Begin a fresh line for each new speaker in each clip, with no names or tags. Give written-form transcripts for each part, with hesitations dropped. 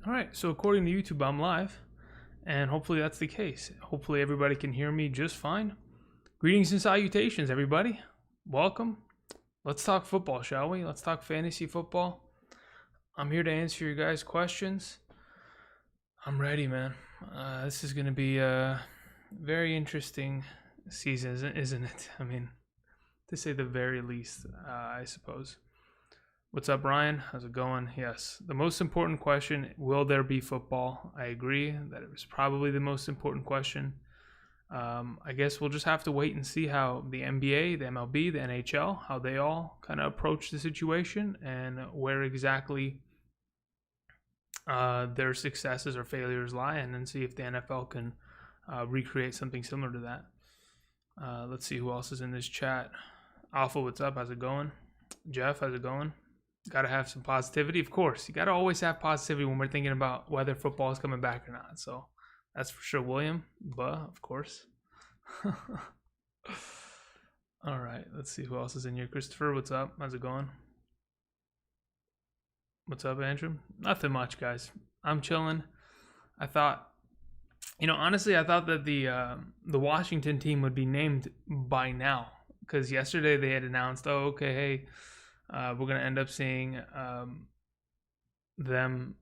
All right, so according to YouTube, I'm live, and hopefully that's the case. Hopefully everybody can hear me just fine. Greetings and salutations, everybody. Welcome. Let's talk football, shall we? Let's talk fantasy football. I'm here to answer your guys' questions. I'm ready, man. This is going to be a very interesting season, isn't it? I mean, to say the very least, I suppose. What's up, Ryan? How's it going? Yes. The most important question, will there be football? I agree that it was probably the most important question. I guess we'll just have to wait and see how the NBA, the MLB, the NHL, how they all kind of approach the situation and where exactly their successes or failures lie, and then see if the NFL can recreate something similar to that. Let's see who else is in this chat. Alpha, what's up? How's it going? Jeff, how's it going? Got to have some positivity, of course. You got to always have positivity when we're thinking about whether football is coming back or not. So that's for sure. William, of course. All right, let's see who else is in here. Christopher, what's up? How's it going? What's up, Andrew? Nothing much, guys. I'm chilling. I thought, honestly, I thought that the Washington team would be named by now, because yesterday they had announced, hey, we're going to end up seeing them,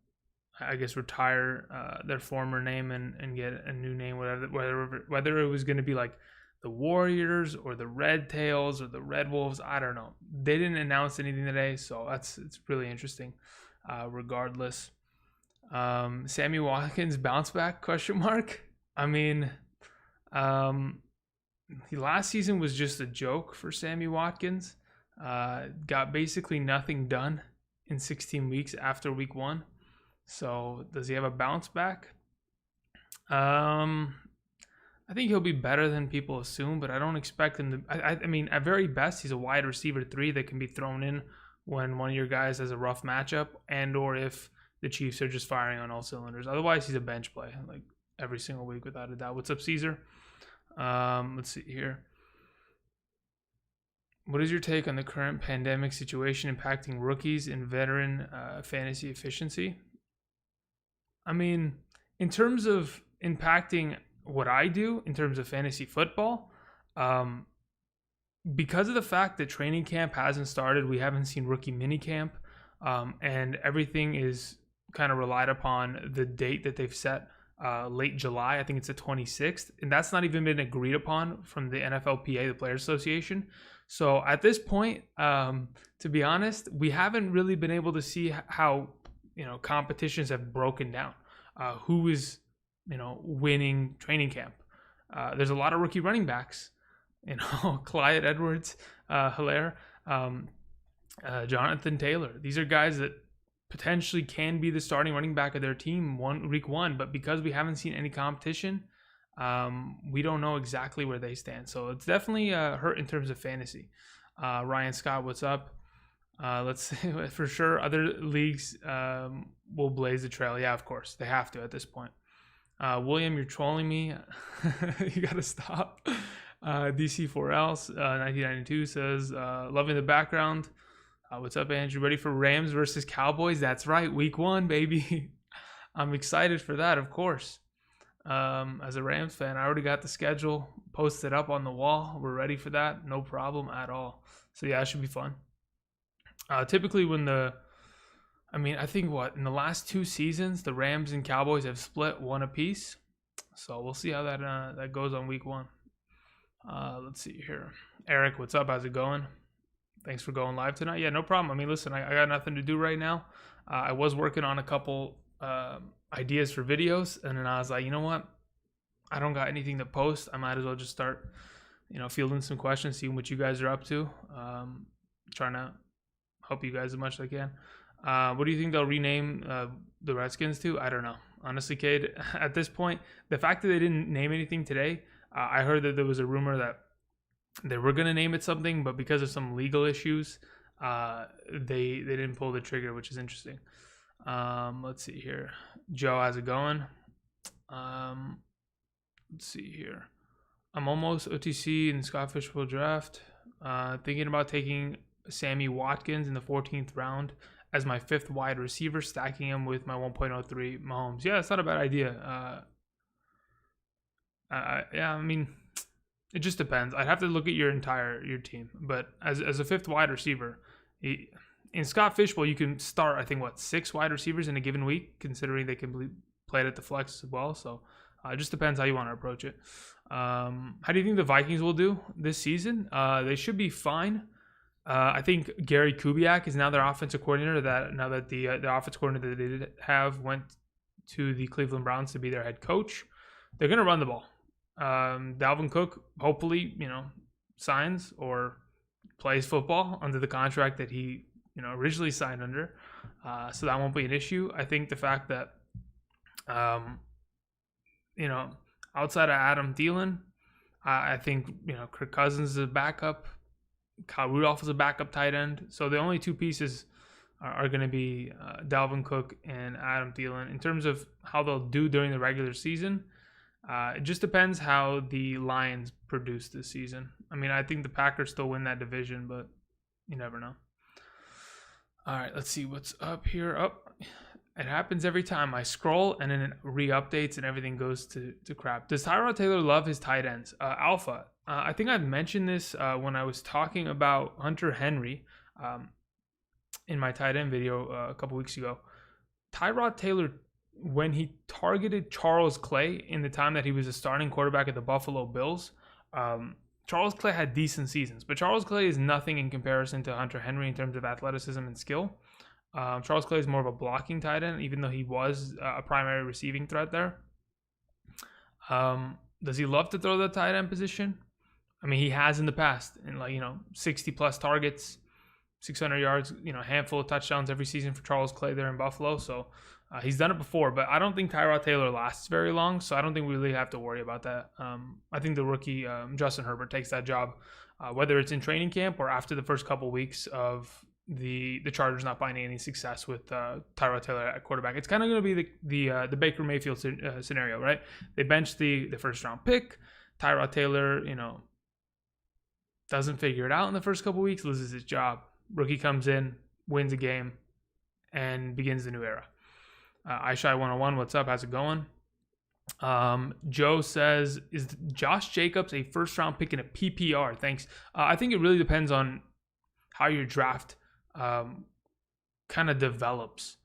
I guess, retire their former name and get a new name, whether it was going to be like the Warriors or the Red Tails or the Red Wolves. I don't know. They didn't announce anything today, so it's really interesting. Regardless, Sammy Watkins bounce back ? I mean, last season was just a joke for Sammy Watkins. Got basically nothing done in 16 weeks after week 1. So does he have a bounce back? I think he'll be better than people assume, but I don't expect him to. I mean, at very best, he's a wide receiver 3 that can be thrown in when one of your guys has a rough matchup, and or if the Chiefs are just firing on all cylinders. Otherwise, he's a bench play like every single week without a doubt. What's up, Caesar? Let's see here. What is your take on the current pandemic situation impacting rookies and veteran fantasy efficiency? I mean, in terms of impacting what I do in terms of fantasy football, because of the fact that training camp hasn't started, we haven't seen rookie minicamp, and everything is kind of relied upon the date that they've set, late July. I think it's the 26th, and that's not even been agreed upon from the NFLPA, the Players Association. So at this point, to be honest, we haven't really been able to see how, competitions have broken down. Who is, winning training camp. There's a lot of rookie running backs, Clyde Edwards, Hilaire, Jonathan Taylor. These are guys that potentially can be the starting running back of their team week 1, but because we haven't seen any competition, we don't know exactly where they stand. So it's definitely hurt in terms of fantasy. Ryan Scott, what's up? Let's say for sure other leagues will blaze the trail. Yeah, of course. They have to at this point. William, you're trolling me. You got to stop. DC4Ls 1992 says, loving the background. What's up, Andrew? Ready for Rams versus Cowboys? That's right. Week 1, baby. I'm excited for that, of course. As a Rams fan, I already got the schedule posted up on the wall. We're ready for that. No problem at all. So yeah, it should be fun. Typically I think in the last 2 seasons, the Rams and Cowboys have split 1 apiece. So we'll see how that goes on week 1. Let's see here. Eric, what's up? How's it going? Thanks for going live tonight. Yeah, no problem. I mean, listen, I got nothing to do right now. I was working on a couple ideas for videos, and then I was like, you know what? I don't got anything to post. I might as well just start, fielding some questions, seeing what you guys are up to. Trying to help you guys as much as I can. What do you think they'll rename the Redskins to? I don't know. Honestly, Cade, at this point, the fact that they didn't name anything today, I heard that there was a rumor that they were going to name it something, but because of some legal issues, they didn't pull the trigger, which is interesting. Let's see here. Joe, how's it going? Let's see here. I'm almost OTC in the Scott Fishbowl draft. Thinking about taking Sammy Watkins in the 14th round as my 5th wide receiver, stacking him with my 1.03 Mahomes. Yeah, it's not a bad idea. Yeah, I mean, it just depends. I'd have to look at your team. But as a 5th wide receiver, in Scott Fishbowl, you can start, I think, 6 wide receivers in a given week, considering they can play it at the flex as well. So it just depends how you want to approach it. How do you think the Vikings will do this season? They should be fine. I think Gary Kubiak is now their offensive coordinator. Now that the offensive coordinator that they did have went to the Cleveland Browns to be their head coach, they're going to run the ball. Dalvin Cook hopefully signs or plays football under the contract that he originally signed under, so that won't be an issue. I think the fact that outside of Adam Thielen, I think Kirk Cousins is a backup. Kyle Rudolph is a backup tight end. So the only 2 pieces are going to be Dalvin Cook and Adam Thielen. In terms of how they'll do during the regular season, it just depends how the Lions produce this season. I mean, I think the Packers still win that division, but you never know. All right, let's see what's up here. It happens every time. I scroll and then it re-updates and everything goes to crap. Does Tyrod Taylor love his tight ends? Alpha. I think I mentioned this when I was talking about Hunter Henry in my tight end video a couple weeks ago. Tyrod Taylor, when he targeted Charles Clay in the time that he was a starting quarterback at the Buffalo Bills, Charles Clay had decent seasons, but Charles Clay is nothing in comparison to Hunter Henry in terms of athleticism and skill. Charles Clay is more of a blocking tight end, even though he was a primary receiving threat there. Does he love to throw the tight end position? I mean, he has in the past, in 60 plus targets, 600 yards, a handful of touchdowns every season for Charles Clay there in Buffalo. So he's done it before, but I don't think Tyrod Taylor lasts very long. So I don't think we really have to worry about that. I think the rookie, Justin Herbert, takes that job, whether it's in training camp or after the first couple weeks of the Chargers not finding any success with Tyrod Taylor at quarterback. It's kind of going to be the Baker Mayfield scenario, right? They bench the first round pick. Tyrod Taylor, doesn't figure it out in the first couple weeks, loses his job. Rookie comes in, wins a game, and begins the new era. iShy 101, what's up? How's it going? Joe says, is Josh Jacobs a first round pick in a PPR? Thanks. I think it really depends on how your draft kind of develops.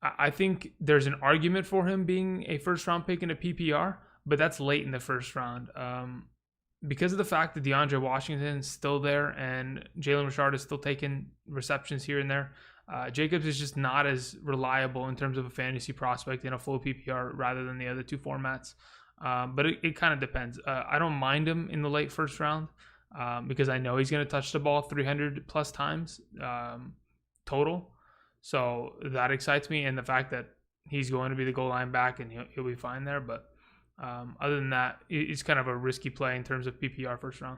I think there's an argument for him being a first round pick in a PPR, but that's late in the first round. Because of the fact that DeAndre Washington is still there and Jalen Richard is still taking receptions here and there, Jacobs is just not as reliable in terms of a fantasy prospect in a full PPR rather than the other 2 formats. But it kind of depends. I don't mind him in the late first round because I know he's going to touch the ball 300 plus times total. So that excites me. And the fact that he's going to be the goal line back and he'll be fine there. But other than that, it's kind of a risky play in terms of PPR first round.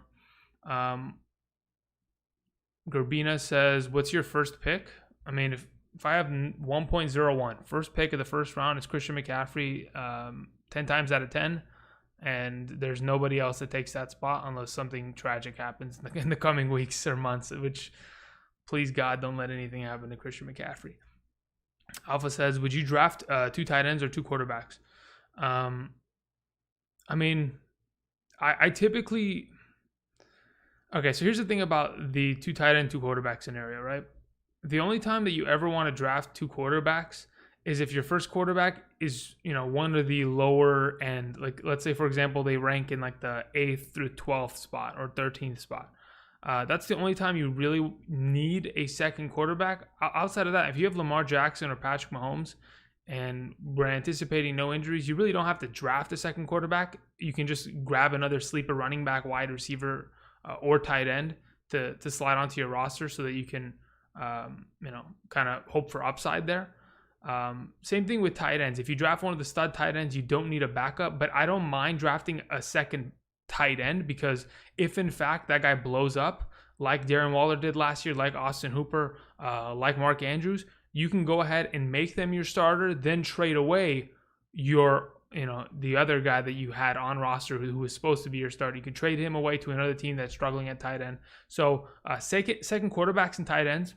Gerbina says, what's your first pick? I mean, if I have 1.01, first pick of the first round is Christian McCaffrey 10 times out of 10. And there's nobody else that takes that spot unless something tragic happens in the coming weeks or months, which, please God, don't let anything happen to Christian McCaffrey. Alpha says, would you draft 2 tight ends or 2 quarterbacks? I mean, I typically... Okay, so here's the thing about the 2 tight end, 2 quarterback scenario, right? The only time that you ever want to draft 2 quarterbacks is if your first quarterback is, one of the lower end. Like, let's say, for example, they rank in like the 8th through 12th spot or 13th spot. That's the only time you really need a second quarterback. Outside of that, if you have Lamar Jackson or Patrick Mahomes and we're anticipating no injuries, you really don't have to draft a second quarterback. You can just grab another sleeper running back, wide receiver, or tight end to slide onto your roster so that you can, kind of hope for upside there. Same thing with tight ends. If you draft one of the stud tight ends, you don't need a backup, but I don't mind drafting a second tight end because if in fact that guy blows up like Darren Waller did last year, like Austin Hooper, like Mark Andrews, you can go ahead and make them your starter, then trade away your, the other guy that you had on roster who was supposed to be your starter. You can trade him away to another team that's struggling at tight end. So second quarterbacks and tight ends,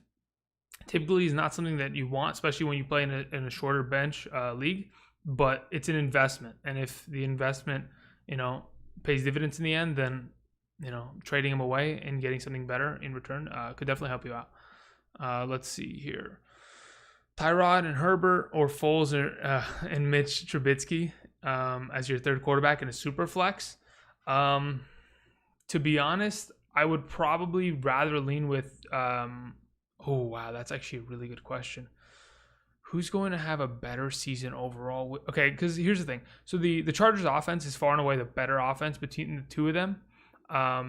typically is not something that you want, especially when you play in a shorter bench league. But it's an investment, and if the investment, pays dividends in the end, then trading him away and getting something better in return could definitely help you out. Let's see here. Tyrod and Herbert or Foles and Mitch Trubisky as your third quarterback in a super flex. To be honest, I would probably rather lean with oh wow, that's actually a really good question. Who's going to have a better season overall? Okay, because here's the thing. So the Chargers offense is far and away the better offense between the two of them.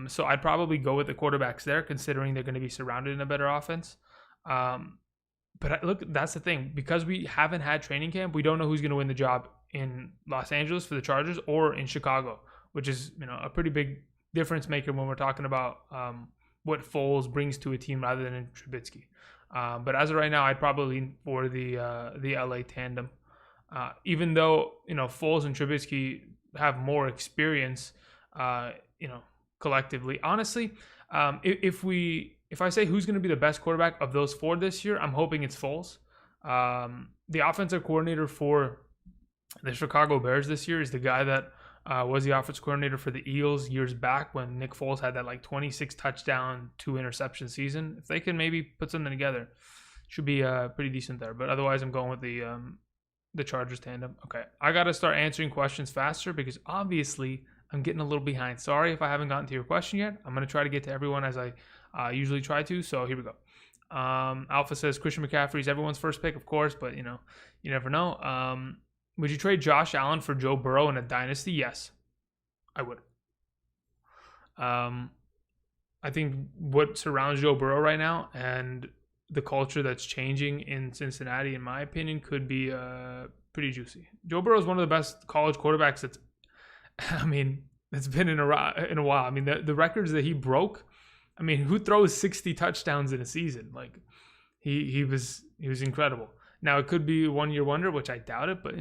So I'd probably go with the quarterbacks there, considering they're going to be surrounded in a better offense. But look, that's the thing. Because we haven't had training camp, we don't know who's going to win the job in Los Angeles for the Chargers or in Chicago, which is a pretty big difference maker when we're talking about what Foles brings to a team rather than in Trubisky. But as of right now, I'd probably lean for the LA tandem. Even though Foles and Trubisky have more experience, collectively. Honestly, if I say who's going to be the best quarterback of those four this year, I'm hoping it's Foles. The offensive coordinator for the Chicago Bears this year is the guy that was the offensive coordinator for the Eagles years back when Nick Foles had that 26 touchdown, 2 interception season. If they can maybe put something together, should be pretty decent there. But otherwise, I'm going with the Chargers tandem. Okay, I got to start answering questions faster because obviously I'm getting a little behind. Sorry if I haven't gotten to your question yet. I'm going to try to get to everyone as I usually try to. So here we go. Alpha says Christian McCaffrey is everyone's first pick, of course, but you never know. Would you trade Josh Allen for Joe Burrow in a dynasty? Yes, I would. I think what surrounds Joe Burrow right now and the culture that's changing in Cincinnati, in my opinion, could be pretty juicy. Joe Burrow is one of the best college quarterbacks it's been in a while. I mean, the records that he broke, who throws 60 touchdowns in a season? He was incredible. Now, it could be a one-year wonder, which I doubt it, but,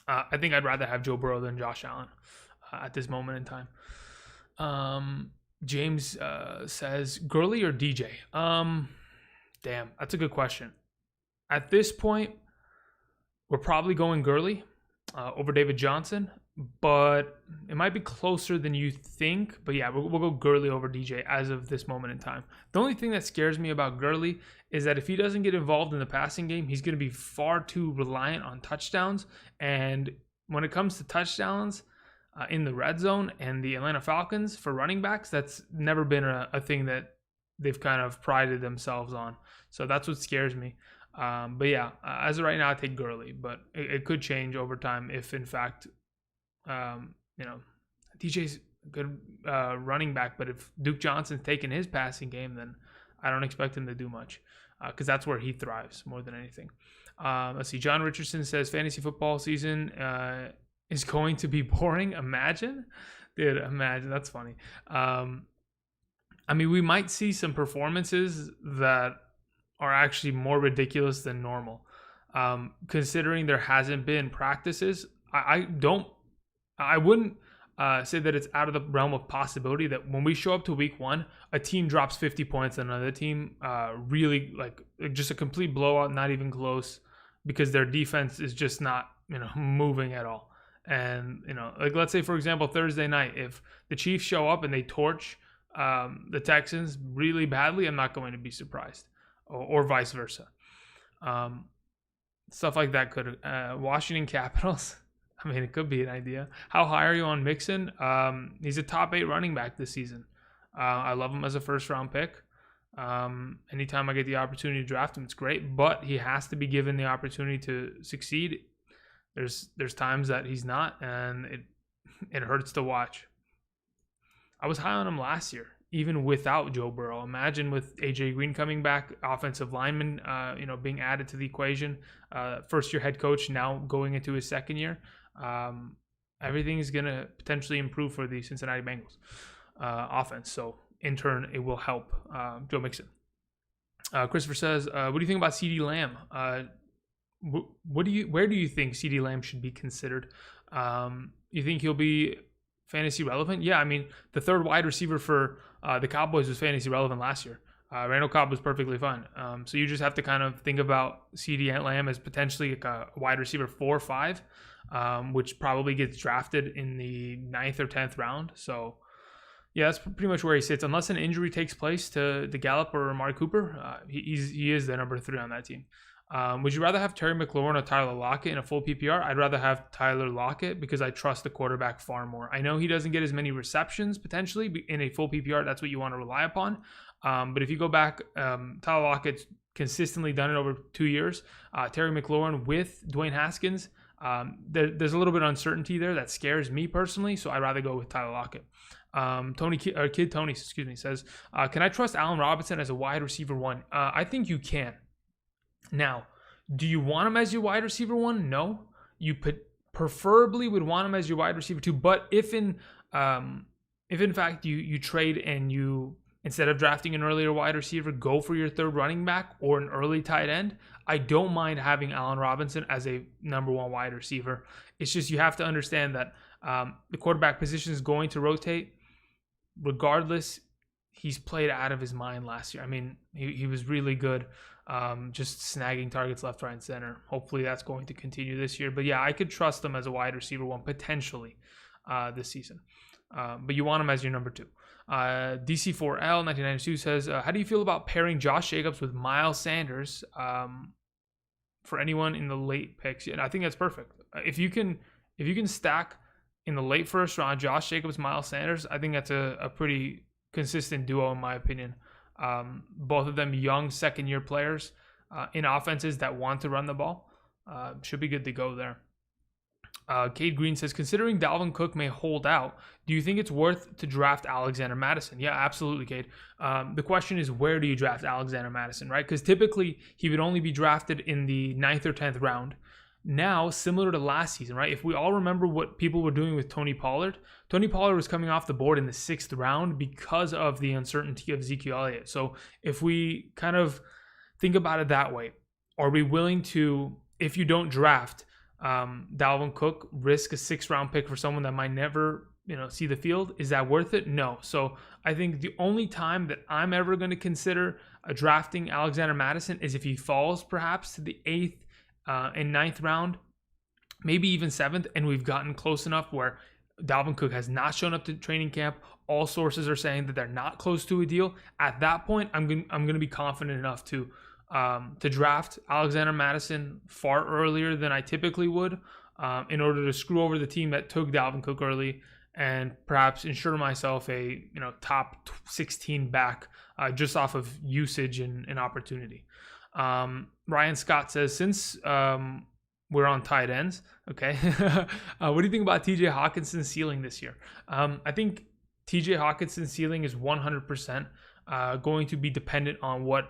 I think I'd rather have Joe Burrow than Josh Allen at this moment in time. James says, Gurley or DJ? Damn, that's a good question. At this point, we're probably going Gurley over David Johnson, but it might be closer than you think. But yeah, we'll go Gurley over DJ as of this moment in time. The only thing that scares me about Gurley is that if he doesn't get involved in the passing game, he's going to be far too reliant on touchdowns. And when it comes to touchdowns in the red zone and the Atlanta Falcons for running backs, that's never been a thing that they've kind of prided themselves on. So that's what scares me. But yeah, as of right now, I take Gurley, but it could change over time if, in fact, DJ's a good running back. But if Duke Johnson's taking his passing game, then I don't expect him to do much because that's where he thrives more than anything. Let's see. John Richardson says fantasy football season is going to be boring. Imagine. Dude, imagine. That's funny. We might see some performances that are actually more ridiculous than normal. Considering there hasn't been practices, I wouldn't say that it's out of the realm of possibility that when we show up to week 1, a team drops 50 points on another team, really just a complete blowout, not even close, because their defense is just not, moving at all. And, let's say, for example, Thursday night, if the Chiefs show up and they torch the Texans really badly, I'm not going to be surprised, or vice versa. Stuff like that could, Washington Capitals, it could be an idea. How high are you on Mixon? He's a top 8 running back this season. I love him as a first-round pick. Anytime I get the opportunity to draft him, it's great. But he has to be given the opportunity to succeed. There's times that he's not, and it hurts to watch. I was high on him last year, even without Joe Burrow. Imagine with AJ Green coming back, offensive lineman, being added to the equation. First-year head coach now going into his second year. Everything is going to potentially improve for the Cincinnati Bengals offense. So, in turn, it will help Joe Mixon. Christopher says, what do you think about CeeDee Lamb? Where do you think CeeDee Lamb should be considered? You think he'll be fantasy relevant? Yeah, the third wide receiver for the Cowboys was fantasy relevant last year. Randall Cobb was perfectly fine. So you just have to kind of think about CeeDee Lamb as potentially like a wide receiver 4 or 5, which probably gets drafted in the 9th or 10th round. So yeah, that's pretty much where he sits. Unless an injury takes place to Gallup or Amari Cooper, he is the number 3 on that team. Would you rather have Terry McLaurin or Tyler Lockett in a full PPR? I'd rather have Tyler Lockett because I trust the quarterback far more. I know he doesn't get as many receptions potentially in a full PPR. That's what you want to rely upon. But if you go back, Tyler Lockett's consistently done it over 2 years. Terry McLaurin with Dwayne Haskins, there's a little bit of uncertainty there that scares me personally, so I'd rather go with Tyler Lockett. Kid Tony says, can I trust Allen Robinson as a wide receiver 1? I think you can. Now, do you want him as your wide receiver 1? No. You preferably would want him as your wide receiver 2. But if in fact you trade and you, instead of drafting an earlier wide receiver, go for your 3rd running back or an early tight end, I don't mind having Allen Robinson as a number 1 wide receiver. It's just you have to understand that the quarterback position is going to rotate. Regardless, he's played out of his mind last year. I mean, he was really good. Just snagging targets left, right, and center. Hopefully that's going to continue this year. But yeah, I could trust him as a wide receiver 1 potentially this season. But you want him as your number 2. DC4L 1992 says, how do you feel about pairing Josh Jacobs with Miles Sanders for anyone in the late picks? And I think that's perfect. If you can stack in the late first round Josh Jacobs, Miles Sanders, I think that's a pretty consistent duo in my opinion. Both of them young second-year players in offenses that want to run the ball. Should be good to go there. Cade Green says, considering Dalvin Cook may hold out, do you think it's worth to draft Alexander Madison? Yeah, absolutely, Cade. The question is, where do you draft Alexander Madison, right? Because typically he would only be drafted in the 9th or 10th round. Now, similar to last season, right? If we all remember what people were doing with Tony Pollard was coming off the board in the 6th round because of the uncertainty of Ezekiel Elliott. So if we kind of think about it that way, are we willing to, if you don't draft Dalvin Cook, risk a 6th round pick for someone that might never, see the field? Is that worth it? No. So I think the only time that I'm ever going to consider drafting Alexander Madison is if he falls perhaps to the 8th and 9th round, maybe even 7th, and we've gotten close enough where Dalvin Cook has not shown up to training camp. All sources are saying that they're not close to a deal. At that point, I'm going to be confident enough to draft Alexander Madison far earlier than I typically would, in order to screw over the team that took Dalvin Cook early and perhaps ensure myself a top 16 back just off of usage and opportunity. Ryan Scott says, since we're on tight ends, okay, what do you think about TJ Hawkinson's ceiling this year? I think TJ Hawkinson's ceiling is 100% going to be dependent on what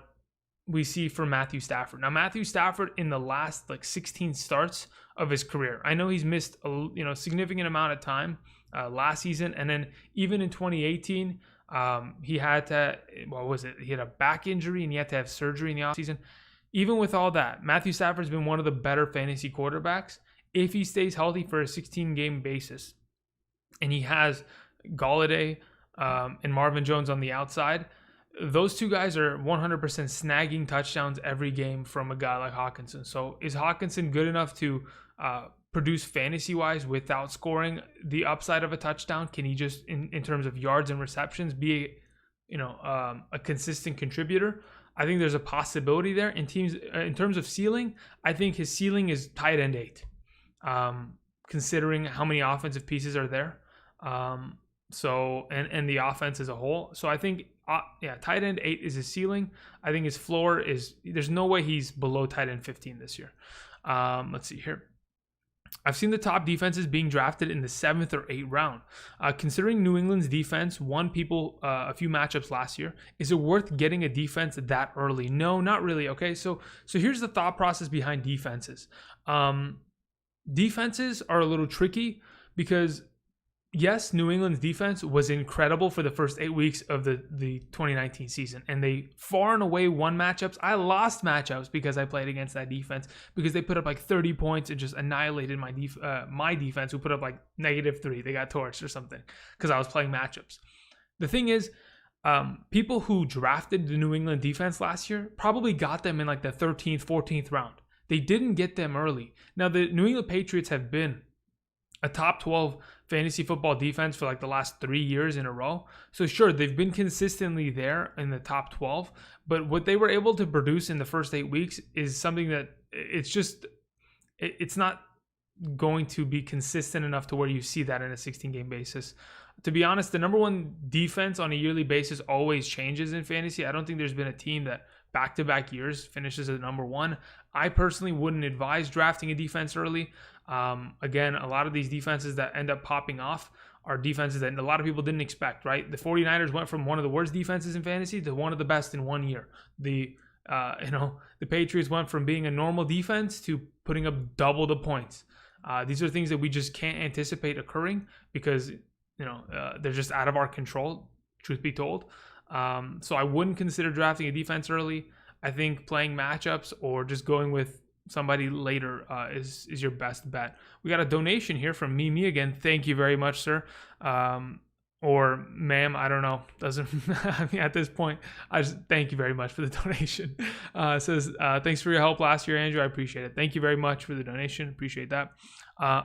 we see from Matthew Stafford. Now, Matthew Stafford in the last 16 starts of his career, I know he's missed a significant amount of time last season, and then even in 2018, he had to, he had a back injury and he had to have surgery in the offseason. Even with all that, Matthew Stafford's been one of the better fantasy quarterbacks if he stays healthy for a 16-game basis. And he has Golladay and Marvin Jones on the outside. Those two guys are 100% snagging touchdowns every game from a guy like Hawkinson. So is Hawkinson good enough to produce fantasy-wise without scoring the upside of a touchdown? Can he just, in terms of yards and receptions, be a consistent contributor? I think there's a possibility there. In terms of ceiling, I think his ceiling is tight end 8, considering how many offensive pieces are there. So the offense as a whole. So I think, tight end 8 is his ceiling. I think his floor is, there's no way he's below tight end 15 this year. Let's see here. I've seen the top defenses being drafted in the 7th or 8th round. Considering New England's defense won people a few matchups last year, is it worth getting a defense that early? No, not really. Okay, so here's the thought process behind defenses. Defenses are a little tricky because, yes, New England's defense was incredible for the first 8 weeks of the 2019 season, and they far and away won matchups. I lost matchups because I played against that defense because they put up 30 points and just annihilated my defense, who put up -3. They got torched or something because I was playing matchups. The thing is, people who drafted the New England defense last year probably got them in like the 13th, 14th round. They didn't get them early. Now, the New England Patriots have been a top 12 fantasy football defense for like the last 3 years in a row. So sure, they've been consistently there in the top 12, but what they were able to produce in the first 8 weeks is something that it's not going to be consistent enough to where you see that in a 16-game basis. To be honest, the number one defense on a yearly basis always changes in fantasy. I don't think there's been a team that back-to-back years finishes at number one. I personally wouldn't advise drafting a defense early. Again, a lot of these defenses that end up popping off are defenses that a lot of people didn't expect, right? The 49ers went from one of the worst defenses in fantasy to one of the best in 1 year. The Patriots went from being a normal defense to putting up double the points. These are things that we just can't anticipate occurring because they're just out of our control, truth be told. So I wouldn't consider drafting a defense early. I think playing matchups or just going with somebody later is your best bet. We got a donation here from me again. Thank you very much, sir. Or ma'am, I don't know. Doesn't I mean, at this point, I just thank you very much for the donation. Says thanks for your help last year, Andrew. I appreciate it. Thank you very much for the donation. Appreciate that.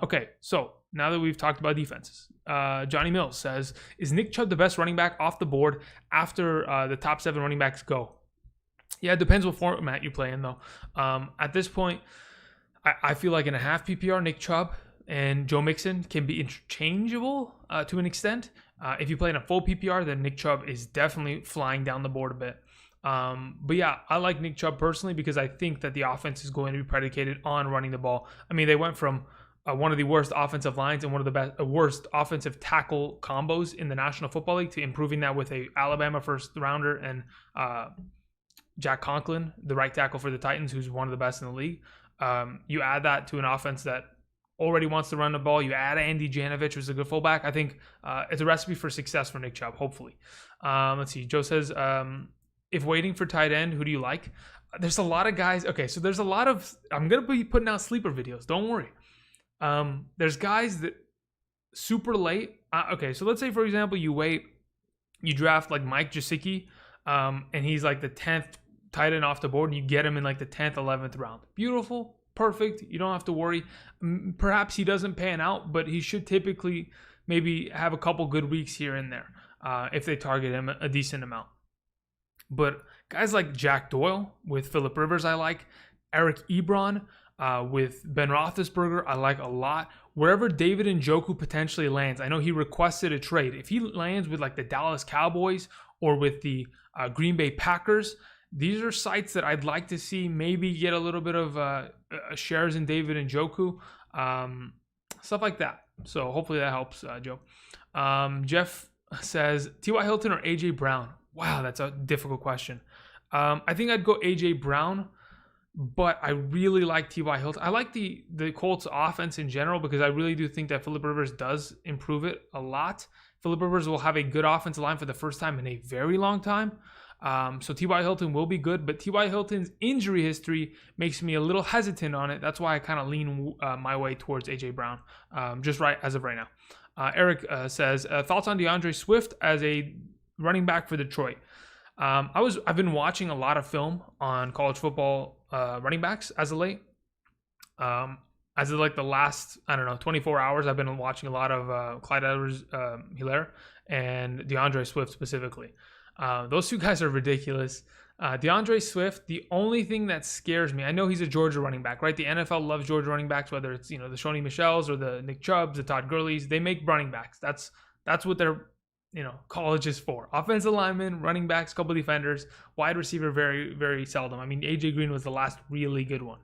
Okay, so now that we've talked about defenses, Johnny Mills says, is Nick Chubb the best running back off the board after the top 7 running backs go? Yeah, it depends what format you play in, though. At this point, I feel like in a half PPR, Nick Chubb and Joe Mixon can be interchangeable to an extent. If you play in a full PPR, then Nick Chubb is definitely flying down the board a bit. But yeah, I like Nick Chubb personally because I think that the offense is going to be predicated on running the ball. I mean, they went from one of the worst offensive lines and one of the worst offensive tackle combos in the National Football League to improving that with a Alabama first rounder and Jack Conklin, the right tackle for the Titans, who's one of the best in the league. You add that to an offense that already wants to run the ball. You add Andy Janovich, who's a good fullback. I think it's a recipe for success for Nick Chubb, hopefully. Let's see. Joe says, if waiting for tight end, who do you like? There's a lot of guys. Okay, so there's a lot of... I'm going to be putting out sleeper videos. Don't worry. There's guys that super late. Okay, so let's say, for example, you draft like Mike Gesicki, and he's like the 10th tight end off the board, and you get him in like the 10th, 11th round. Beautiful. Perfect. You don't have to worry. Perhaps he doesn't pan out, but he should typically maybe have a couple good weeks here and there if they target him a decent amount. But guys like Jack Doyle with Phillip Rivers, I like. Eric Ebron with Ben Roethlisberger, I like a lot. Wherever David Njoku potentially lands, I know he requested a trade. If he lands with like the Dallas Cowboys or with the Green Bay Packers, these are sites that I'd like to see maybe get a little bit of shares in David Njoku, stuff like that. So hopefully that helps, Joe. Jeff says, T.Y. Hilton or A.J. Brown? Wow, that's a difficult question. I think I'd go A.J. Brown, but I really like T.Y. Hilton. I like the Colts offense in general because I really do think that Phillip Rivers does improve it a lot. Phillip Rivers will have a good offensive line for the first time in a very long time. So T.Y. Hilton will be good, but T.Y. Hilton's injury history makes me a little hesitant on it. That's why I kind of lean my way towards A.J. Brown, just right as of right now. Eric says, thoughts on Deandre Swift as a running back for Detroit? I've been watching a lot of film on college football running backs as of late. As of like the last, 24 hours, I've been watching a lot of Clyde Edwards-Helaire and Deandre Swift specifically. Those two guys are ridiculous. DeAndre Swift, the only thing that scares me, I know he's a Georgia running back, right? The NFL loves Georgia running backs, whether it's, the Shoney Michels or the Nick Chubbs, the Todd Gurleys. They make running backs. That's what their, college is for. Offensive linemen, running backs, couple defenders, wide receiver, very, very seldom. I mean, AJ Green was the last really good one.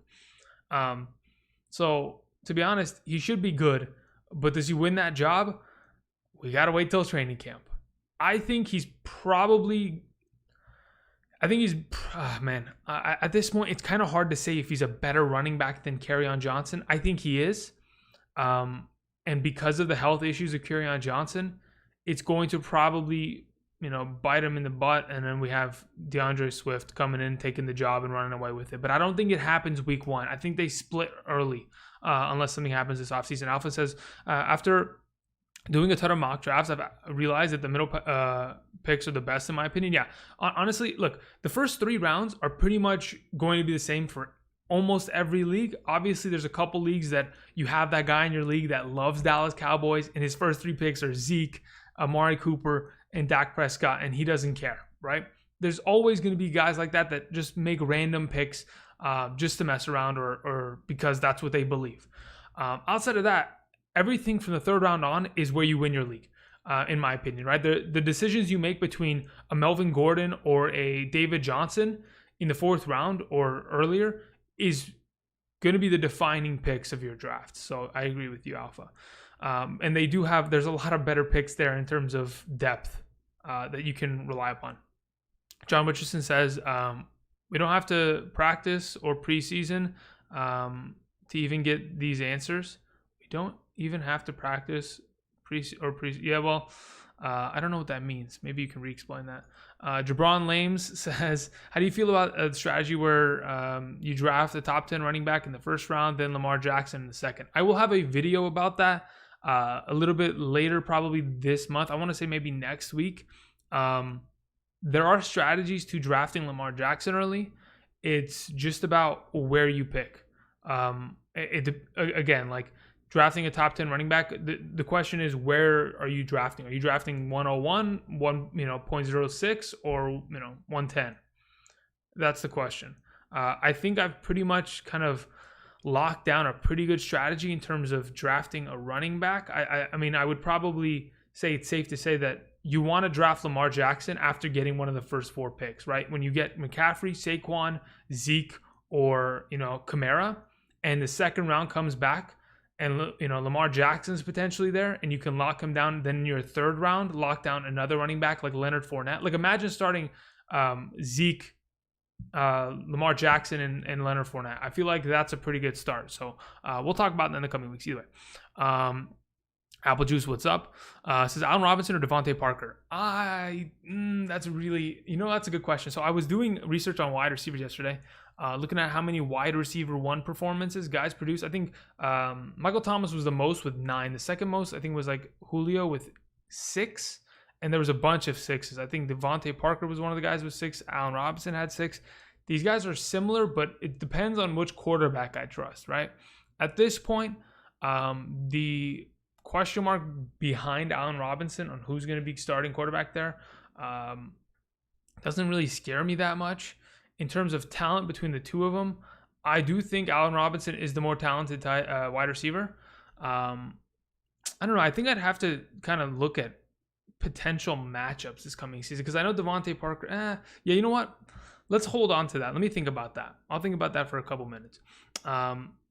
So to be honest, he should be good, but does he win that job? We got to wait till training camp. I think he's at this point, it's kind of hard to say if he's a better running back than Kerryon Johnson. I think he is. And because of the health issues of Kerryon Johnson, it's going to probably, bite him in the butt. And then we have DeAndre Swift coming in, taking the job and running away with it. But I don't think it happens week one. I think they split early, unless something happens this offseason. Alpha says, after doing a ton of mock drafts, I've realized that the middle picks are the best in my opinion. Yeah, honestly, look, the first 3 rounds are pretty much going to be the same for almost every league. Obviously, there's a couple leagues that you have that guy in your league that loves Dallas Cowboys, and his first 3 picks are Zeke, Amari Cooper, and Dak Prescott, and he doesn't care, right? There's always going to be guys like that that just make random picks just to mess around or because that's what they believe. Outside of that, everything from the 3rd round on is where you win your league, in my opinion, right? The decisions you make between a Melvin Gordon or a David Johnson in the 4th round or earlier is going to be the defining picks of your draft. So I agree with you, Alpha. And they do have, there's a lot of better picks there in terms of depth that you can rely upon. John Richardson says, we don't have to practice or preseason to even get these answers. We don't even have to practice yeah, well, I don't know what that means. Maybe you can re-explain that. Jabron Lames says, how do you feel about a strategy where you draft the top 10 running back in the 1st round, then Lamar Jackson in the 2nd? I will have a video about that a little bit later, probably this month. I want to say maybe next week. There are strategies to drafting Lamar Jackson early. It's just about where you pick. Again, like drafting a top 10 running back, the question is, where are you drafting? Are you drafting 101, 0.06, or 110? That's the question. I think I've pretty much kind of locked down a pretty good strategy in terms of drafting a running back. I mean, I would probably say it's safe to say that you want to draft Lamar Jackson after getting one of the first 4 picks, right? When you get McCaffrey, Saquon, Zeke, or Kamara, and the 2nd round comes back, and Lamar Jackson's potentially there, and you can lock him down. Then in your 3rd round, lock down another running back like Leonard Fournette. Like imagine starting Zeke, Lamar Jackson, and Leonard Fournette. I feel like that's a pretty good start. So we'll talk about that in the coming weeks either way. Apple Juice, what's up? Says Allen Robinson or Devontae Parker? That's really, that's a good question. So I was doing research on wide receivers yesterday, looking at how many wide receiver 1 performances guys produce. I think Michael Thomas was the most with 9. The second most, I think, was like Julio with 6. And there was a bunch of 6s. I think Devontae Parker was one of the guys with 6. Allen Robinson had 6. These guys are similar, but it depends on which quarterback I trust, right? At this point, the question mark behind Allen Robinson on who's going to be starting quarterback there doesn't really scare me that much. In terms of talent between the 2 of them, I do think Allen Robinson is the more talented wide receiver. I don't know. I think I'd have to kind of look at potential matchups this coming season because I know Devontae Parker. Yeah, you know what? Let's hold on to that. Let me think about that. I'll think about that for a couple minutes.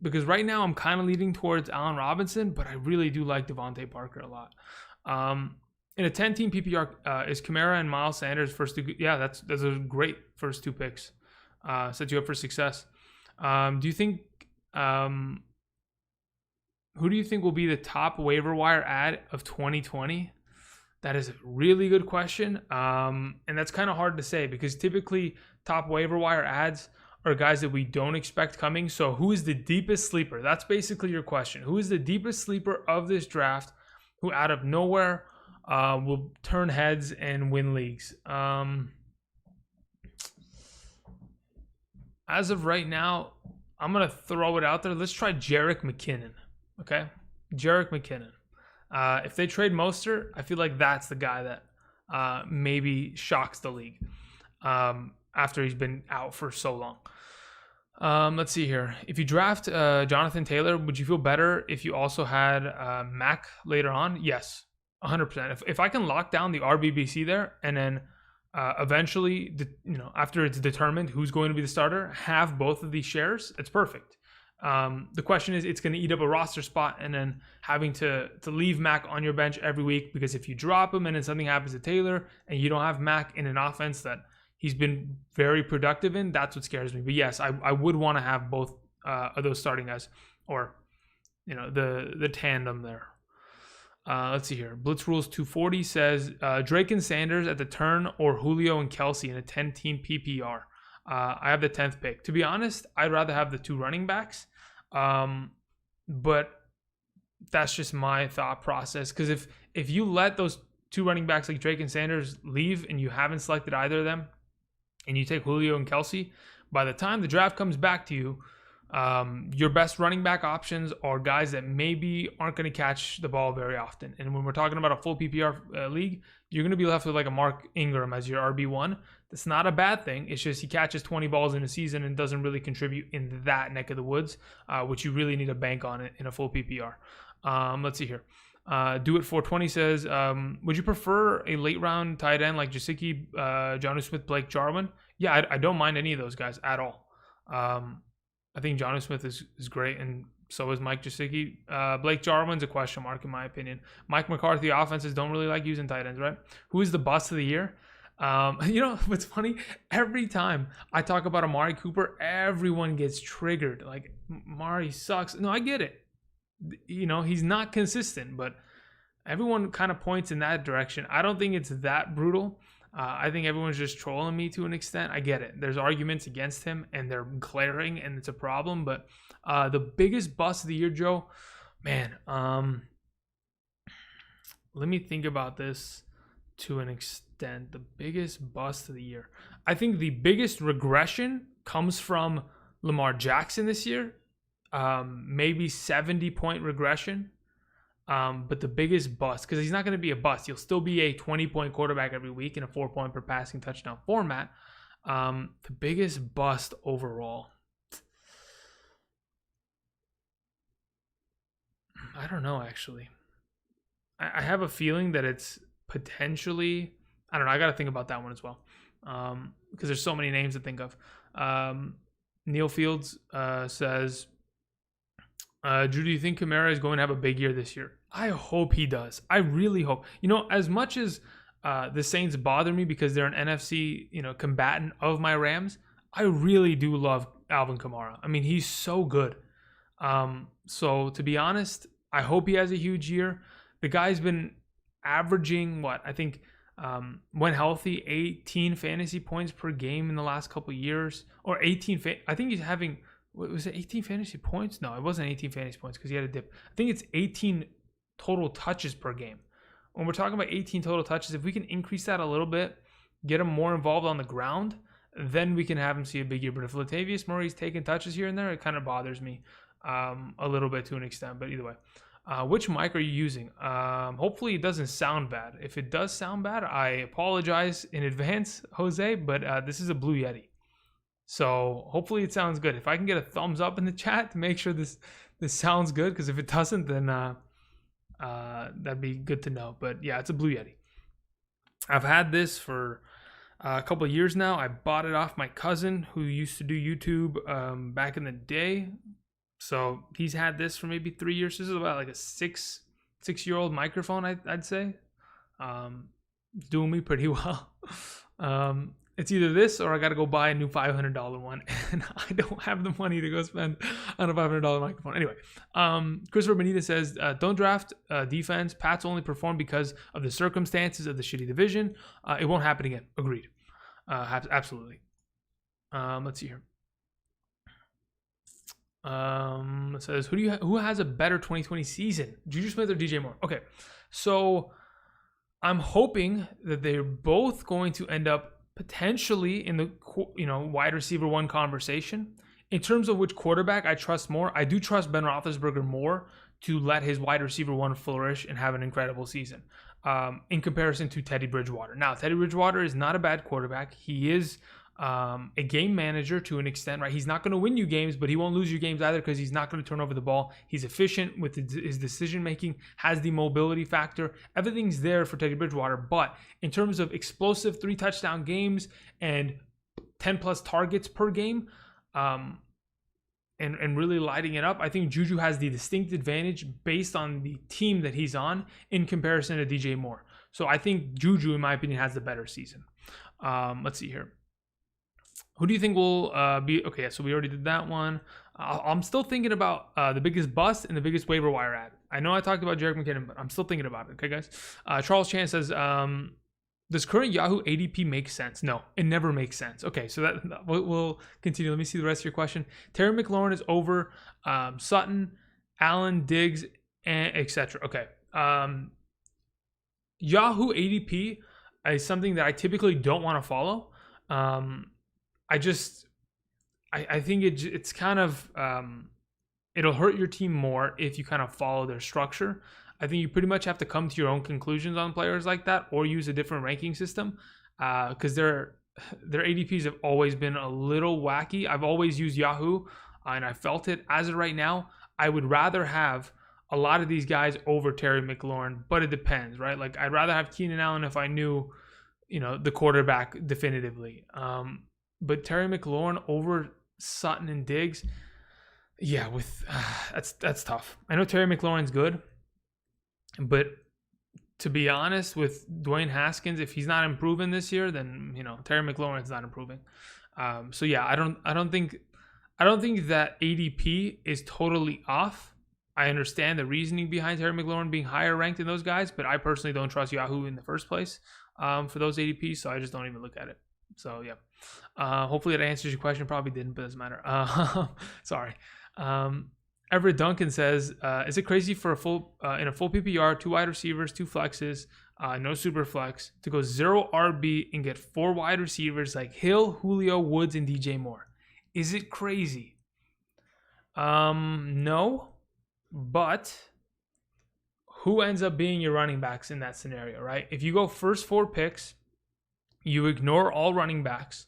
Because right now I'm kind of leaning towards Allen Robinson, but I really do like Devontae Parker a lot. In a 10-team PPR, is Kamara and Miles Sanders first 2? Yeah, that's a great first 2 picks. Set you up for success. Do you think who do you think will be the top waiver wire ad of 2020? That is a really good question. And that's kind of hard to say because typically top waiver wire ads are guys that we don't expect coming. So who is the deepest sleeper? That's basically your question. Who is the deepest sleeper of this draft who out of nowhere will turn heads and win leagues? As of right now, I'm going to throw it out there. Let's try Jerick McKinnon. Okay? Jerick McKinnon. If they trade Mostert, I feel like that's the guy that maybe shocks the league after he's been out for so long. Let's see here. If you draft Jonathan Taylor, would you feel better if you also had Mac later on? Yes, 100%. If I can lock down the RBBC there and then eventually, after it's determined who's going to be the starter, have both of these shares, it's perfect. The question is, it's going to eat up a roster spot and then having to leave Mac on your bench every week, because if you drop him and then something happens to Taylor and you don't have Mac in an offense that he's been very productive in, that's what scares me. But yes, I would want to have both of those starting guys, or the tandem there. Let's see here. Blitz Rules 240 says Drake and Sanders at the turn or Julio and Kelce in a 10-team PPR. I have the 10th pick. To be honest, I'd rather have the 2 running backs. But That's just my thought process. Because if you let those two running backs like Drake and Sanders leave and you haven't selected either of them, and you take Julio and Kelce, by the time the draft comes back to you, your best running back options are guys that maybe aren't going to catch the ball very often. And when we're talking about a full PPR league, you're going to be left with like a Mark Ingram as your RB1. That's not a bad thing. It's just he catches 20 balls in a season and doesn't really contribute in that neck of the woods, which you really need to bank on it in a full PPR. Let's see here. Do It 420 says, would you prefer a late round tight end like Gesicki, Jonnu Smith, Blake Jarwin? Yeah, I don't mind any of those guys at all. I think Jonnu Smith is great, and so is Mike Gesicki. Blake Jarwin's a question mark in my opinion. Mike McCarthy offenses don't really like using tight ends, right? Who is the bust of the year? You know what's funny? Every time I talk about Amari Cooper, everyone gets triggered. Like, Amari sucks. No, I get it. You know, he's not consistent, but everyone kind of points in that direction. I don't think it's that brutal. I think everyone's just trolling me to an extent. I get it. There's arguments against him, and they're glaring, and it's a problem. But the biggest bust of the year, Joe, man, let me think about this to an extent. The biggest bust of the year. I think the biggest regression comes from Lamar Jackson this year. Maybe 70-point regression. But the biggest bust, because he's not going to be a bust. He'll still be a 20-point quarterback every week in a 4-point per passing touchdown format. The biggest bust overall, I don't know, actually. I have a feeling that it's potentially, I don't know, I got to think about that one as well. Because there's so many names to think of. Neil Fields says, Drew, do you think Kamara is going to have a big year this year? I hope he does. I really hope. You know, as much as the Saints bother me because they're an NFC, combatant of my Rams, I really do love Alvin Kamara. I mean, he's so good. So to be honest, I hope he has a huge year. The guy's been averaging I think when healthy, 18 fantasy points per game in the last couple of years, or 18. I think he's having. Was it 18 fantasy points? No, it wasn't 18 fantasy points because he had a dip. I think it's 18 total touches per game. When we're talking about 18 total touches, if we can increase that a little bit, get him more involved on the ground, then we can have him see a big year. But if Latavius Murray's taking touches here and there, it kind of bothers me a little bit to an extent. But either way, which mic are you using? Hopefully it doesn't sound bad. If it does sound bad, I apologize in advance, Jose, but this is a Blue Yeti. So hopefully it sounds good. If I can get a thumbs up in the chat to make sure this sounds good, because if it doesn't, then that'd be good to know. But yeah, it's a Blue Yeti. I've had this for a couple of years now. I bought it off my cousin who used to do YouTube back in the day. So he's had this for maybe 3 years. This is about like a six-year-old microphone, I'd say. It's doing me pretty well. It's either this or I got to go buy a new $500 one, and I don't have the money to go spend on a $500 microphone. Anyway, Christopher Benitez says, don't draft defense. Pats only perform because of the circumstances of the shitty division. It won't happen again. Agreed. Absolutely. Let's see here. It says, who has a better 2020 season? Juju Smith or DJ Moore? Okay, so I'm hoping that they're both going to end up potentially in the wide receiver one conversation. In terms of which quarterback I trust more, I do trust Ben Roethlisberger more to let his wide receiver one flourish and have an incredible season in comparison to Teddy Bridgewater. Now, Teddy Bridgewater is not a bad quarterback. He is a game manager to an extent, right? He's not going to win you games, but he won't lose you games either because he's not going to turn over the ball. He's efficient with his decision making, has the mobility factor. Everything's there for Teddy Bridgewater. But in terms of explosive 3 touchdown games and 10 plus targets per game, and really lighting it up, I think Juju has the distinct advantage based on the team that he's on in comparison to DJ Moore. So I think Juju, in my opinion, has the better season. Let's see here. Who do you think will be... Okay, so we already did that one. I'm still thinking about the biggest bust and the biggest waiver wire ad. I know I talked about Jerick McKinnon, but I'm still thinking about it. Okay, guys? Charles Chan says, does current Yahoo ADP make sense? No, it never makes sense. Okay, so that we'll continue. Let me see the rest of your question. Terry McLaurin is over Sutton, Allen, Diggs,
and etc. Okay. Yahoo ADP is something that I typically don't want to follow. I think it's kind of it'll hurt your team more if you kind of follow their structure. I think you pretty much have to come to your own conclusions on players like that, or use a different ranking system, because their ADPs have always been a little wacky. I've always used Yahoo, and I felt it. As of right now, I would rather have a lot of these guys over Terry McLaurin, but it depends, right? Like, I'd rather have Keenan Allen if I knew, the quarterback definitively. But Terry McLaurin over Sutton and Diggs, yeah, that's tough. I know Terry McLaurin's good, but to be honest, with Dwayne Haskins, if he's not improving this year, then Terry McLaurin's not improving. So yeah, I don't think that ADP is totally off. I understand the reasoning behind Terry McLaurin being higher ranked than those guys, but I personally don't trust Yahoo in the first place for those ADPs, so I just don't even look at it. So yeah, hopefully that answers your question. Probably didn't, but it doesn't matter. Sorry. Everett Duncan says, is it crazy for in a full PPR, 2 wide receivers, 2 flexes, no super flex, to go 0 RB and get 4 wide receivers like Hill, Julio, Woods, and DJ Moore? Is it crazy? No, but who ends up being your running backs in that scenario, right? If you go first 4 picks, you ignore all running backs,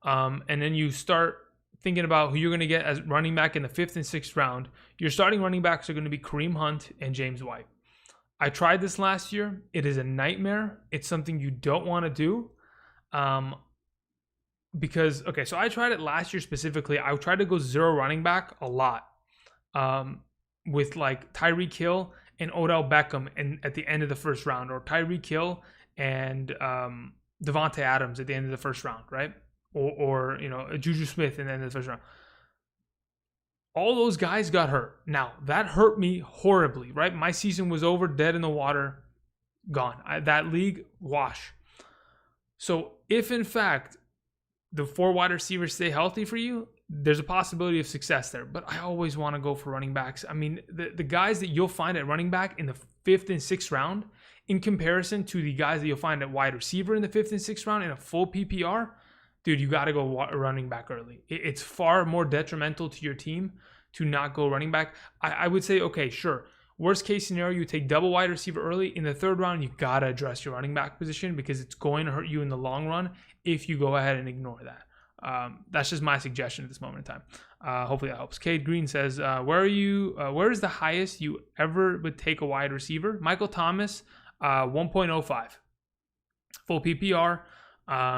and then you start thinking about who you're going to get as running back in the 5th and 6th round, your starting running backs are going to be Kareem Hunt and James White. I tried this last year. It is a nightmare. It's something you don't want to do. Because, okay, so I tried it last year specifically. I tried to go 0 running back a lot, with like Tyreek Hill and Odell Beckham at the end of the first round, or Tyreek Hill and Devontae Adams at the end of the first round, right? Or Juju Smith in the end of the first round. All those guys got hurt. Now, that hurt me horribly, right? My season was over, dead in the water, gone. That league, wash. So if, in fact, the 4 wide receivers stay healthy for you, there's a possibility of success there. But I always want to go for running backs. I mean, the guys that you'll find at running back in the 5th and 6th round, in comparison to the guys that you'll find at wide receiver in the 5th and 6th round in a full PPR, dude, you got to go running back early. It's far more detrimental to your team to not go running back. I would say, okay, sure. Worst case scenario, you take double wide receiver early. In the 3rd round, you got to address your running back position, because it's going to hurt you in the long run if you go ahead and ignore that. That's just my suggestion at this moment in time. Hopefully that helps. Cade Green says, where is the highest you ever would take a wide receiver? Michael Thomas, 1.05. Full PPR.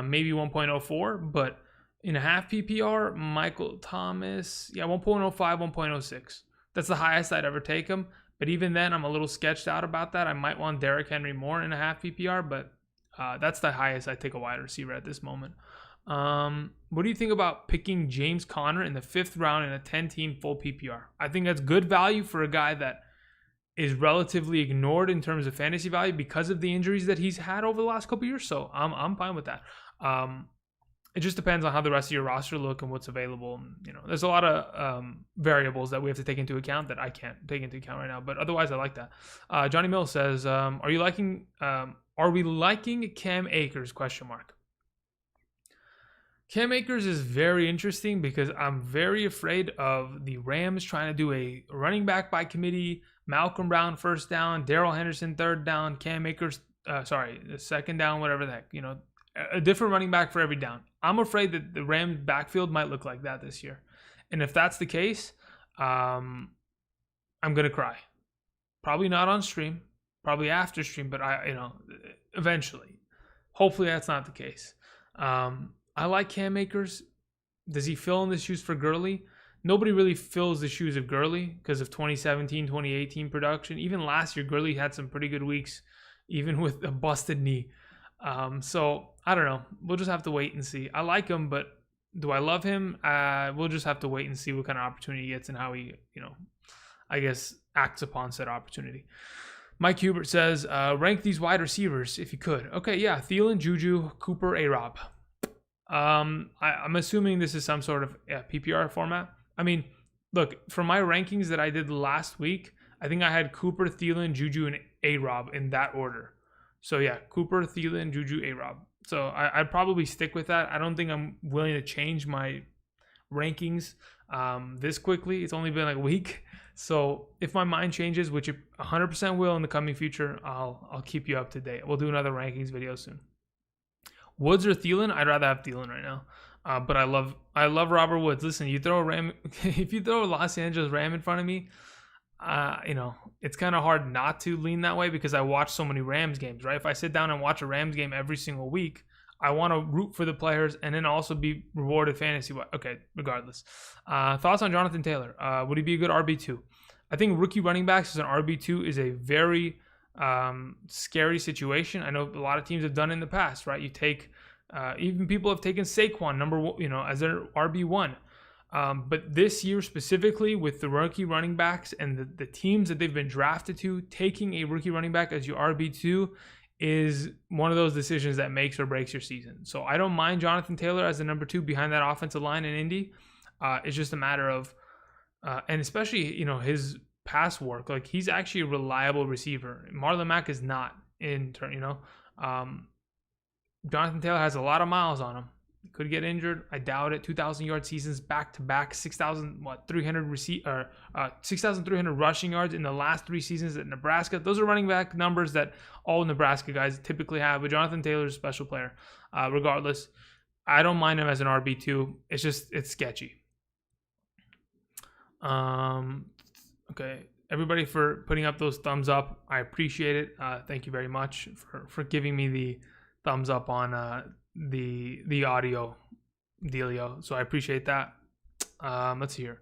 Maybe 1.04, but in a half PPR, Michael Thomas, 1.05, 1.06. That's the highest I'd ever take him. But even then, I'm a little sketched out about that. I might want Derrick Henry more in a half PPR, but that's the highest I take a wide receiver at this moment. What do you think about picking James Conner in the 5th round in a 10-team full PPR? I think that's good value for a guy that is relatively ignored in terms of fantasy value because of the injuries that he's had over the last couple of years. So I'm fine with that. It just depends on how the rest of your roster look and what's available. There's a lot of variables that we have to take into account that I can't take into account right now. But otherwise, I like that. Johnny Mills says, "Are we liking Cam Akers? ? Cam Akers is very interesting because I'm very afraid of the Rams trying to do a running back by committee. Malcolm Brown 1st down, Darrell Henderson 3rd down, Cam Akers, the 2nd down, whatever the heck, a different running back for every down. I'm afraid that the Rams backfield might look like that this year. And if that's the case, I'm going to cry. Probably not on stream, probably after stream, but eventually. Hopefully that's not the case. I like Cam Akers. Does he fill in the shoes for Gurley? Nobody really fills the shoes of Gurley because of 2017, 2018 production. Even last year, Gurley had some pretty good weeks, even with a busted knee. So I don't know. We'll just have to wait and see. I like him, but do I love him? We'll just have to wait and see what kind of opportunity he gets and how he, I guess, acts upon said opportunity. Mike Hubert says, rank these wide receivers if you could. Okay, yeah. Thielen, Juju, Cooper, A-Rob. I'm assuming this is some sort of PPR format. I mean, look, for my rankings that I did last week,
I think I had Cooper, Thielen, Juju, and A-Rob in that order. So yeah, Cooper, Thielen, Juju, A-Rob. So I'd probably stick with that. I don't think I'm willing to change my rankings this quickly. It's only been like a week. So if my mind changes, which it 100% will in the coming future, I'll keep you up to date. We'll do another rankings video soon. Woods or Thielen? I'd rather have Thielen right now. But I love Robert Woods. Listen, you throw a Ram, if you throw a Los Angeles Ram in front of me, it's kind of hard not to lean that way because I watch so many Rams games, right? If I sit down and watch a Rams game every single week, I want to root for the players and then also be rewarded fantasy-wise. Okay, regardless. Thoughts on Jonathan Taylor? Would he be a good RB2? I think rookie running backs as an RB2 is a very scary situation. I know a lot of teams have done it in the past, right? You take even people have taken Saquon as their RB1. But this year specifically with the rookie running backs and the teams that they've been drafted to, taking a rookie running back as your RB2 is one of those decisions that makes or breaks your season. So I don't mind Jonathan Taylor as the number 2 behind that offensive line in Indy. It's just a matter of, and especially, his pass work. Like, he's actually a reliable receiver. Marlon Mack is not in turn, Jonathan Taylor has a lot of miles on him. He could get injured. I doubt it. 2,000 yard seasons back to back, 6,300 rushing yards in the last 3 seasons at Nebraska. Those are running back numbers that all Nebraska guys typically have. But Jonathan Taylor is a special player. Regardless, I don't mind him as an RB2. It's sketchy. Okay. Everybody for putting up those thumbs up. I appreciate it. Thank you very much for giving me the thumbs up on the audio dealio. So I appreciate that. Let's see here.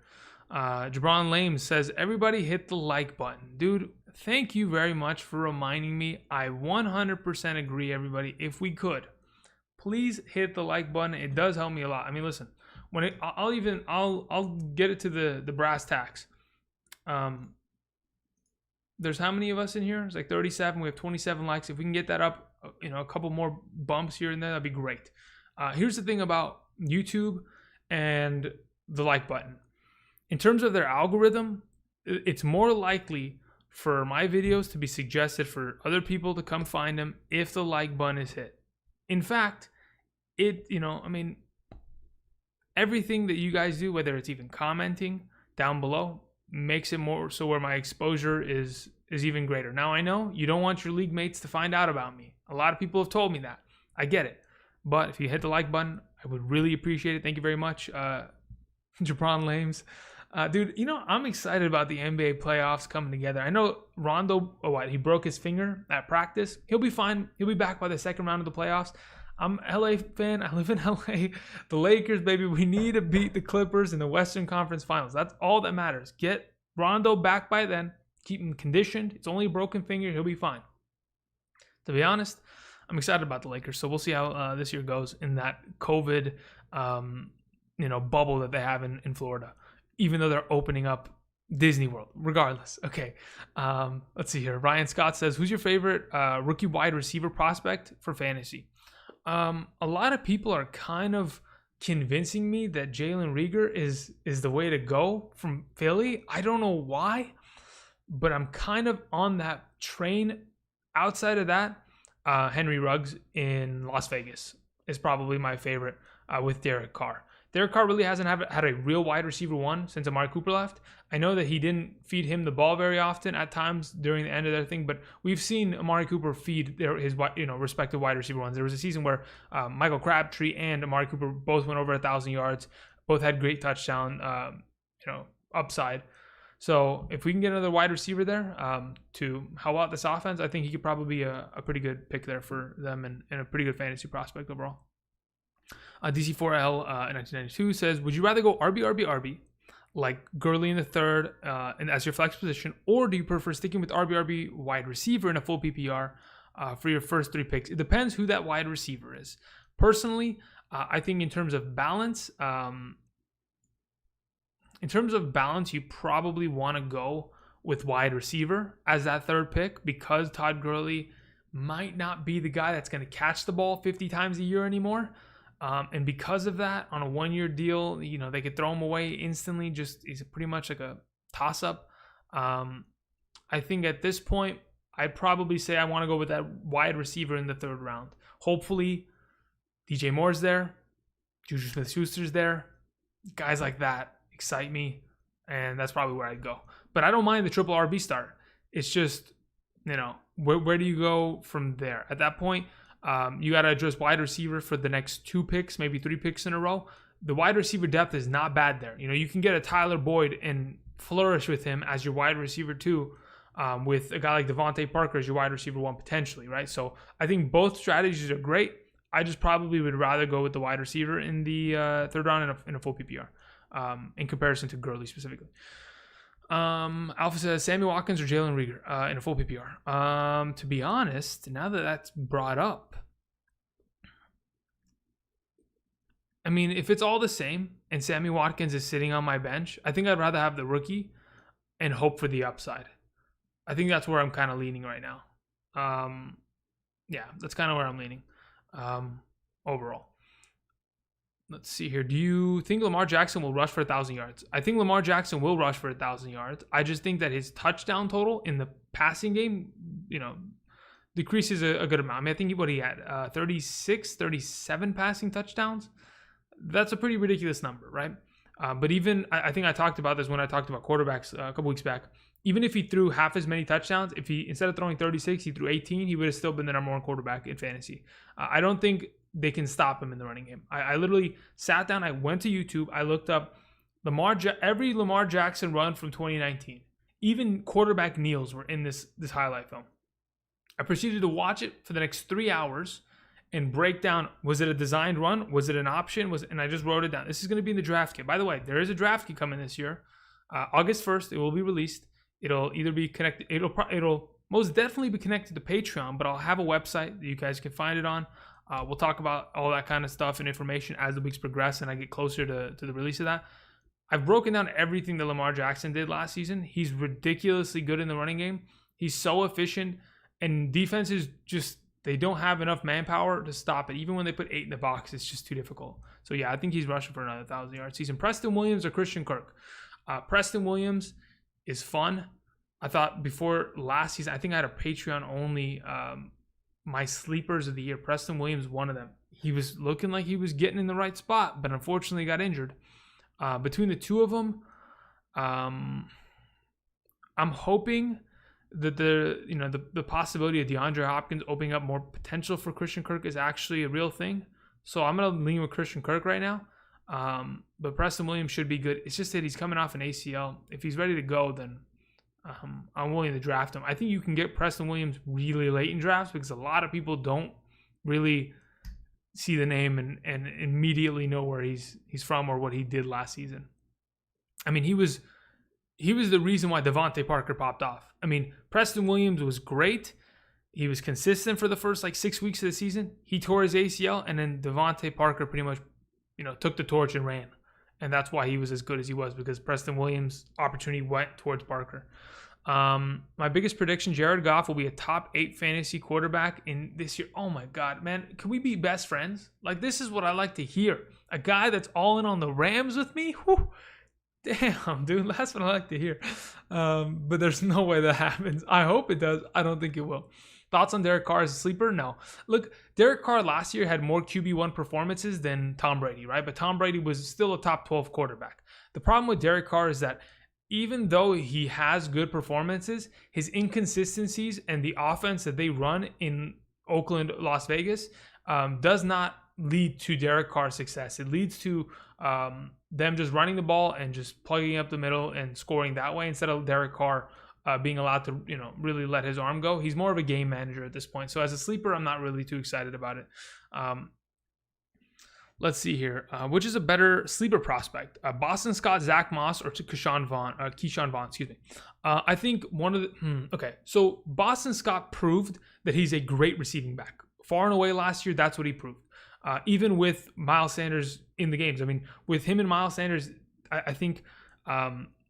Jabron Lame says, everybody hit the like button. Dude, thank you very much for reminding me. I 100% agree, everybody. If we could, please hit the like button. It does help me a lot. I mean, listen, I'll get it to the brass tacks. There's how many of us in here? It's like 37. We have 27 likes. If we can get that up, a couple more bumps here and there, that'd be great. Here's the thing about YouTube and the like button. In terms of their algorithm, it's more likely for my videos to be suggested for other people to come find them if the like button is hit. In fact, everything that you guys do, whether it's even commenting down below, makes it more so where my exposure is even greater. Now, I know you don't want your league mates to find out about me. A lot of people have told me that. I get it. But if you hit the like button, I would really appreciate it. Thank you very much, Jabron Lames. Dude, I'm excited about the NBA playoffs coming together. I know Rondo, he broke his finger at practice. He'll be fine. He'll be back by the second round of the playoffs. I'm an LA fan. I live in LA. The Lakers, baby, we need to beat the Clippers in the Western Conference Finals. That's all that matters. Get Rondo back by then. Keep him conditioned. It's only a broken finger. He'll be fine. To be honest, I'm excited about the Lakers. So we'll see how this year goes in that COVID, bubble that they have in Florida, even though they're opening up Disney World, regardless. Okay. Let's see here. Ryan Scott says, who's your favorite rookie wide receiver prospect for fantasy? A lot of people are kind of convincing me that Jalen Reagor is the way to go from Philly. I don't know why, but I'm kind of on that train. Outside of that, Henry Ruggs in Las Vegas is probably my favorite with Derek Carr. Derek Carr really hasn't had a real wide receiver one since Amari Cooper left. I know that he didn't feed him the ball very often at times during the end of their thing, but we've seen Amari Cooper feed his respective wide receiver ones. There was a season where Michael Crabtree and Amari Cooper both went over 1,000 yards, both had great touchdown upside. So if we can get another wide receiver there to help out this offense, I think he could probably be a pretty good pick there for them and a pretty good fantasy prospect overall. DC4L in 1992 says, would you rather go RB, like Gurley in the third and as your flex position, or do you prefer sticking with RB wide receiver in a full PPR for your first 3 picks? It depends who that wide receiver is. Personally, I think in terms of balance, you probably want to go with wide receiver as that third pick because Todd Gurley might not be the guy that's going to catch the ball 50 times a year anymore. And because of that, on a 1-year deal, they could throw him away instantly. He's pretty much like a toss-up.
I think at this point, I'd probably say I want to go with that wide receiver in the 3rd round. Hopefully, DJ Moore's there, Juju Smith-Schuster's there. Guys like that excite me, and that's probably where I'd go. But I don't mind the triple RB start. It's just, where do you go from there? At that point, you got to address wide receiver for the next 2 picks, maybe 3 picks in a row. The wide receiver depth is not bad there. You can get a Tyler Boyd and flourish with him as your wide receiver 2, with a guy like Devontae Parker as your wide receiver 1 potentially, right? So I think both strategies are great. I just probably would rather go with the wide receiver in the 3rd round in a full PPR, in comparison to Gurley specifically. Alpha says Sammy Watkins or Jalen Reagor in a full PPR. To be honest, now that that's brought up, I mean, if it's all the same and Sammy Watkins is sitting on my bench, I think I'd rather have the rookie and hope for the upside. I think that's where I'm kind of leaning right now. Yeah, that's kind of where I'm leaning overall. Let's see here. Do you think Lamar Jackson will rush for 1,000 yards? I think Lamar Jackson will rush for 1,000 yards. I just think that his touchdown total in the passing game, decreases a good amount. I mean, I think he had 36, 37 passing touchdowns. That's a pretty ridiculous number, right? But even, I think I talked about this when I talked about quarterbacks a couple weeks back. Even if he threw half as many touchdowns, if he, instead of throwing 36, he threw 18, he would have still been the number 1 quarterback in fantasy. I don't think they can stop him in the running game. I literally sat down, I went to YouTube, I looked up every Lamar Jackson run from 2019. Even quarterback kneels were in this highlight film. I proceeded to watch it for the next 3 hours and break down, was it a designed run? Was it an option? And I just wrote it down. This is going to be in the draft kit. By the way, there is a draft kit coming this year. August 1st, it will be released. It'll either be connected, it'll most definitely be connected to Patreon, but I'll have a website that you guys can find it on. We'll talk about all that kind of stuff and information as the weeks progress and I get closer to the release of that. I've broken down everything that Lamar Jackson did last season. He's ridiculously good in the running game. He's so efficient, and defenses just, they don't have enough manpower to stop it. Even when they put 8 in the box, it's just too difficult. So yeah, I think he's rushing for another 1,000-yard season. Preston Williams or Cristian Kirk? Preston Williams is fun. I thought before last season, I think I had a Patreon only, my sleepers of the year. Preston Williams, one of them. He was looking like he was getting in the right spot, but unfortunately got injured. Between the two of them, I'm hoping that the possibility of DeAndre Hopkins opening up more potential for Cristian Kirk is actually a real thing. So I'm going to lean with Cristian Kirk right now. But Preston Williams should be good. It's just that he's coming off an ACL. If he's ready to go, then I'm willing to draft him. I think you can get Preston Williams really late in drafts because a lot of people don't really see the name and immediately know where he's from or what he did last season. I mean, he was the reason why Devontae Parker popped off. I mean, Preston Williams was great. He was consistent for the first 6 weeks of the season. He tore his ACL, and then Devontae Parker pretty much, took the torch and ran. And that's why he was as good as he was, because Preston Williams' opportunity went towards Parker. My biggest prediction, Jared Goff will be a top 8 fantasy quarterback in this year. Oh my God, man. Can we be best friends? This is what I like to hear. A guy that's all in on the Rams with me? Whew. Damn, dude. That's what I like to hear. But there's no way that happens. I hope it does. I don't think it will. Thoughts on Derek Carr as a sleeper? No. Look, Derek Carr last year had more QB1 performances than Tom Brady, right? But Tom Brady was still a top 12 quarterback. The problem with Derek Carr is that even though he has good performances, his inconsistencies and the offense that they run in Oakland, Las Vegas, does not lead to Derek Carr's success. It leads to them just running the ball and just plugging up the middle and scoring that way instead of Derek Carr being allowed to, really let his arm go. He's more of a game manager at this point. So as a sleeper, I'm not really too excited about it. Let's see here. Which is a better sleeper prospect? Boston Scott, Zach Moss, or Keyshawn Vaughn? Excuse me. I think one of the... Okay, so Boston Scott proved that he's a great receiving back. Far and away last year, that's what he proved. Even with Miles Sanders in the games. I mean, with him and Miles Sanders, I think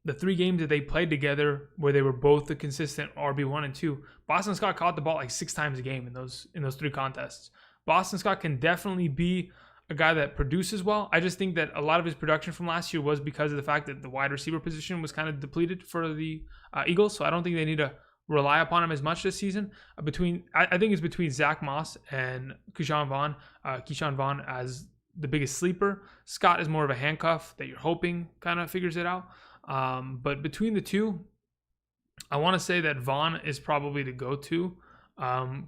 the 3 games that they played together where they were both the consistent RB1 and 2, Boston Scott caught the ball 6 times a game in those 3 contests. Boston Scott can definitely be a guy that produces well. I just think that a lot of his production from last year was because of the fact that the wide receiver position was kind of depleted for the Eagles. So I don't think they need to rely upon him as much this season. I think it's between Zach Moss and Keyshawn Vaughn. Keyshawn Vaughn as the biggest sleeper. Scott is more of a handcuff that you're hoping kind of figures it out. But between the two, I want to say that Vaughn is probably the go-to,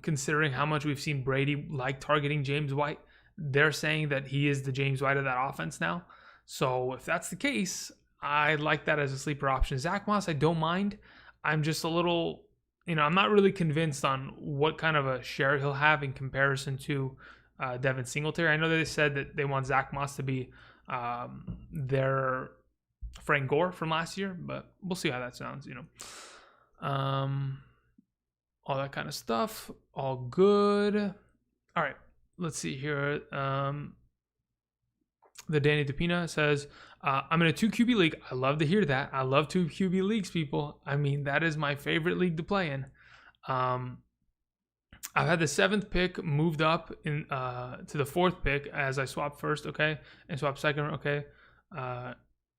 considering how much we've seen Brady like targeting James White. They're saying that he is the James White of that offense now. So if that's the case, I like that as a sleeper option. Zach Moss, I don't mind. I'm just a little, I'm not really convinced on what kind of a share he'll have in comparison to Devin Singletary. I know that they said that they want Zach Moss to be their Frank Gore from last year, but we'll see how that sounds, all that kind of stuff. All good. All right, let's see here. The Danny DePina says, I'm in a 2 QB league. I love to hear that. I love 2 QB leagues, people. I mean, that is my favorite league to play in. I've had the 7th pick moved up in to the 4th pick as I swap first, okay, and swap second, okay.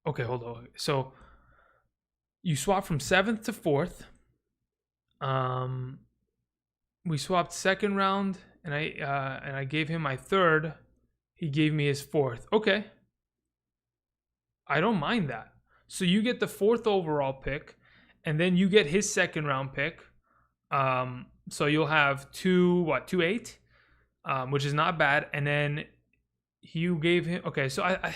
Okay, hold on. So you swap from 7th to 4th. We swapped second round, and I gave him my 3rd. He gave me his 4th. Okay. I don't mind that. So you get the 4th overall pick, and then you get his 2nd round pick. So you'll have 2-8, which is not bad. And then you gave him, okay, so I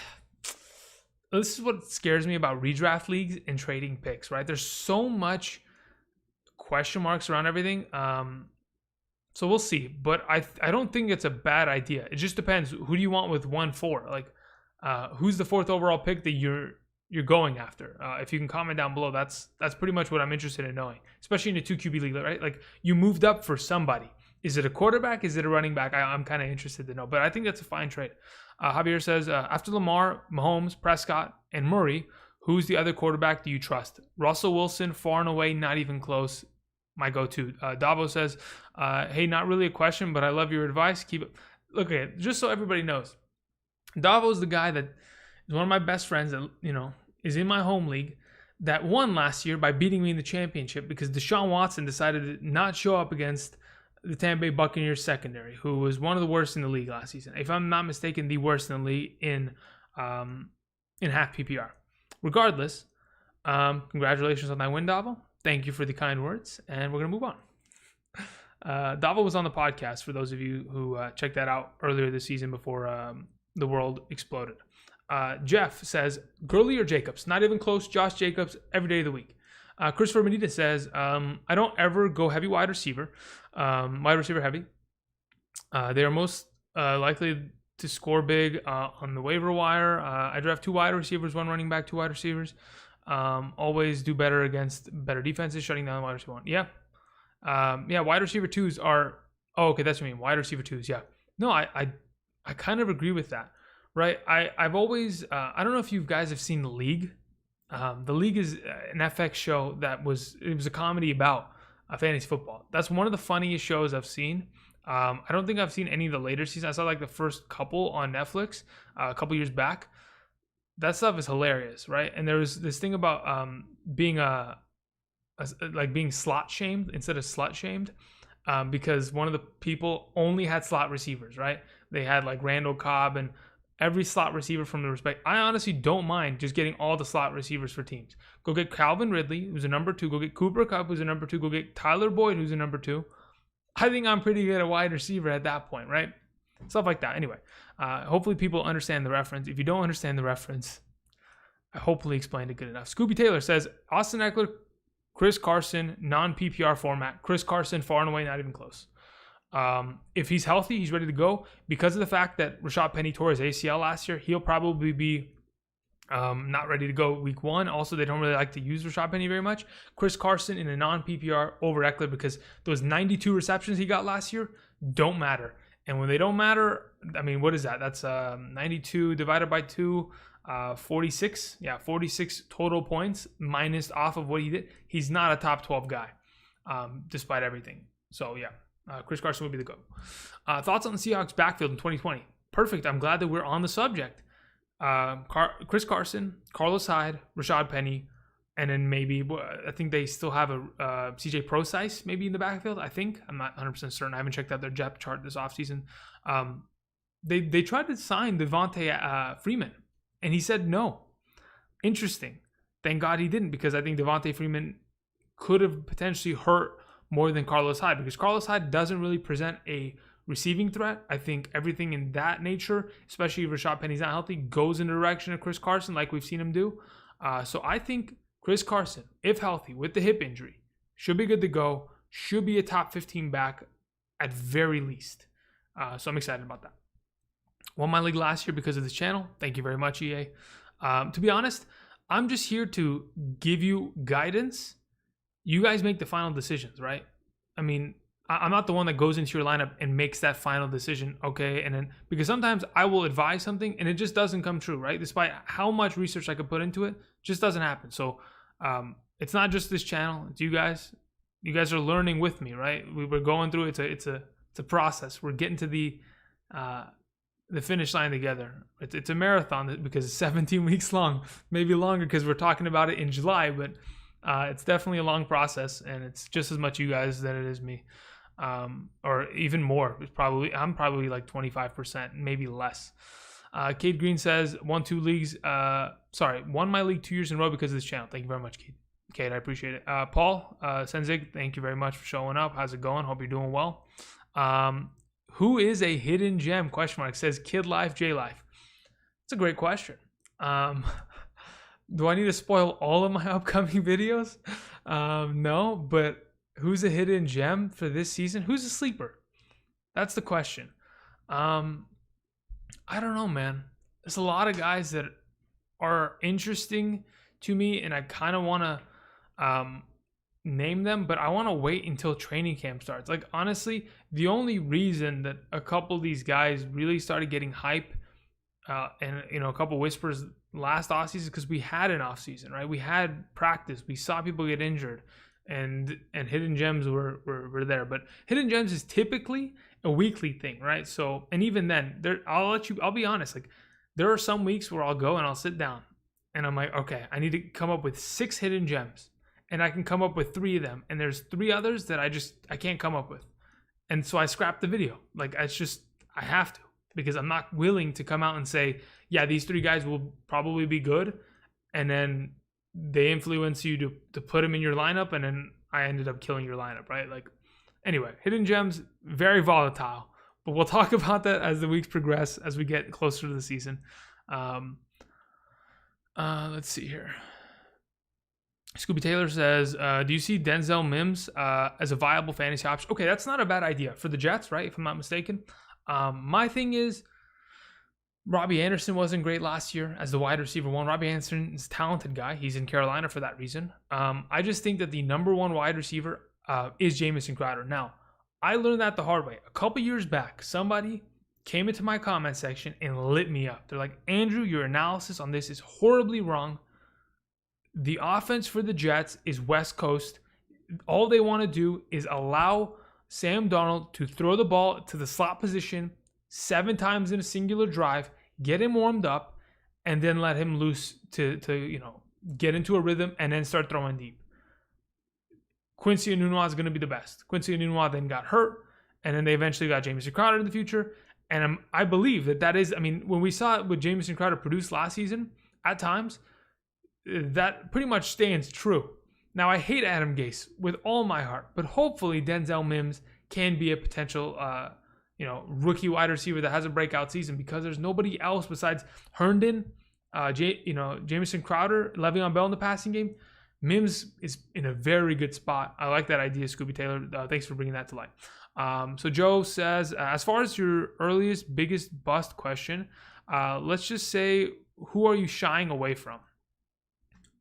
this is what scares me about redraft leagues and trading picks, right? There's so much question marks around everything. So we'll see, but I don't think it's a bad idea. It just depends. Who do you want with 1-4? Like, who's the 4th overall pick that you're going after? If you can comment down below, that's pretty much what I'm interested in knowing, especially in a 2 QB league, right? Like, you moved up for somebody. Is it a quarterback? Is it a running back? I'm kind of interested to know, but I think that's a fine trade. Javier says, after Lamar, Mahomes, Prescott, and Murray, who's the other quarterback do you trust? Russell Wilson, far and away, not even close. My go-to. Davo says, hey, not really a question, but I love your advice. Keep it. Look at it, just so everybody knows. Davo's the guy that is one of my best friends that, is in my home league that won last year by beating me in the championship because Deshaun Watson decided to not show up against the Tampa Bay Buccaneers secondary, who was one of the worst in the league last season. If I'm not mistaken, the worst in the league in half PPR. Regardless, congratulations on that win, Davo. Thank you for the kind words, and we're going to move on. Davo was on the podcast, for those of you who checked that out earlier this season before the world exploded. Jeff says, Gurley or Jacobs? Not even close. Josh Jacobs every day of the week. Christopher Medina says, I don't ever go heavy wide receiver heavy. They are most likely to score big on the waiver wire. I draft 2 wide receivers, 1 running back, 2 wide receivers. Always do better against better defenses, shutting down the wide receiver 1. Yeah. Wide receiver 2s are, okay, that's what I mean. Wide receiver 2s, yeah. No, I kind of agree with that, right? I've always, I don't know if you guys have seen The League. The League is an FX show it was a comedy about fantasy football. That's one of the funniest shows I've seen. I don't think I've seen any of the later seasons. I saw like the first couple on Netflix a couple years back. That stuff is hilarious, right? And there was this thing about being being slot shamed instead of slut shamed, because one of the people only had slot receivers, right? They had like Randall Cobb and every slot receiver from the respect. I honestly don't mind just getting all the slot receivers for teams. Go get Calvin Ridley, who's a number 2. Go get Cooper Kupp, who's a number 2. Go get Tyler Boyd, who's a number 2. I think I'm pretty good at wide receiver at that point, right? Stuff like that. Anyway, hopefully people understand the reference. If you don't understand the reference, I hopefully explained it good enough. Scooby Taylor says, Austin Eckler, Chris Carson, non-PPR format. Chris Carson, far and away, not even close. If he's healthy, he's ready to go. Because of the fact that Rashad Penny tore his ACL last year, he'll probably be not ready to go week 1. Also, they don't really like to use Rashad Penny very much. Chris Carson in a non-PPR over Eckler because those 92 receptions he got last year don't matter. And when they don't matter, I mean, what is that? That's 92 divided by 2, 46. Yeah, 46 total points minus off of what he did. He's not a top 12 guy, despite everything. So, yeah. Chris Carson would be the go. Thoughts on the Seahawks backfield in 2020? Perfect. I'm glad that we're on the subject. Chris Carson, Carlos Hyde, Rashad Penny, And then maybe, I think they still have a CJ Procise maybe in the backfield, I think. I'm not 100% certain. I haven't checked out their depth chart this offseason. They tried to sign Devontae Freeman, and he said no. Interesting. Thank God he didn't, because I think Devontae Freeman could have potentially hurt more than Carlos Hyde, because Carlos Hyde doesn't really present a receiving threat. I think everything in that nature, especially if Rashad Penny's not healthy, goes in the direction of Chris Carson like we've seen him do. So I think Chris Carson, if healthy with the hip injury, should be good to go, should be a top 15 back at very least. So I'm excited about that. Won my league last year because of this channel. Thank you very much, EA. To be honest, I'm just here to give you guidance. You guys make the final decisions, right? I mean, I'm not the one that goes into your lineup and makes that final decision, okay? And then, because sometimes I will advise something and it just doesn't come true, right? Despite how much research I could put into it, just doesn't happen. So it's not just this channel, it's you guys. You guys are learning with me, right? We're going through it. It's a process. We're getting to the finish line together. It's a marathon because it's 17 weeks long, maybe longer because we're talking about it in July, but it's definitely a long process, and it's just as much you guys than it is me. Or even more. I'm probably like 25%, maybe less. Cade Green says, won my league 2 years in a row because of this channel. Thank you very much, Cade. I appreciate it. Paul Senzig, thank you very much for showing up. How's it going? Hope you're doing well. Who is a hidden gem? ? Says Kid Life, J Life. It's a great question. Do I need to spoil all of my upcoming videos? No, but who's a hidden gem for this season? Who's a sleeper? That's the question. I don't know, man. There's a lot of guys that are interesting to me, and I kind of want to name them, but I want to wait until training camp starts. Like, honestly, the only reason that a couple of these guys really started getting hype and, a couple whispers last offseason is because we had an offseason, right? We had practice. We saw people get injured. And hidden gems were there, but hidden gems is typically a weekly thing, right? So, and even then, I'll be honest, like, there are some weeks where I'll go and I'll sit down and I'm like, okay, I need to come up with 6 hidden gems, and I can come up with 3 of them, and there's 3 others that I can't come up with, and so I scrap the video. Like, I have to, because I'm not willing to come out and say, yeah, these 3 guys will probably be good, and then they influence you to put them in your lineup, and then I ended up killing your lineup, right? Like, anyway, hidden gems, very volatile, but we'll talk about that as the weeks progress, as we get closer to the season. Let's see here. Scooby Taylor says, do you see Denzel Mims as a viable fantasy option? Okay, that's not a bad idea for the Jets, right? If I'm not mistaken. My thing is, Robbie Anderson wasn't great last year as the wide receiver 1. Robbie Anderson is a talented guy. He's in Carolina for that reason. I just think that the number 1 wide receiver is Jamison Crowder. Now, I learned that the hard way. A couple years back, somebody came into my comment section and lit me up. They're like, Andrew, your analysis on this is horribly wrong. The offense for the Jets is West Coast. All they want to do is allow Sam Darnold to throw the ball to the slot position 7 times in a singular drive, get him warmed up, and then let him loose to get into a rhythm and then start throwing deep. Quincy Enunwa is going to be the best. Quincy Enunwa then got hurt, and then they eventually got Jamison Crowder in the future. And I believe that is, when we saw it with Jamison Crowder produce last season, at times, that pretty much stands true. Now, I hate Adam Gase with all my heart, but hopefully Denzel Mims can be a potential rookie wide receiver that has a breakout season, because there's nobody else besides Herndon, Jamison Crowder, Le'Veon Bell in the passing game. Mims is in a very good spot. I like that idea, Scooby Taylor. Thanks for bringing that to light. So Joe says, as far as your earliest, biggest bust question, let's just say, who are you shying away from?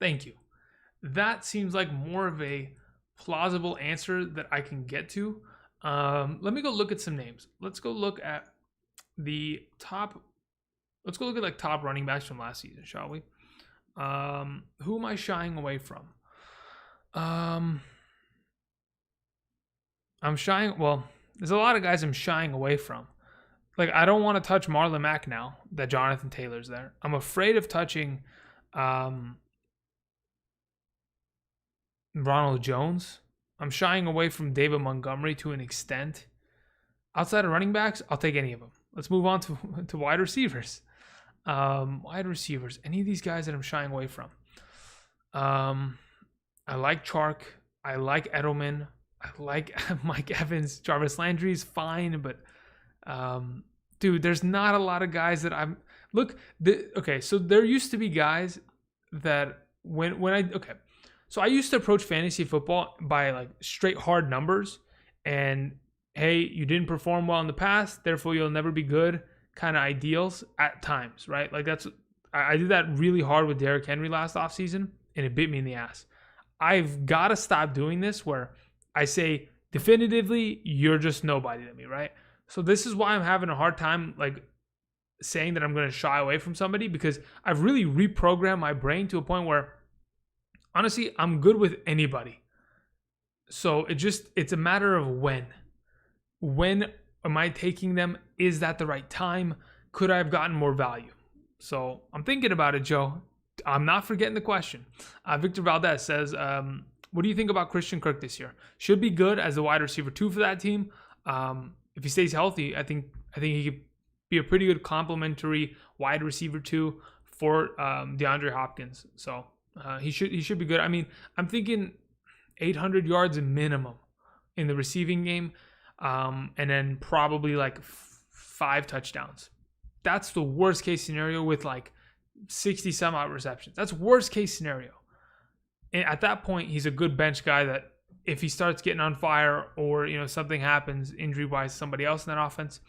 Thank you. That seems like more of a plausible answer that I can get to. Let me go look at some names. Let's go look at the top. Let's go look at top running backs from last season, shall we? Who am I shying away from? There's a lot of guys I'm shying away from. Like, I don't want to touch Marlon Mack now that Jonathan Taylor's there. I'm afraid of touching
Ronald Jones. I'm shying away from David Montgomery to an extent. Outside of running backs, I'll take any of them. Let's move on to wide receivers. Wide receivers. Any of these guys that I'm shying away from. I like Chark. I like Edelman. I like Mike Evans. Jarvis Landry's fine, but dude, there's not a lot of guys that I'm... Okay, so there used to be guys that so I used to approach fantasy football by like straight hard numbers and, hey, you didn't perform well in the past, therefore you'll never be good kind of ideals at times, right? Like I did that really hard with Derrick Henry last offseason and it bit me in the ass. I've got to stop doing this where I say definitively, you're just nobody to me, right? So this is why I'm having a hard time like saying that I'm going to shy away from somebody, because I've really reprogrammed my brain to a point where honestly, I'm good with anybody. So it's a matter of when. When am I taking them? Is that the right time? Could I have gotten more value? So I'm thinking about it, Joe. I'm not forgetting the question. Victor Valdez says, what do you think about Christian Kirk this year? Should be good as the wide receiver 2 for that team. If he stays healthy, I think he could be a pretty good complementary wide receiver 2 for DeAndre Hopkins. So he should be good. I mean, I'm thinking 800 yards minimum in the receiving game, and then probably like 5 touchdowns. That's the worst case scenario with like 60 some odd receptions. That's worst case scenario. And at that point, he's a good bench guy that if he starts getting on fire or, something happens injury wise, somebody else in that offense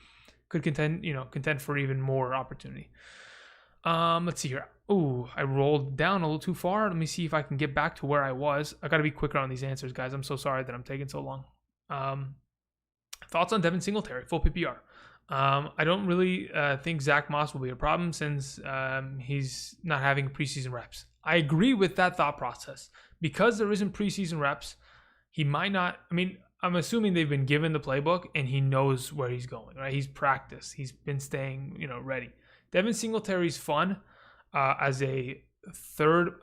could contend for even more opportunity. Let's see here. Oh, I rolled down a little too far. Let me see if I can get back to where I was. I got to be quicker on these answers, guys. I'm so sorry that I'm taking so long. Thoughts on Devin Singletary, full PPR. I don't really think Zach Moss will be a problem since he's not having preseason reps. I agree with that thought process. Because there isn't preseason reps, he might not... I mean, I'm assuming they've been given the playbook and he knows where he's going, right? He's practiced. He's been staying, ready. Devin Singletary's fun as a third.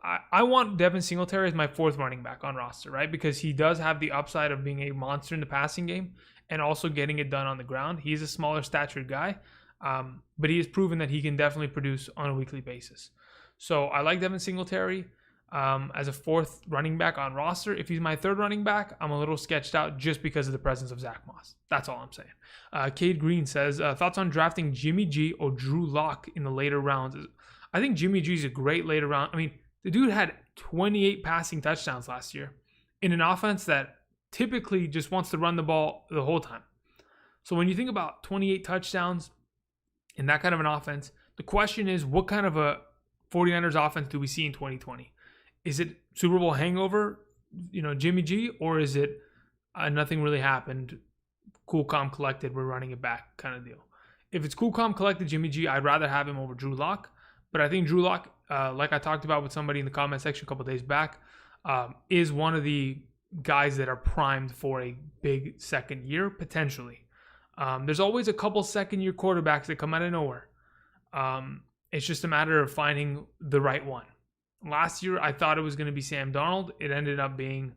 I want Devin Singletary as my 4th running back on roster, right? Because he does have the upside of being a monster in the passing game and also getting it done on the ground. He's a smaller statured guy, but he has proven that he can definitely produce on a weekly basis. So I like Devin Singletary as a 4th running back on roster. If he's my 3rd running back, I'm a little sketched out just because of the presence of Zach Moss. That's all I'm saying. Cade Green says, thoughts on drafting Jimmy G or Drew Locke in the later rounds? I think Jimmy G is a great later round. I mean, the dude had 28 passing touchdowns last year in an offense that typically just wants to run the ball the whole time. So when you think about 28 touchdowns in that kind of an offense, the question is, what kind of a 49ers offense do we see in 2020? Is it Super Bowl hangover, Jimmy G, or is it nothing really happened, cool, calm, collected, we're running it back kind of deal? If it's cool, calm, collected Jimmy G, I'd rather have him over Drew Locke. But I think Drew Locke, like I talked about with somebody in the comment section a couple days back, is one of the guys that are primed for a big second year, potentially. There's always a couple second-year quarterbacks that come out of nowhere. It's just a matter of finding the right one. Last year, I thought it was going to be Sam Darnold. It ended up being,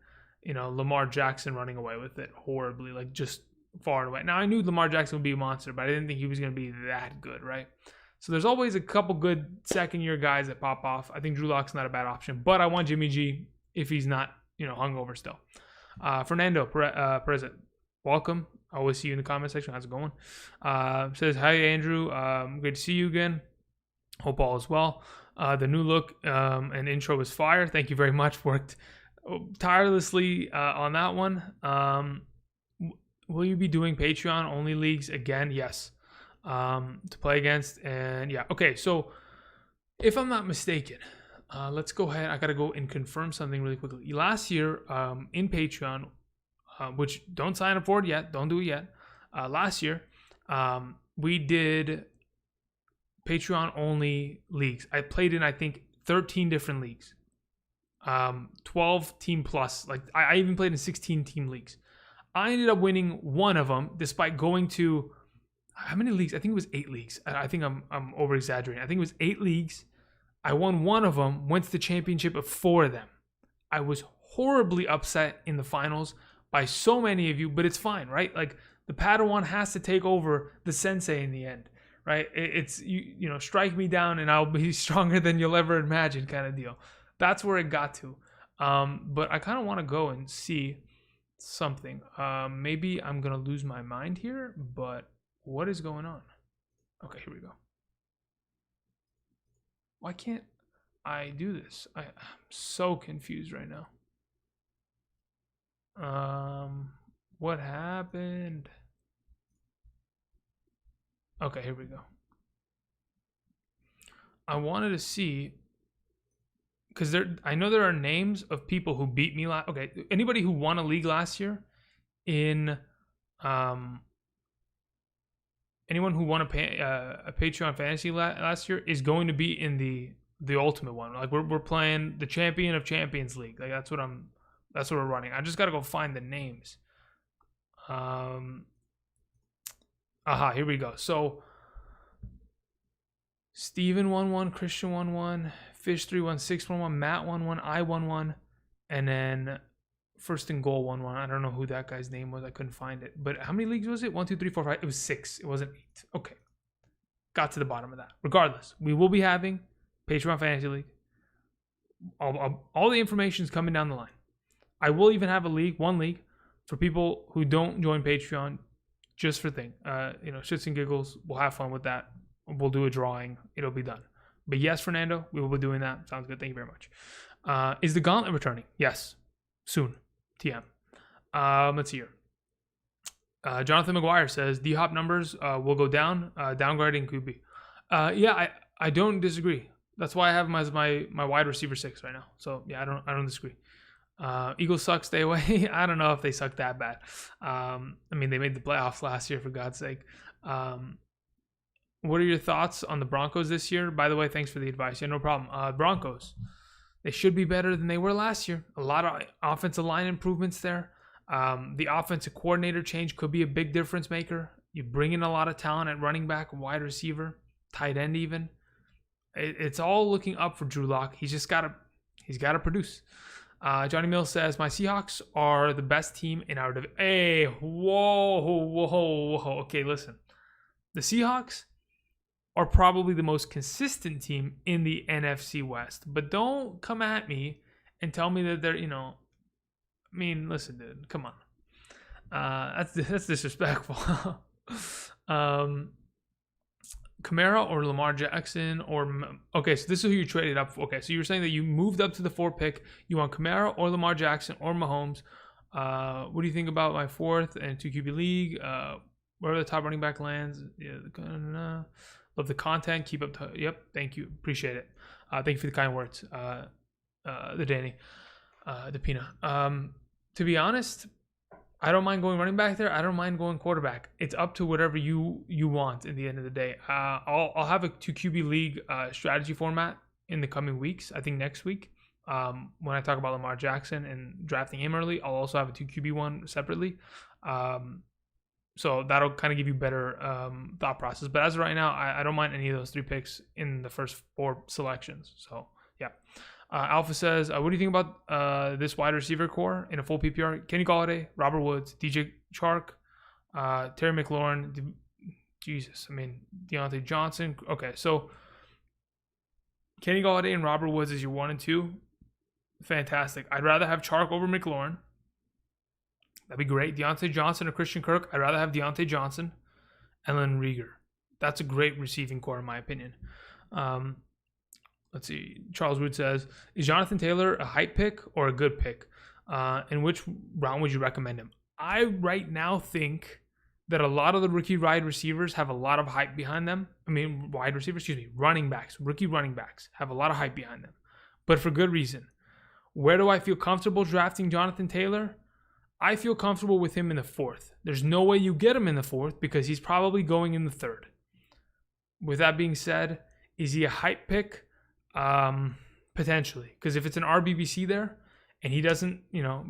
Lamar Jackson running away with it horribly, like just far away. Now, I knew Lamar Jackson would be a monster, but I didn't think he was going to be that good, right? So there's always a couple good second-year guys that pop off. I think Drew Locke's not a bad option, but I want Jimmy G if he's not, hungover still. Fernando Perez, welcome. I always see you in the comment section. How's it going? Says, hi, Andrew. Great to see you again. Hope all is well. The new look and intro was fire. Thank you very much. Worked tirelessly on that one. Will you be doing Patreon-only leagues again? Yes. To play against. And yeah. Okay, so if I'm not mistaken, let's go ahead. I got to go and confirm something really quickly. Last year in Patreon, which don't sign up for it yet. Don't do it yet. Last year, we did Patreon-only leagues. I played in, I think, 13 different leagues. 12 team plus. Like I even played in 16 team leagues. I ended up winning one of them despite going to, how many leagues? I think it was 8 leagues. I think I'm over-exaggerating. I think it was 8 leagues. I won one of them, went to the championship of 4 of them. I was horribly upset in the finals by so many of you, but it's fine, right? Like the Padawan has to take over the sensei in the end, right? It's you know, strike me down and I'll be stronger than you'll ever imagine kind of deal. That's where it got to. But I kind of want to go and see something. Maybe I'm gonna lose my mind here, but what is going on? Okay, here we go. Why can't I do this? I'm so confused right now. What happened? Okay, here we go. I wanted to see, because I know there are names of people who beat me last. Okay, anybody who won a league last year in anyone who won a Patreon fantasy last year is going to be in the ultimate one. Like we're playing the champion of Champions League. Like that's what we're running. I just gotta go find the names. Here we go. So Steven 1-1, Cristian 1-1, Fish 3-1, 6-1-1, Matt 1-1, I 1-1, and then First and Goal 1-1. I don't know who that guy's name was. I couldn't find it. But how many leagues was it? 1, 2, 3, 4, 5. It was 6. It wasn't 8. Okay. Got to the bottom of that. Regardless, we will be having Patreon Fantasy League. All the information is coming down the line. I will even have one league for people who don't join Patreon, just for shits and giggles. We'll have fun with that. We'll do a drawing. It'll be done. But yes, Fernando, we will be doing that. Sounds good. Thank you very much. Is the Gauntlet returning? Yes. Soon. TM. Let's see here. Jonathan McGuire says D-Hop numbers will go down. Downgrading QB. Yeah, I don't disagree. That's why I have him as my wide receiver 6 right now. So yeah, I don't disagree. Eagles suck, stay away. I don't know if they suck that bad. I mean, they made the playoffs last year, for God's sake. What are your thoughts on the Broncos this year? By the way, thanks for the advice. Yeah, no problem. Broncos, they should be better than they were last year. A lot of offensive line improvements there. The offensive coordinator change could be a big difference maker. You bring in a lot of talent at running back, wide receiver, tight end even. It's all looking up for Drew Locke. He's got to produce. Johnny Mills says, my Seahawks are the best team in our division. Hey, whoa. Okay, listen. The Seahawks are probably the most consistent team in the NFC West. But don't come at me and tell me that they're, I mean, listen, dude, come on. That's disrespectful. Kamara or Lamar Jackson okay, so this is who you traded up for. Okay, so you were saying that you moved up to the 4th pick. You want Kamara or Lamar Jackson or Mahomes. What do you think about my 4th and 2 QB league? Where the top running back lands? Yeah, love the content. Keep up. Yep, thank you. Appreciate it. Thank you for the kind words. The Danny, the Pina. To be honest, I don't mind going running back there. I don't mind going quarterback. It's up to whatever you want in the end of the day. I'll have a 2 QB league strategy format in the coming weeks. I think next week, when I talk about Lamar Jackson and drafting him early, I'll also have a 2 QB one separately. So that'll kind of give you better thought process. But as of right now, I don't mind any of those 3 picks in the first 4 selections. So yeah. Alpha says, what do you think about this wide receiver core in a full PPR? Kenny Golladay, Robert Woods, DJ Chark, Terry McLaurin, Deontay Johnson. Okay, so Kenny Golladay and Robert Woods is your 1 and 2. Fantastic. I'd rather have Chark over McLaurin. That'd be great. Deontay Johnson or Christian Kirk. I'd rather have Deontay Johnson and then Rieger. That's a great receiving core in my opinion. Let's see. Charles Wood says, is Jonathan Taylor a hype pick or a good pick? In which round would you recommend him? I right now think that a lot of the rookie wide receivers have a lot of hype behind them. Running backs, rookie running backs have a lot of hype behind them, but for good reason. Where do I feel comfortable drafting Jonathan Taylor? I feel comfortable with him in the 4th. There's no way you get him in the 4th because he's probably going in the 3rd. With that being said, is he a hype pick? Potentially, because if it's an RBBC there and he doesn't,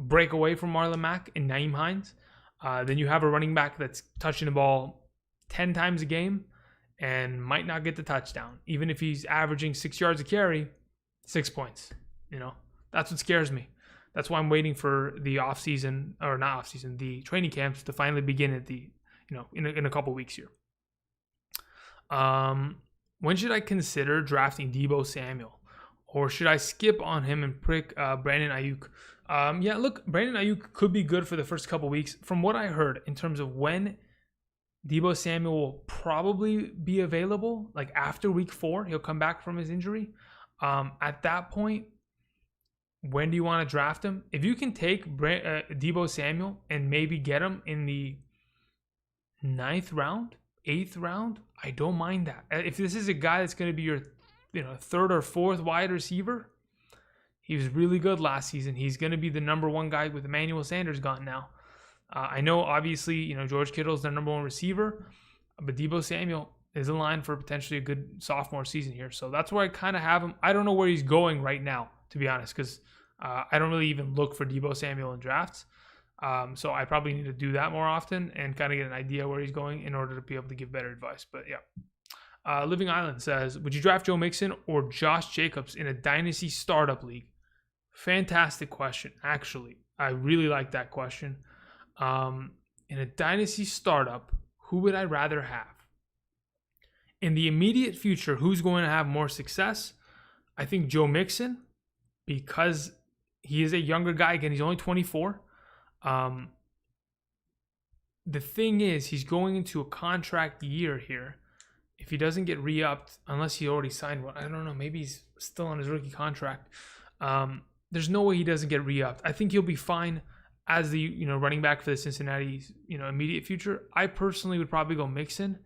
break away from Marlon Mack and Nyheim Hines, then you have a running back that's touching the ball 10 times a game and might not get the touchdown. Even if he's averaging 6 yards a carry, 6 points. That's what scares me.
That's why I'm waiting for the offseason, or not offseason, the training camps to finally begin at the, in a couple weeks here. When should I consider drafting Deebo Samuel? Or should I skip on him and pick Brandon Ayuk? Yeah, look, Brandon Ayuk could be good for the first couple weeks. From what I heard, in terms of when Deebo Samuel will probably be available, like after week 4, he'll come back from his injury. At that point, when do you want to draft him? If you can take Deebo Samuel and maybe get him in the 9th round, 8th round, I don't mind that. If this is a guy that's going to be your 3rd or 4th wide receiver, he was really good last season. He's going to be the number 1 guy with Emmanuel Sanders gone now. I know, obviously, George Kittle's their number 1 receiver, but Deebo Samuel is in line for potentially a good sophomore season here. So that's where I kind of have him. I don't know where he's going right now, to be honest, because I don't really even look for Deebo Samuel in drafts. So I probably need to do that more often and kind of get an idea where he's going in order to be able to give better advice. But yeah. Living Island says, would you draft Joe Mixon or Josh Jacobs in a dynasty startup league? Fantastic question, actually. I really like that question. In a dynasty startup, who would I rather have? In the immediate future, who's going to have more success? I think Joe Mixon, because he is a younger guy. Again, he's only 24. The thing is, he's going into a contract year here. If he doesn't get re-upped, unless he already signed one, I don't know, maybe he's still on his rookie contract. There's no way he doesn't get re-upped. I think he'll be fine as the running back for the Cincinnati immediate future. I personally would probably go Mixon.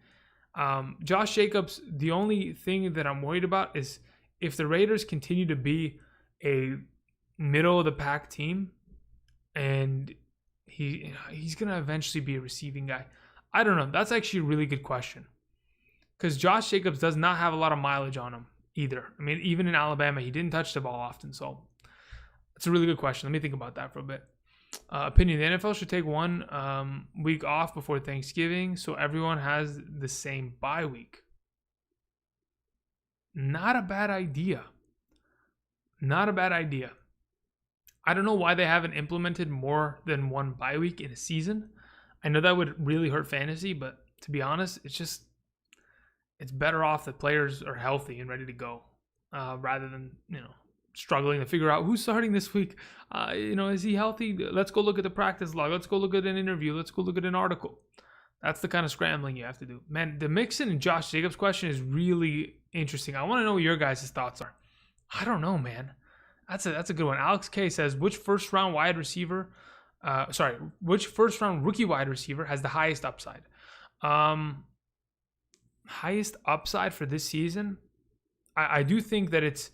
Josh Jacobs, the only thing that I'm worried about is if the Raiders continue to be a middle of the pack team, and he's gonna eventually be a receiving guy. I don't know. That's actually a really good question, because Josh Jacobs does not have a lot of mileage on him either. I mean, even in Alabama, he didn't touch the ball often. So it's a really good question. Let me think about that for a bit. Opinion: the NFL should take 1 week off before Thanksgiving so everyone has the same bye week. Not a bad idea. Not a bad idea. I don't know why they haven't implemented more than 1 bye week in a season. I know that would really hurt fantasy, but to be honest, it's better off that players are healthy and ready to go, rather than struggling to figure out who's starting this week. Is he healthy? Let's go look at the practice log. Let's go look at an interview. Let's go look at an article. That's the kind of scrambling you have to do. Man, the Mixon and Josh Jacobs question is really interesting. I want to know what your guys' thoughts are. I don't know, man. That's a good one. Alex K says, which first round rookie wide receiver has the highest upside? Highest upside for this season? I do think that it's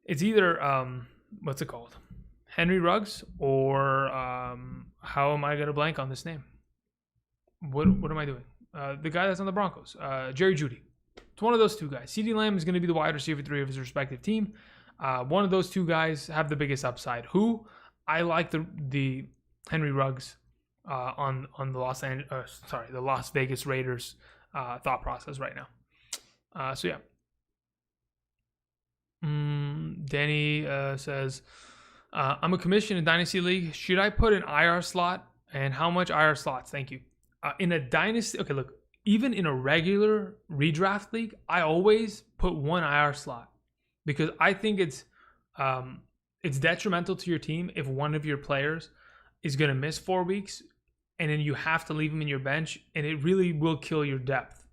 either what's it called? Henry Ruggs, or how am I gonna blank on this name? What am I doing? The guy that's on the Broncos, Jerry Jeudy. It's one of those 2 guys. CeeDee Lamb is going to be the wide receiver 3 of his respective team. One of those 2 guys have the biggest upside. Who? I like the Henry Ruggs on the Las Vegas Raiders thought process right now. So yeah. Danny says, I'm a commissioner in Dynasty League. Should I put an IR slot, and how much IR slots? Thank you. In a Dynasty, okay, look, even in a regular redraft league, I always put 1 IR slot, because I think it's detrimental to your team if one of your players is going to miss 4 weeks, and then you have to leave him in your bench, and it really will kill your depth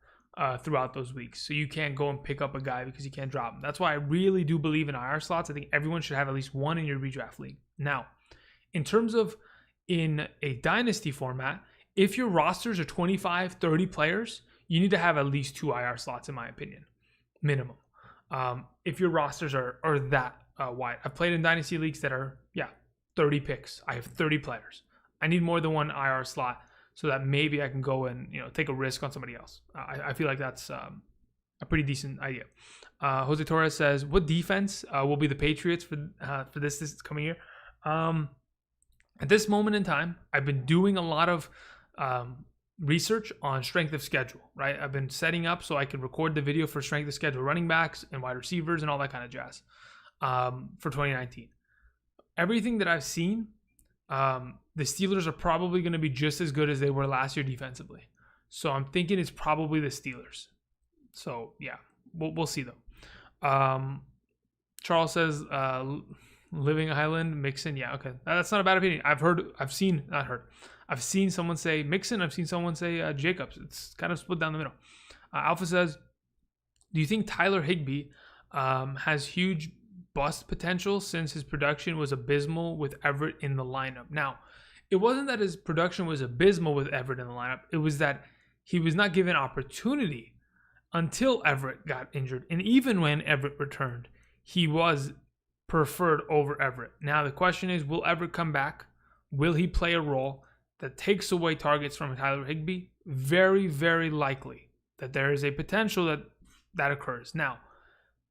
throughout those weeks. So you can't go and pick up a guy because you can't drop him. That's why I really do believe in IR slots. I think everyone should have at least 1 in your redraft league. Now, in terms of in a dynasty format, if your rosters are 25, 30 players, you need to have at least 2 IR slots, in my opinion, minimum. If your rosters are that wide. I've played in dynasty leagues that are, 30 picks. I have 30 players. I need more than 1 IR slot so that maybe I can go and take a risk on somebody else. I feel like that's a pretty decent idea. Jose Torres says, what defense will be the Patriots for this coming year? At this moment in time, I've been doing a lot of research on strength of schedule, right? I've been setting up so I can record the video for strength of schedule running backs and wide receivers and all that kind of jazz for 2019.
everything that I've seen, the Steelers are probably going to be just as good as they were last year defensively. So I'm thinking it's probably the Steelers. So yeah, we'll see though. Charles says, Living Island, Mixon. Yeah, okay. That's not a bad opinion. I've seen someone say Mixon. I've seen someone say Jacobs. It's kind of split down the middle. Alpha says, do you think Tyler Higbee has huge bust potential since his production was abysmal with Everett in the lineup? Now, it wasn't that his production was abysmal with Everett in the lineup. It was that he was not given opportunity until Everett got injured. And even when Everett returned, he was preferred over Everett. Now, the question is, will Everett come back? Will he play a role that takes away targets from Tyler Higbee? Very, very likely that there is a potential that occurs. Now,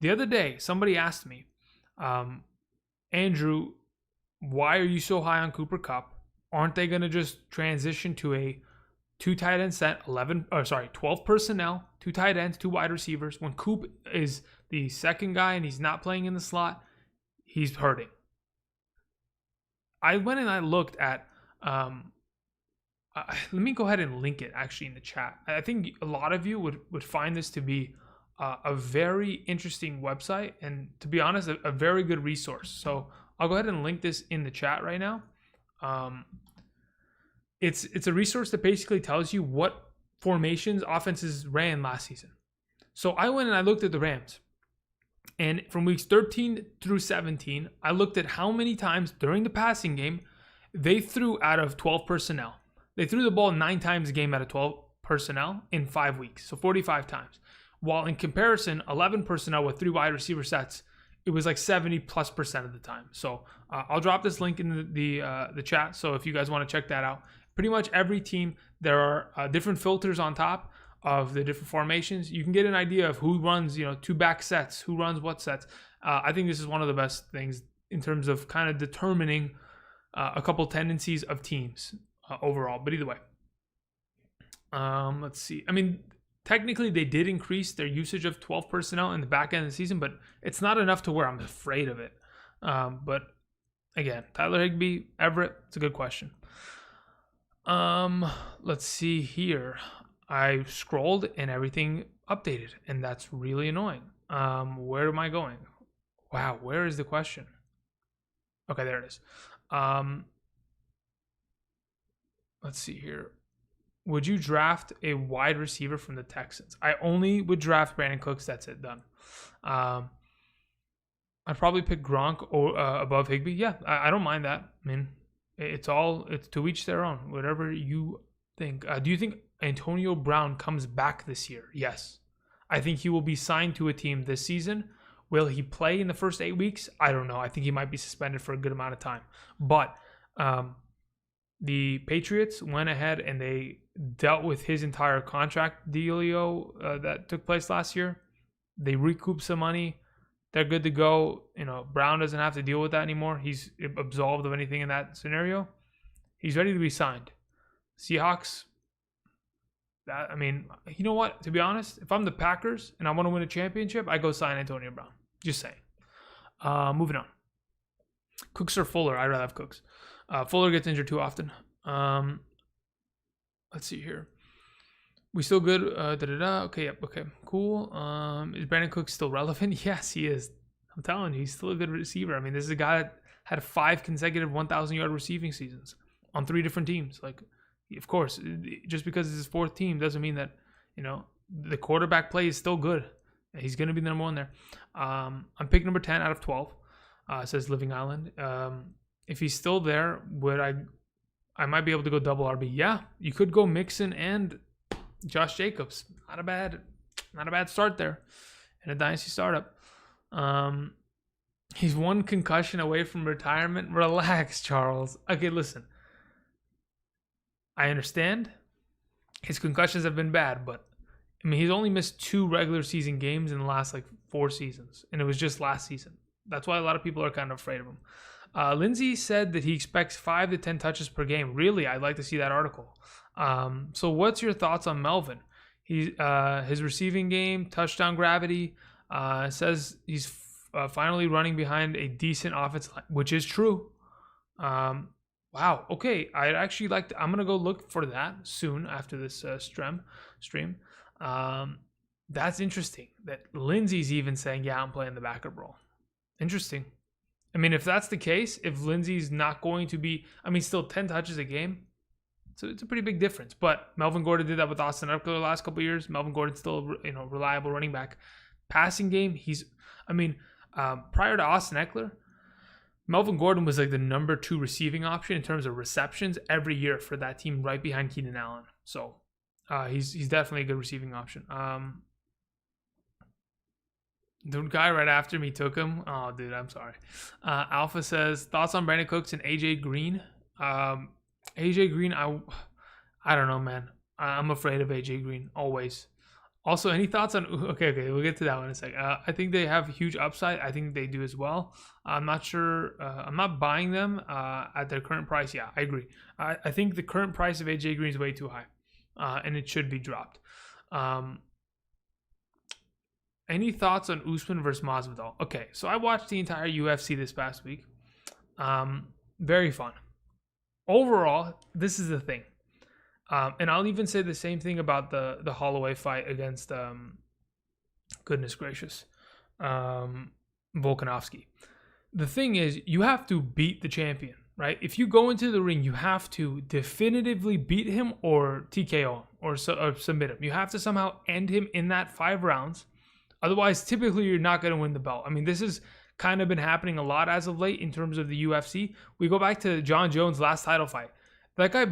the other day, somebody asked me, Andrew, why are you so high on Cooper Kupp? Aren't they going to just transition to a 2 tight end set, 12 personnel, 2 tight ends, 2 wide receivers? When Coop is the second guy and he's not playing in the slot, he's hurting. I went and I looked at, let me go ahead and link it actually in the chat. I think a lot of you would find this to be a very interesting website, and to be honest, a very good resource. So I'll go ahead and link this in the chat right now. It's a resource that basically tells you what formations offenses ran last season. So I went and I looked at the Rams, and from weeks 13 through 17, I looked at how many times during the passing game they threw out of 12 personnel. They threw the ball 9 times a game out of 12 personnel in 5 weeks, so 45 times. While in comparison, 11 personnel with 3 wide receiver sets, it was like 70+% of the time. So I'll drop this link in the chat. So if you guys want to check that out, pretty much every team, there are different filters on top of the different formations. You can get an idea of who runs, 2 back sets, who runs what sets. I think this is one of the best things in terms of kind of determining a couple tendencies of teams overall. But either way, let's see. I mean, technically, they did increase their usage of 12 personnel in the back end of the season, but it's not enough to where I'm afraid of it. But again, Tyler Higbee, Everett, it's a good question. Let's see here. I scrolled and everything updated, and that's really annoying. Where am I going? Wow, where is the question? Okay, there it is. Let's see here. Would you draft a wide receiver from the Texans? I only would draft Brandon Cooks. That's it, done. I'd probably pick Gronk above Higbee. Yeah, I don't mind that. I mean, it's to each their own. Whatever you think. Do you think Antonio Brown comes back this year? Yes. I think he will be signed to a team this season. Will he play in the first 8 weeks? I don't know. I think he might be suspended for a good amount of time. But the Patriots went ahead and they dealt with his entire contract dealio that took place last year. They recouped some money. They're good to go. Brown doesn't have to deal with that anymore. He's absolved of anything in that scenario. He's ready to be signed. Seahawks, you know what? To be honest, if I'm the Packers and I want to win a championship, I go sign Antonio Brown. Just saying. Moving on. Cooks or Fuller? I'd rather have Cooks. Fuller gets injured too often. Let's see here. We still good? Okay, yep, okay, cool. Is Brandon Cooks still relevant? Yes, he is. I'm telling you, he's still a good receiver. I mean, this is a guy that had 5 consecutive 1,000-yard receiving seasons on 3 different teams. Like, of course, just because it's his 4th team doesn't mean that, the quarterback play is still good. He's going to be the number 1 there. I'm picking number 10 out of 12, says Living Island. If he's still there, I might be able to go double RB. Yeah, you could go Mixon and Josh Jacobs. Not a bad start there in a dynasty startup. He's 1 concussion away from retirement. Relax, Charles. Okay, listen. I understand his concussions have been bad, but he's only missed 2 regular season games in the last 4 seasons, and it was just last season. That's why a lot of people are kind of afraid of him. Lindsay said that he expects 5 to 10 touches per game. Really, I'd like to see that article. So what's your thoughts on Melvin? His receiving game, touchdown gravity, says he's finally running behind a decent offensive line, which is true.
Wow. Okay. I'd actually like to, I'm gonna go look for that soon after this stream. That's interesting. That Lindsey's even saying, "Yeah, I'm playing the backup role." Interesting. I mean, if that's the case, if Lindsey's not going to be, I mean, still 10 touches a game, so it's a pretty big difference. But Melvin Gordon did that with Austin Eckler the last couple of years. Melvin Gordon's still, reliable running back. Passing game, prior to Austin Eckler, Melvin Gordon was like the number 2 receiving option in terms of receptions every year for that team, right behind Keenan Allen. So he's definitely a good receiving option. The guy right after me took him. Oh, dude, I'm sorry. Alpha says, thoughts on Brandon Cooks and AJ Green? AJ Green, I don't know, man. I'm afraid of AJ Green, always. Also, any thoughts on... Okay, we'll get to that one in a second. I think they have huge upside. I think they do as well. I'm not sure. I'm not buying them at their current price. Yeah, I agree. I think the current price of AJ Green is way too high, and it should be dropped. Any thoughts on Usman versus Masvidal? Okay, so I watched the entire UFC this past week. Very fun. Overall, this is the thing. And I'll even say the same thing about the Holloway fight against, goodness gracious, Volkanovski. The thing is, you have to beat the champion, right? If you go into the ring, you have to definitively beat him or TKO him or submit him. You have to somehow end him in that 5 rounds. Otherwise, typically, you're not going to win the belt. I mean, this has kind of been happening a lot as of late in terms of the UFC. We go back to John Jones' last title fight. That guy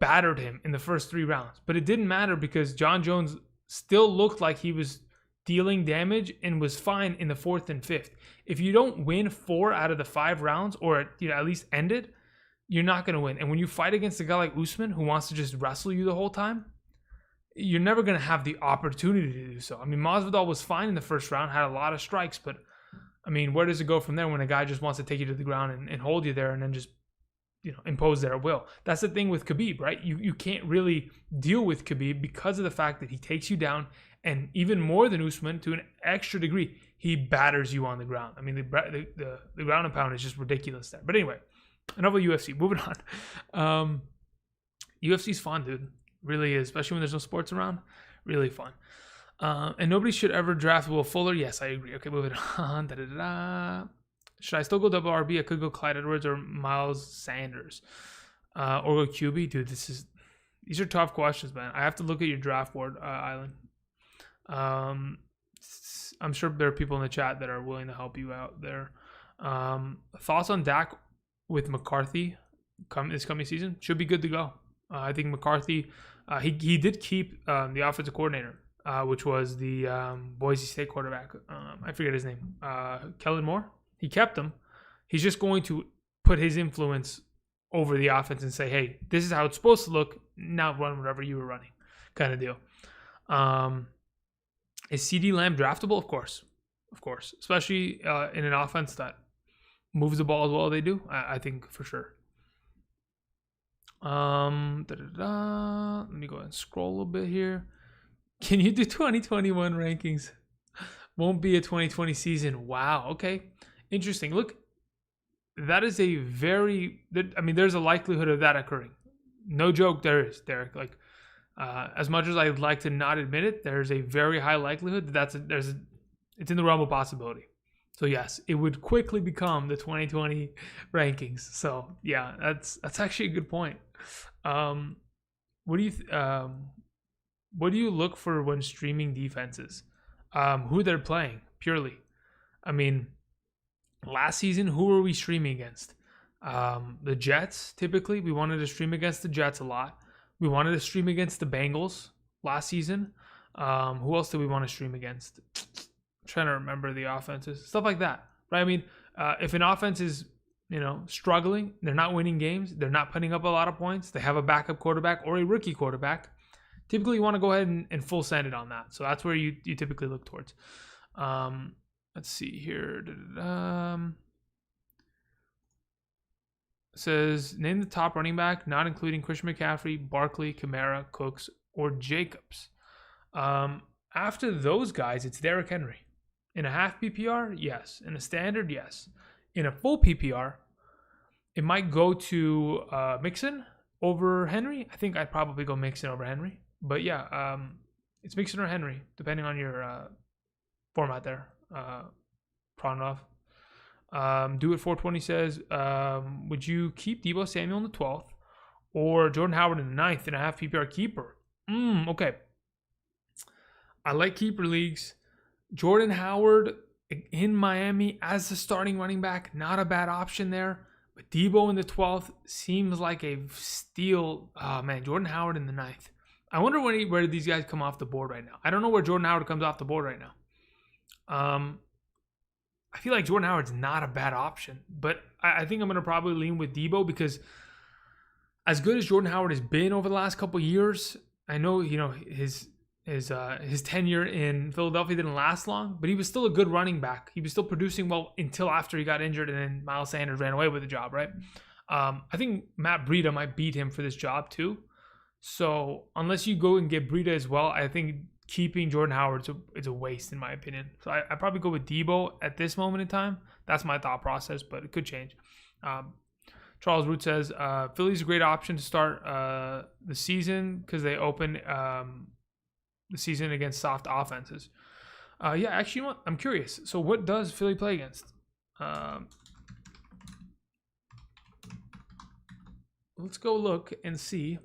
battered him in the first 3 rounds, but it didn't matter because John Jones still looked like he was dealing damage and was fine in the 4th and 5th. If you don't win 4 out of the 5 rounds, or at least end it, you're not going to win. And when you fight against a guy like Usman who wants to just wrestle you the whole time, you're never going to have the opportunity to do so. I mean, Masvidal was fine in the first round, had a lot of strikes, but I mean, where does it go from there when a guy just wants to take you to the ground and hold you there and then just impose their will? That's the thing with Khabib, right? You can't really deal with Khabib because of the fact that he takes you down, and even more than Usman, to an extra degree, he batters you on the ground. I mean, the ground and pound is just ridiculous there. But anyway, enough of UFC. Moving on. UFC's fun, dude. Really is, especially when there's no sports around. Really fun. And nobody should ever draft Will Fuller. Yes, I agree. Okay, moving on. Should I still go double RB? I could go Clyde Edwards or Miles Sanders. Or go QB. Dude, these are tough questions, man. I have to look at your draft board, Island. I'm sure there are people in the chat that are willing to help you out there. Thoughts on Dak with McCarthy this coming season? Should be good to go. I think McCarthy, he did keep the offensive coordinator, which was the Boise State quarterback. I forget his name. Kellen Moore. He kept him. He's just going to put his influence over the offense and say, hey, this is how it's supposed to look. Now run whatever you were running, kind of deal. Is CeeDee Lamb draftable? Of course. Especially in an offense that moves the ball as well as they do. I think for sure. Let me go ahead and scroll a little bit here. Can you do 2021 rankings? Won't be a 2020 season. Wow. Okay. Interesting. Look, that is there's a likelihood of that occurring. No joke, there is, Derek. Like, as much as I'd like to not admit it, there's a very high likelihood that it's in the realm of possibility. So yes, it would quickly become the 2020 rankings. So yeah, that's actually a good point. What do you look for when streaming defenses? Who they're playing purely. I mean, last season, who were we streaming against? The Jets. Typically, we wanted to stream against the Jets a lot. We wanted to stream against the Bengals last season. Who else did we want to stream against? I'm trying to remember the offenses, stuff like that, right? I mean, if an offense is, struggling, they're not winning games, they're not putting up a lot of points, they have a backup quarterback or a rookie quarterback, typically you want to go ahead and full send it on that. So that's where you typically look towards. Let's see here. It says, name the top running back, not including Christian McCaffrey, Barkley, Kamara, Cooks, or Jacobs. After those guys, it's Derrick Henry. In a half PPR, yes. In a standard, yes. In a full PPR, It might go to Mixon over Henry. I think I'd probably go Mixon over Henry. But yeah, it's Mixon or Henry, depending on your format there. Prawn off. Do it 420 says, would you keep Deebo Samuel in the 12th or Jordan Howard in the 9th in a half PPR keeper? Okay. I like keeper leagues. Jordan Howard in Miami as the starting running back, not a bad option there. But Deebo in the 12th seems like a steal. Oh, man, Jordan Howard in the 9th. I wonder where these guys come off the board right now. I don't know where Jordan Howard comes off the board right now. I feel like Jordan Howard's not a bad option. But I think I'm going to probably lean with Deebo because as good as Jordan Howard has been over the last couple of years, I know, his tenure in Philadelphia didn't last long, but he was still a good running back. He was still producing well until after he got injured, and then Miles Sanders ran away with the job, right? I think Matt Breida might beat him for this job too. So unless you go and get Breida as well, I think keeping Jordan Howard is a waste in my opinion. So I probably go with Deebo at this moment in time. That's my thought process, but it could change. Charles Root says, Philly's a great option to start the season because they open the season against soft offenses. Yeah, actually, you know what? I'm curious. So what does Philly play against? Let's go look and see.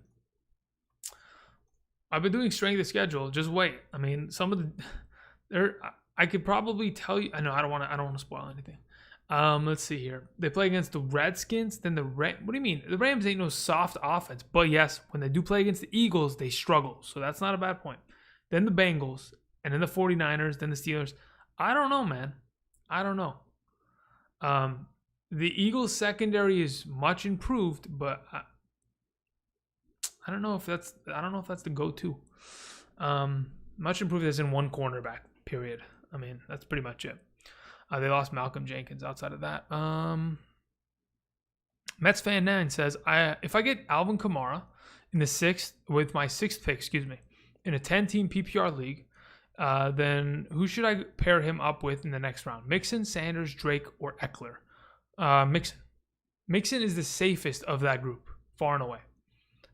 I've been doing strength of schedule. Just wait. I mean, some of I could probably tell you. I know I don't want to spoil anything. Let's see here. They play against the Redskins. Then what do you mean? The Rams ain't no soft offense. But yes, when they do play against the Eagles, they struggle. So that's not a bad point. Then the Bengals, and then the 49ers, then the Steelers. I don't know, man. I don't know. The Eagles secondary is much improved, but I don't know if that's the go-to. Much improved as in one cornerback, period. I mean, that's pretty much it. They lost Malcolm Jenkins outside of that. Mets fan 9 says, if I get Alvin Kamara in the 6th with my 6th pick, in a 10-team PPR league, then who should I pair him up with in the next round? Mixon, Sanders, Drake, or Eckler? Mixon. Mixon is the safest of that group, far and away.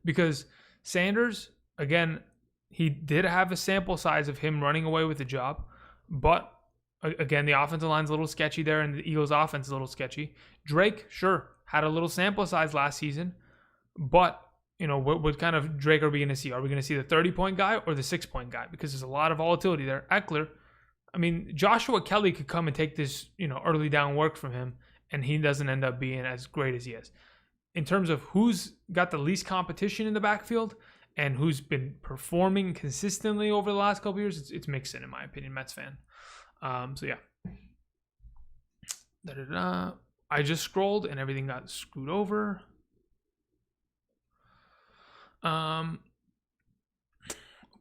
Because Sanders, again, he did have a sample size of him running away with the job, but again, the offensive line's a little sketchy there, and the Eagles' offense is a little sketchy. Drake, sure, had a little sample size last season, but what kind of Drake are we going to see? Are we going to see the 30-point guy or the 6-point guy? Because there's a lot of volatility there. Eckler, I mean, Joshua Kelly could come and take this, early down work from him, and he doesn't end up being as great as he is. In terms of who's got the least competition in the backfield and who's been performing consistently over the last couple years, it's Mixon, in my opinion, Mets fan. So yeah. I just scrolled and everything got screwed over.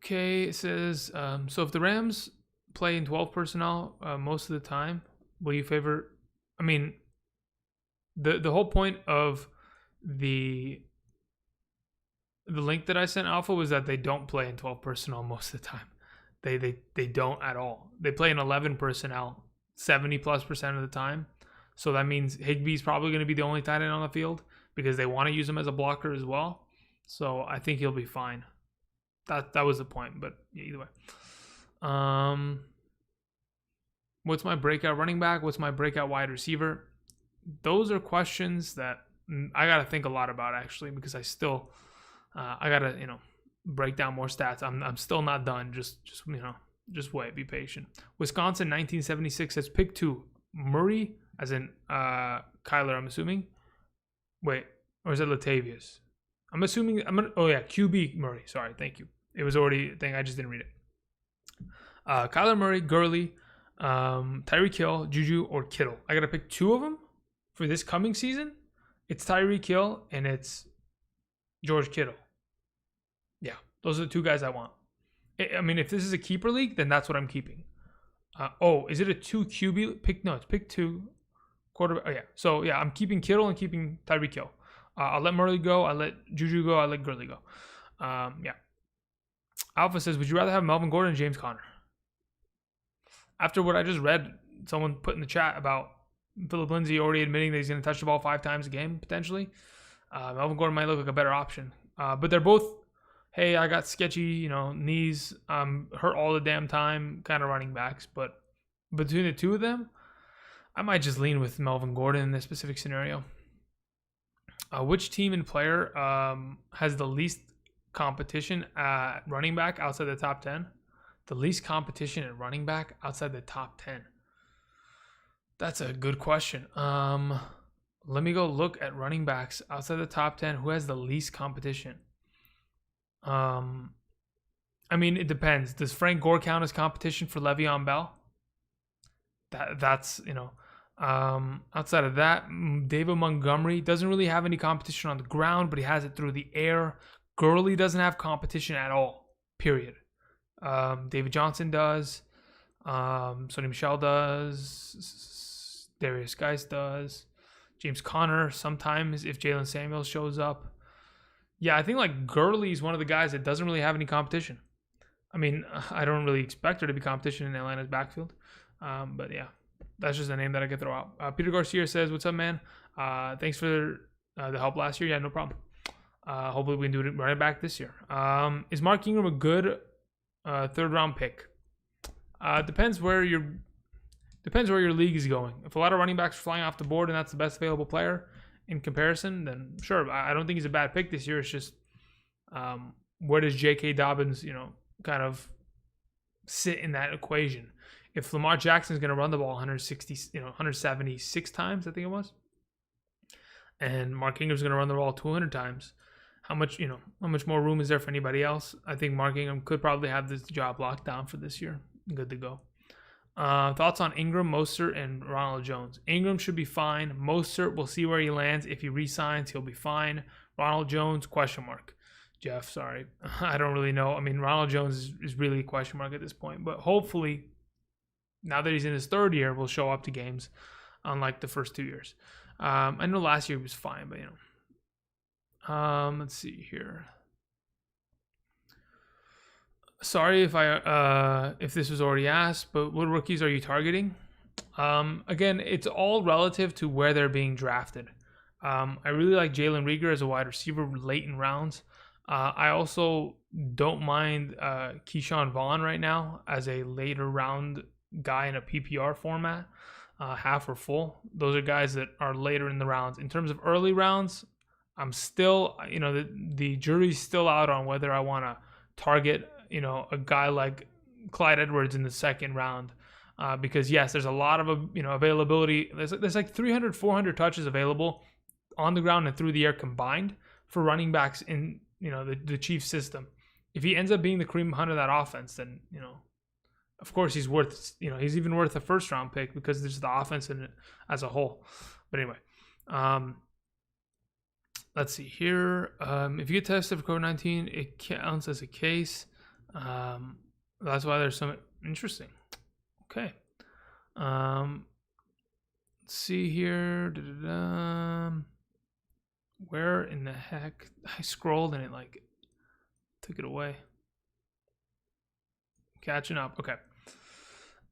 Okay, it says, so if the Rams play in 12 personnel most of the time, will you favor, I mean, the whole point of the link that I sent Alpha was that they don't play in 12 personnel most of the time. They don't at all. They play in 11 personnel 70+% of the time. So that means Higbee's probably going to be the only tight end on the field because they want to use him as a blocker as well. So I think he'll be fine. That was the point, but yeah, either way. What's my breakout running back? What's my breakout wide receiver? Those are questions that I got to think a lot about, actually, because I still I got to, break down more stats. I'm still not done. Just wait, be patient. Wisconsin 1976 says pick 2. Murray, as in Kyler, I'm assuming. Wait, or is it Latavius? I'm assuming QB Murray. Sorry, thank you. It was already a thing. I just didn't read it. Kyler Murray, Gurley, Tyreek Hill, Juju, or Kittle. I got to pick 2 of them for this coming season. It's Tyreek Hill and it's George Kittle. Yeah, those are the 2 guys I want. I mean, if this is a keeper league, then that's what I'm keeping. Is it a 2 QB pick? No, it's pick 2 quarterback. Oh yeah, so yeah, I'm keeping Kittle and keeping Tyreek Hill. I'll let Murray go. I'll let Juju go. I'll let Gurley go. Yeah. Alpha says, would you rather have Melvin Gordon or James Conner? After what I just read, someone put in the chat about Phillip Lindsay already admitting that he's going to touch the ball 5 times a game, potentially. Melvin Gordon might look like a better option. But they're both, hey, I got sketchy, knees, hurt all the damn time kind of running backs. But between the two of them, I might just lean with Melvin Gordon in this specific scenario. Which team and player has the least competition at running back outside the top 10? The least competition at running back outside the top 10. That's a good question. Let me go look at running backs outside the top 10. Who has the least competition? I mean, it depends. Does Frank Gore count as competition for Le'Veon Bell? That's outside of that, David Montgomery doesn't really have any competition on the ground, but he has it through the air. Gurley doesn't have competition at all, period. David Johnson does. Sonny Michel does. Darius Geis does. James Conner sometimes if Jalen Samuels shows up. Yeah, I think like Gurley is one of the guys that doesn't really have any competition. I mean, I don't really expect there to be competition in Atlanta's backfield. But yeah, that's just a name that I could throw out. Peter Garcia says, what's up, man? Thanks for the help last year. Yeah, no problem. Hopefully we can do it right back this year. Is Mark Ingram a good 3rd round pick? Depends where your league is going. If a lot of running backs are flying off the board and that's the best available player in comparison, then sure. I don't think he's a bad pick this year. It's just where does J.K. Dobbins, kind of sit in that equation? If Lamar Jackson is going to run the ball 176 times, I think it was, and Mark Ingram's going to run the ball 200 times, how much more room is there for anybody else? I think Mark Ingram could probably have this job locked down for this year. Good to go. Thoughts on Ingram, Mostert, and Ronald Jones? Ingram should be fine. Mostert, we'll see where he lands. If he re-signs, he'll be fine. Ronald Jones, question mark. Jeff, sorry. I don't really know. I mean, Ronald Jones is really a question mark at this point. But hopefully, now that he's in his 3rd year, will show up to games, unlike the first 2 years. I know last year he was fine, but let's see here. Sorry if this was already asked, but what rookies are you targeting? Again, it's all relative to where they're being drafted. I really like Jalen Reagor as a wide receiver late in rounds. I also don't mind Keyshawn Vaughn right now as a later round guy in a PPR format, half or full. Those are guys that are later in the rounds. In terms of early rounds, I'm still, the jury's still out on whether I want to target, a guy like Clyde Edwards in the 2nd round. Because yes, there's a lot of, availability. There's like 300, 400 touches available on the ground and through the air combined for running backs in, the Chiefs system. If he ends up being the Kareem Hunt of that offense, then, of course he's worth, he's even worth a 1st round pick because there's the offense in it as a whole. But anyway, let's see here. If you get tested for COVID-19, it counts as a case. That's why there's some interesting. Okay. Let's see here. Where in the heck? I scrolled and it took it away. Catching up. Okay.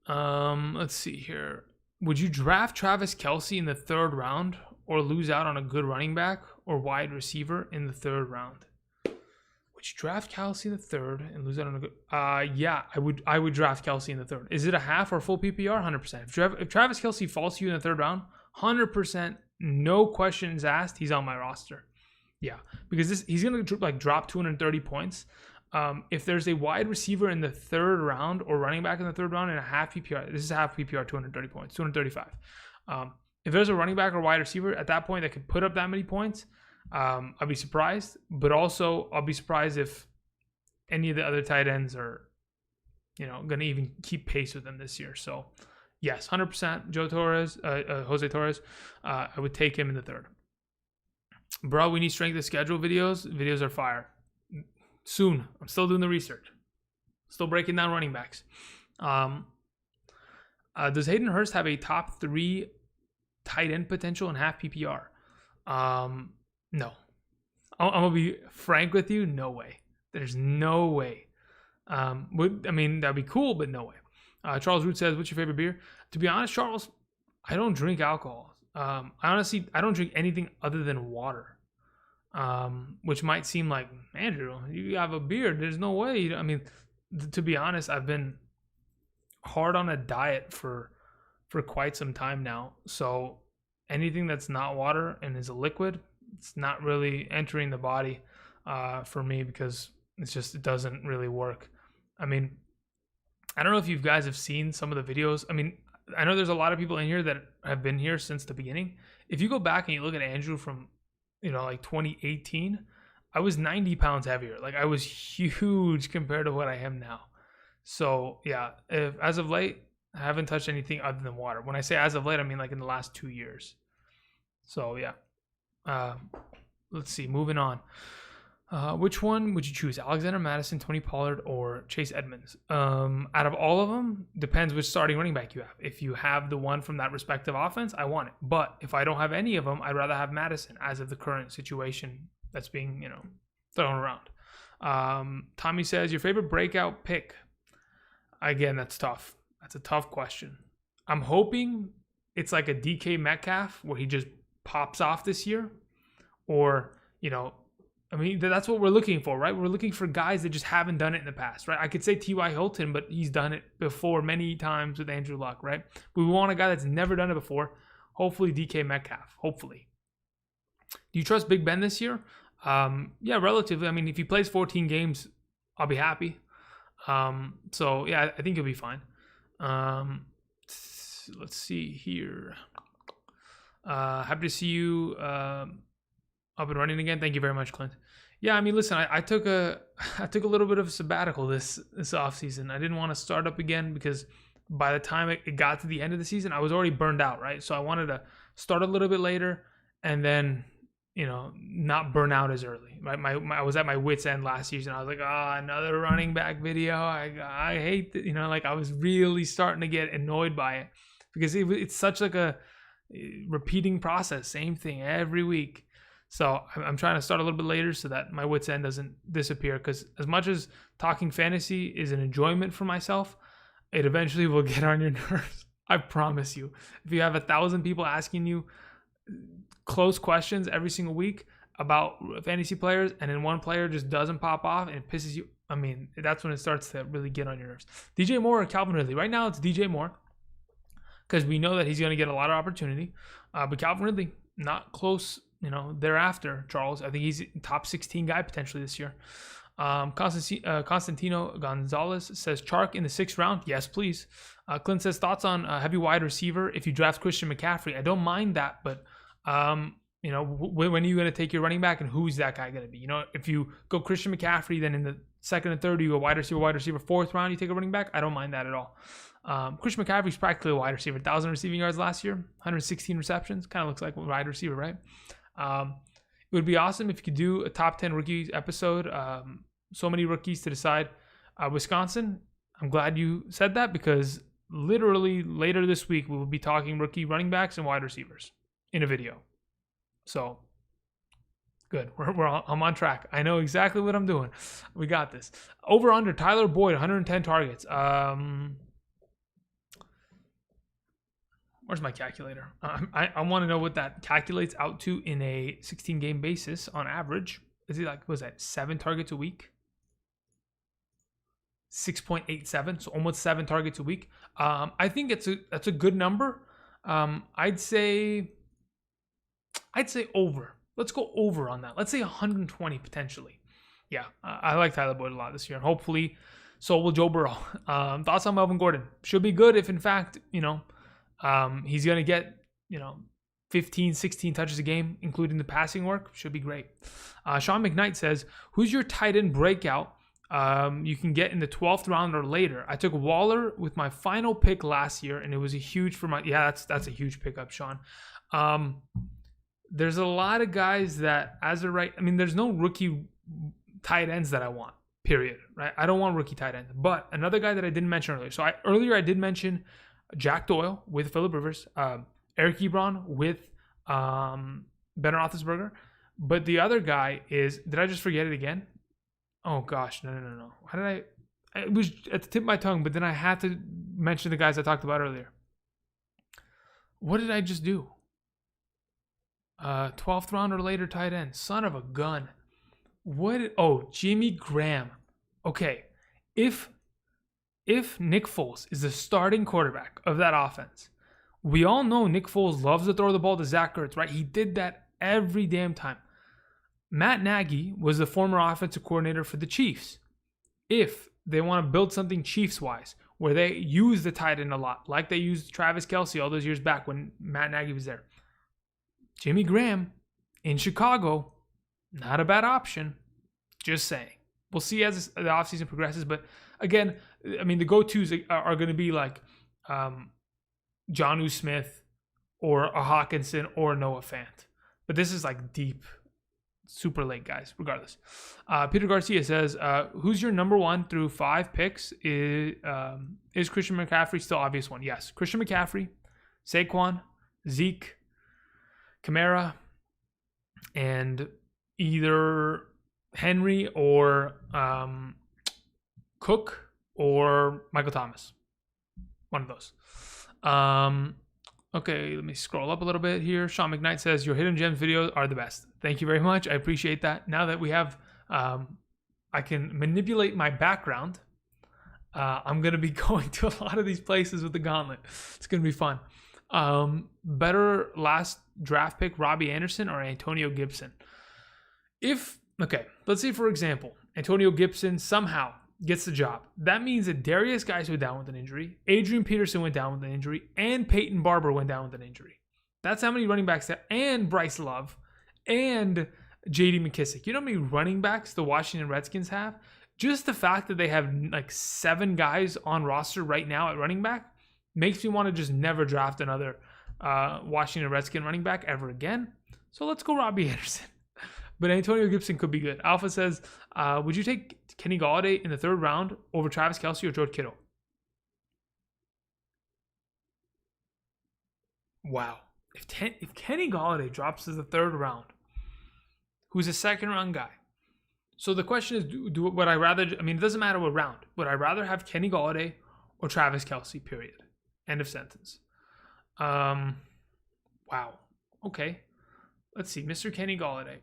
Let's see here. Would you draft Travis Kelce in the 3rd round or lose out on a good running back or wide receiver in the 3rd round? Would you draft Kelce in the 3rd and lose out on a good? Yeah, I would draft Kelce in the 3rd. Is it a half or full PPR? 100%. If Travis Kelce falls to you in the 3rd round, 100%, no questions asked, he's on my roster. Yeah, because he's gonna drop 230 points. If there's a wide receiver in the 3rd round or running back in the 3rd round in a half PPR, this is a half PPR, 230 points, 235. If there's a running back or wide receiver at that point that could put up that many points, I'd be surprised. But also, I'll be surprised if any of the other tight ends are, going to even keep pace with them this year. So, yes, 100%. Jose Torres, I would take him in the 3rd. Bro, we need strength of schedule videos. Videos are fire. Soon. I'm still doing the research. Still breaking down running backs. Does Hayden Hurst have a top 3 tight end potential in half PPR? No. I'm going to be frank with you. No way. There's no way. That'd be cool, but no way. Charles Root says, what's your favorite beer? To be honest, Charles, I don't drink alcohol. I honestly don't drink anything other than water. Which might seem like, Andrew, you have a beard. There's no way. I mean, to be honest, I've been hard on a diet for quite some time now. So anything that's not water and is a liquid, it's not really entering the body for me, because it doesn't really work. I mean, I don't know if you guys have seen some of the videos. I mean, I know there's a lot of people in here that have been here since the beginning. If you go back and you look at Andrew from, like 2018, I was 90 pounds heavier. Like, I was huge compared to what I am now. So yeah, as of late, I haven't touched anything other than water. When I say as of late, I mean like in the last 2 years. So yeah. Let's see, moving on. Which one would you choose? Alexander Madison, Tony Pollard, or Chase Edmonds? Out of all of them, depends which starting running back you have. If you have the one from that respective offense, I want it. But if I don't have any of them, I'd rather have Madison as of the current situation that's being, thrown around. Tommy says, your favorite breakout pick? Again, that's tough. That's a tough question. I'm hoping it's like a DK Metcalf where he just pops off this year. Or, I mean, that's what we're looking for, right? We're looking for guys that just haven't done it in the past, right? I could say T.Y. Hilton, but he's done it before many times with Andrew Luck, right? We want a guy that's never done it before. Hopefully DK Metcalf, hopefully. Do you trust Big Ben this year? Yeah, relatively. I mean, if he plays 14 games, I'll be happy. So yeah, I think he'll be fine. Let's see here. Happy to see you up and running again. Thank you very much, Clint. Yeah, I mean, listen, I took a little bit of a sabbatical this off season. I didn't want to start up again because by the time it got to the end of the season, I was already burned out, right? So I wanted to start a little bit later and then, not burn out as early. Right? I was at my wit's end last season. I was like, another running back video. I hate that. I was really starting to get annoyed by it because it's such like a repeating process, same thing every week. So I'm trying to start a little bit later so that my wit's end doesn't disappear, because as much as talking fantasy is an enjoyment for myself, it eventually will get on your nerves. I promise you. If you have 1,000 people asking you close questions every single week about fantasy players, and then one player just doesn't pop off and it pisses you, I mean, that's when it starts to really get on your nerves. DJ Moore or Calvin Ridley? Right now it's DJ Moore, because we know that he's going to get a lot of opportunity. But Calvin Ridley, not close, thereafter, Charles. I think he's a top 16 guy potentially this year. Constantino Gonzalez says, Chark in the 6th round? Yes, please. Clint says, thoughts on heavy wide receiver if you draft Christian McCaffrey? I don't mind that, but when are you going to take your running back, and who's that guy going to be? If you go Christian McCaffrey, then in the 2nd and 3rd, you go wide receiver, 4th round, you take a running back. I don't mind that at all. Christian McCaffrey's practically a wide receiver. 1,000 receiving yards last year, 116 receptions. Kind of looks like a wide receiver, right? It would be awesome if you could do a top 10 rookies episode. So many rookies to decide. Wisconsin, I'm glad you said that, because literally later this week, we will be talking rookie running backs and wide receivers in a video. So good. I'm on track. I know exactly what I'm doing. We got this. Over under Tyler Boyd, 110 targets. Where's my calculator? I want to know what that calculates out to in a 16-game basis on average. Is it like, was that 7 targets a week? 6.87, so almost 7 targets a week. I think that's a good number. I'd say over. Let's go over on that. Let's say 120 potentially. Yeah, I like Tyler Boyd a lot this year, and hopefully so will Joe Burrow. Thoughts on Melvin Gordon? Should be good if, in fact, he's going to get, 15, 16 touches a game, including the passing work. Should be great. Sean McKnight says, who's your tight end breakout you can get in the 12th round or later? I took Waller with my final pick last year, and it was a huge for my... Yeah, that's a huge pickup, Sean. There's a lot of guys that, there's no rookie tight ends that I want, period, right? I don't want rookie tight ends. But another guy that I didn't mention earlier. So earlier I did mention Jack Doyle with Phillip Rivers, Eric Ebron with Ben Roethlisberger. But the other guy is, did I just forget it again? Oh gosh, no. How did it was at the tip of my tongue, but then I had to mention the guys I talked about earlier.
What did I just do? 12th round or later tight end. Son of a gun. Jimmy Graham. Okay. If Nick Foles is the starting quarterback of that offense, we all know Nick Foles loves to throw the ball to Zach Ertz, right? He did that every damn time. Matt Nagy was the former offensive coordinator for the Chiefs. If they want to build something Chiefs-wise, where they use the tight end a lot, like they used Travis Kelce all those years back when Matt Nagy was there. Jimmy Graham in Chicago, not a bad option. Just saying. We'll see as the offseason progresses. But again, I mean, the go-tos are going to be like Jonnu Smith or a Hawkinson or Noah Fant. But this is like deep, super late guys, regardless. Peter Garcia says, who's your number 1 through 5 picks? Is Christian McCaffrey still obvious one? Yes. Christian McCaffrey, Saquon, Zeke, Kamara, and either Henry or Cook or Michael Thomas. One of those. Okay, let me scroll up a little bit here. Sean McKnight says, your Hidden Gems videos are the best. Thank you very much. I appreciate that. Now that we have, I can manipulate my background, I'm going to be going to a lot of these places with the gauntlet. It's going to be fun. Better last draft pick, Robbie Anderson or Antonio Gibson? Let's say, for example, Antonio Gibson somehow gets the job. That means that Darius Guice went down with an injury, Adrian Peterson went down with an injury, and Peyton Barber went down with an injury. That's how many running backs there, and Bryce Love, and J.D. McKissick. You know how many running backs the Washington Redskins have? Just the fact that they have like 7 guys on roster right now at running back makes me want to just never draft another Washington Redskin running back ever again. So let's go Robbie Anderson. But Antonio Gibson could be good. Alpha says, would you take Kenny Golladay in the 3rd round over Travis Kelce or George Kittle? Wow. If Kenny Golladay drops to the 3rd round, who's a 2nd round guy? So the question is, would I rather, I mean, it doesn't matter what round. Would I rather have Kenny Golladay or Travis Kelce, period? End of sentence. Wow. Okay. Let's see. Mr. Kenny Golladay.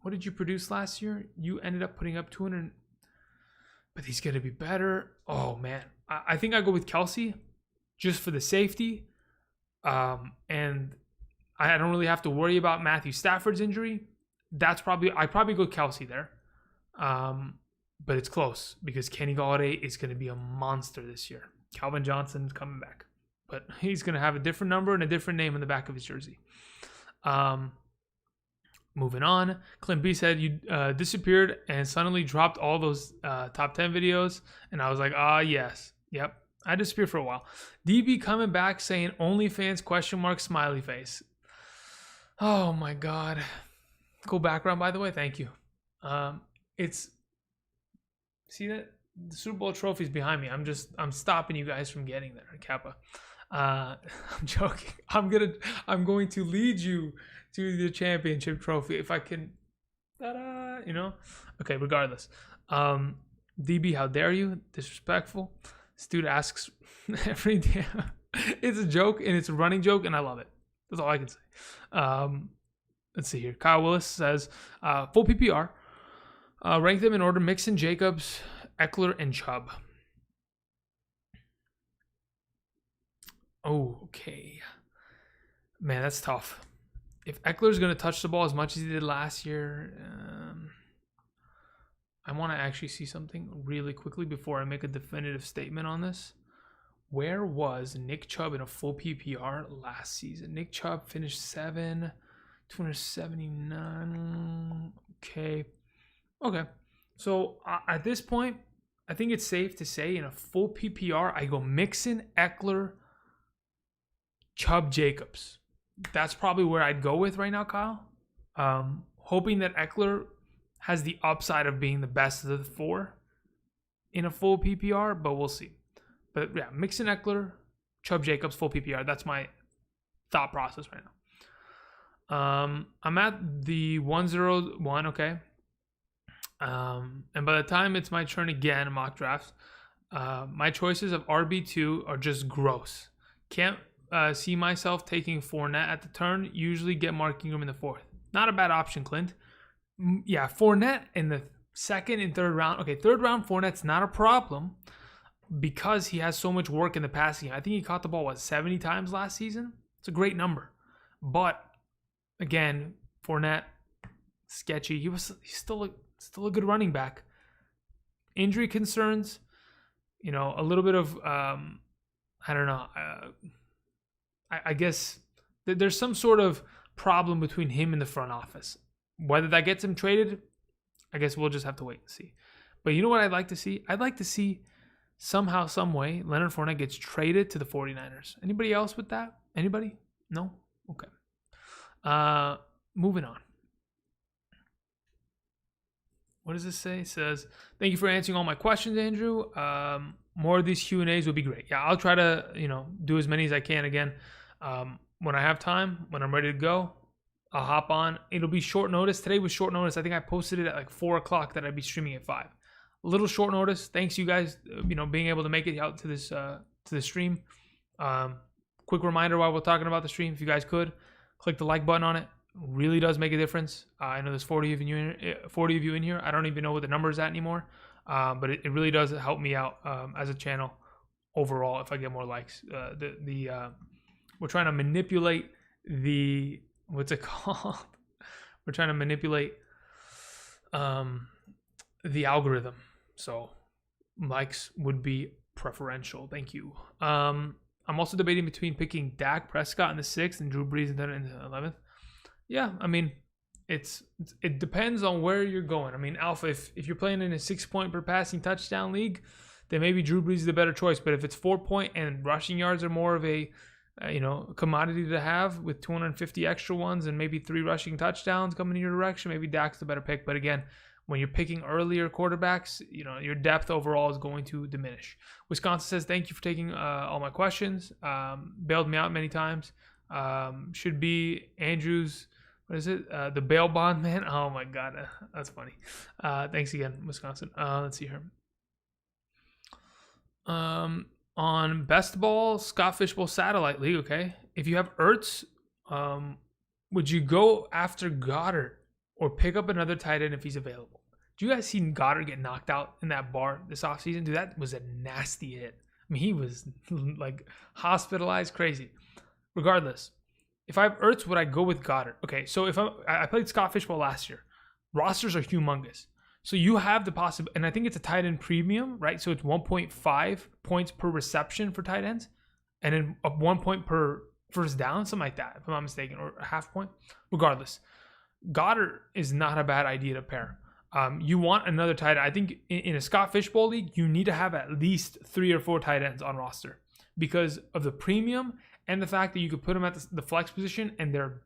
What did you produce last year? You ended up putting up 200. But he's going to be better. Oh, man. I think I go with Kelce just for the safety. And I don't really have to worry about Matthew Stafford's injury. I probably go Kelce there. But it's close because Kenny Golladay is going to be a monster this year. Calvin Johnson's coming back. But he's going to have a different number and a different name on the back of his jersey. Moving on. Clint B said, you disappeared and suddenly dropped all those top 10 videos. And I was like, yes. Yep. I disappeared for a while. DB coming back saying OnlyFans ? Smiley face. Oh my God. Cool background, by the way. Thank you. See that? The Super Bowl trophy's behind me. I'm stopping you guys from getting there, Kappa. I'm joking. I'm going to lead you to the championship trophy if I can. Ta-da, Okay, regardless. DB, how dare you? Disrespectful. This dude asks every day. It's a joke and it's a running joke and I love it. That's all I can say. Let's see here. Kyle Willis says, full PPR. Rank them in order: Mixon, Jacobs, Eckler, and Chubb. Oh, okay. Man, that's tough. If Eckler's going to touch the ball as much as he did last year, I want to actually see something really quickly before I make a definitive statement on this. Where was Nick Chubb in a full PPR last season? Nick Chubb finished 7, 279. Okay. So at this point, I think it's safe to say in a full PPR, I go Mixon, Eckler, Chubb, Jacobs. That's probably where I'd go with right now, Kyle. Hoping that Eckler has the upside of being the best of the 4 in a full PPR, but we'll see. But yeah, Mixon, Eckler, Chubb, Jacobs, full PPR. That's my thought process right now. I'm at the 101, okay. And by the time it's my turn again in mock drafts, my choices of RB2 are just gross. Can't
see myself taking Fournette at the turn. Usually get Mark Ingram in the 4th. Not a bad option, Clint. Yeah, Fournette in the 2nd and 3rd round. Okay, 3rd round Fournette's not a problem because he has so much work in the passing game. I think he caught the ball, 70 times last season? It's a great number. But, again, Fournette, sketchy. He's still a good running back. Injury concerns, a little bit of, I don't know. I guess there's some sort of problem between him and the front office. Whether that gets him traded, I guess we'll just have to wait and see. But you know what I'd like to see? I'd like to see somehow, some way, Leonard Fournette gets traded to the 49ers. Anybody else with that? Anybody? No? Okay. Moving on. What does this say? It says, thank you for answering all my questions, Andrew. More of these Q&As would be great. Yeah, I'll try to, do as many as I can again. When I have time, when I'm ready to go, I'll hop on. It'll be short notice. Today was short notice. I think I posted it at like 4 o'clock that I'd be streaming at 5. A little short notice. Thanks you guys, being able to make it out to this to the stream. Quick reminder while we're talking about the stream, if you guys could click the like button on it. Really does make a difference. I know there's 40 of you in here. I don't even know what the number is at anymore, but it really does help me out as a channel overall if I get more likes. We're trying to manipulate the what's it called? We're trying to manipulate the algorithm. So likes would be preferential. Thank you. I'm also debating between picking Dak Prescott in the 6th and Drew Brees in the 11th. Yeah, I mean, it depends on where you're going. I mean, Alpha, if you're playing in a 6-point per passing touchdown league, then maybe Drew Brees is the better choice. But if it's 4-point and rushing yards are more of a commodity to have with 250 extra ones and maybe 3 rushing touchdowns coming in your direction, maybe Dak's the better pick. But again, when you're picking earlier quarterbacks, your depth overall is going to diminish. Wisconsin says, thank you for taking all my questions. Bailed me out many times. Should be Andrew's, what is it? The bail bond man. Oh my God. That's funny. Thanks again, Wisconsin. Let's see here. On Best Ball, Scott Fishbowl Satellite League, okay. If you have Ertz, would you go after Goddard or pick up another tight end if he's available? Do you guys see Goddard get knocked out in that bar this offseason? Dude, that was a nasty hit. I mean, he was like hospitalized, crazy. Regardless, if I have Ertz, would I go with Goddard? Okay, so if I played Scott Fishbowl last year. Rosters are humongous. So you have the possibility, and I think it's a tight end premium, right? So it's 1.5 points per reception for tight ends, and then 1 point per first down, something like that, if I'm not mistaken, or a half point. Regardless, Goddard is not a bad idea to pair. You want another tight end. I think in a Scott Fishbowl league, you need to have at least 3 or 4 tight ends on roster because of the premium and the fact that you could put them at the flex position and they're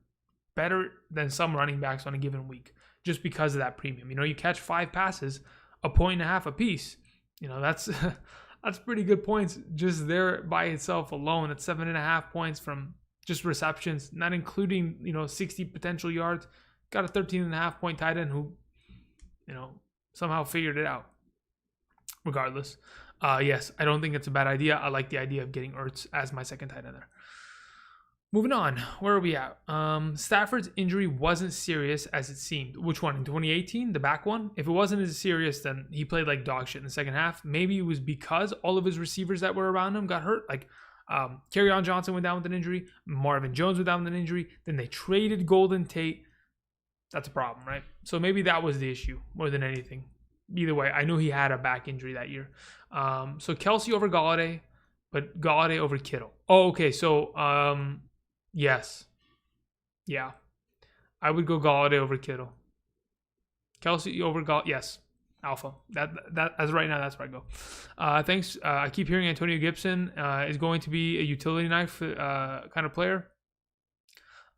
better than some running backs on a given week just because of that premium. You catch 5 passes, 1.5 points a piece. That's that's pretty good points just there by itself alone. That's 7.5 points from just receptions, not including 60 potential yards. Got a 13.5 point tight end who somehow figured it out. Regardless, yes, I don't think it's a bad idea. I like the idea of getting Ertz as my second tight end there. Moving on, where are we at? Stafford's injury wasn't serious as it seemed. Which one? In 2018, the back one? If it wasn't as serious, then he played like dog shit in the second half. Maybe it was because all of his receivers that were around him got hurt. Like Kerryon Johnson went down with an injury. Marvin Jones went down with an injury. Then they traded Golden Tate. That's a problem, right? So maybe that was the issue more than anything. Either way, I knew he had a back injury that year. So Kelce over Galladay, but Galladay over Kittle. Oh, okay. So, yes. Yeah. I would go Galladay over Kittle. Kelce over Galladay. Yes. Alpha. That as right now, that's where I go. Thanks. I keep hearing Antonio Gibson is going to be a utility knife kind of player.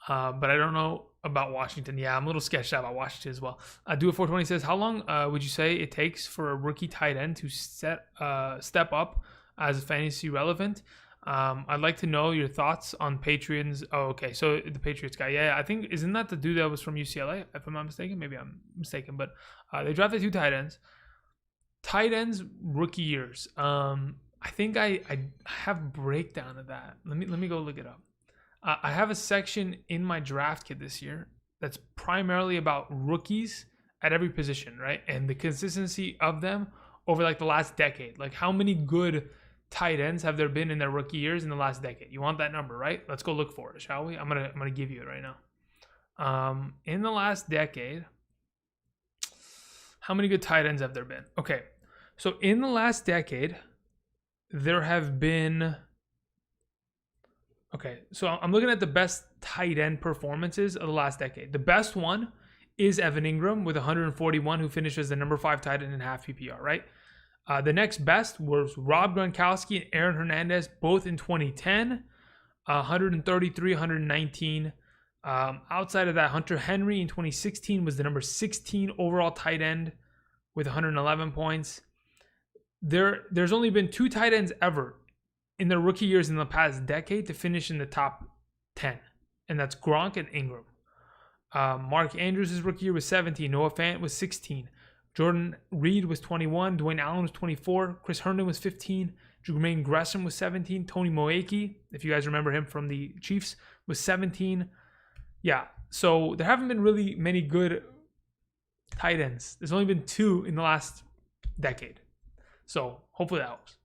But I don't know about Washington. Yeah, I'm a little sketched out about Washington as well. Do it 420 says, how long would you say it takes for a rookie tight end to step up as fantasy relevant? I'd like to know your thoughts on Patreons. Oh, okay. So the Patriots guy. Yeah, I think, isn't that the dude that was from UCLA? If I'm not mistaken. Maybe I'm mistaken. But they drafted 2 tight ends. Tight ends, rookie years. I I think I have a breakdown of that. Let me go look it up. I have a section in my draft kit this year that's primarily about rookies at every position, right? And the consistency of them over like the last decade. Like how many good tight ends have there been in their rookie years in the last decade? You want that number, right? Let's go look for it, shall we? I'm gonna give you it right now. In the last decade, how many good tight ends have there been? Okay, so in the last decade, there have been. Okay, so I'm looking at the best tight end performances of the last decade. The best one is Evan Ingram with 141, who finishes the number 5 tight end in half PPR, right? The next best was Rob Gronkowski and Aaron Hernandez, both in 2010, 133, 119. Outside of that, Hunter Henry in 2016 was the number 16 overall tight end with 111 points. There's only been 2 tight ends ever in their rookie years in the past decade to finish in the top 10, and that's Gronk and Ingram. Mark Andrews' rookie year was 17. Noah Fant was 16. Jordan Reed was 21. Dwayne Allen was 24. Chris Herndon was 15. Jermaine Gresham was 17. Tony Moeki, if you guys remember him from the Chiefs, was 17. Yeah, so there haven't been really many good tight ends. There's only been 2 in the last decade. So hopefully that helps.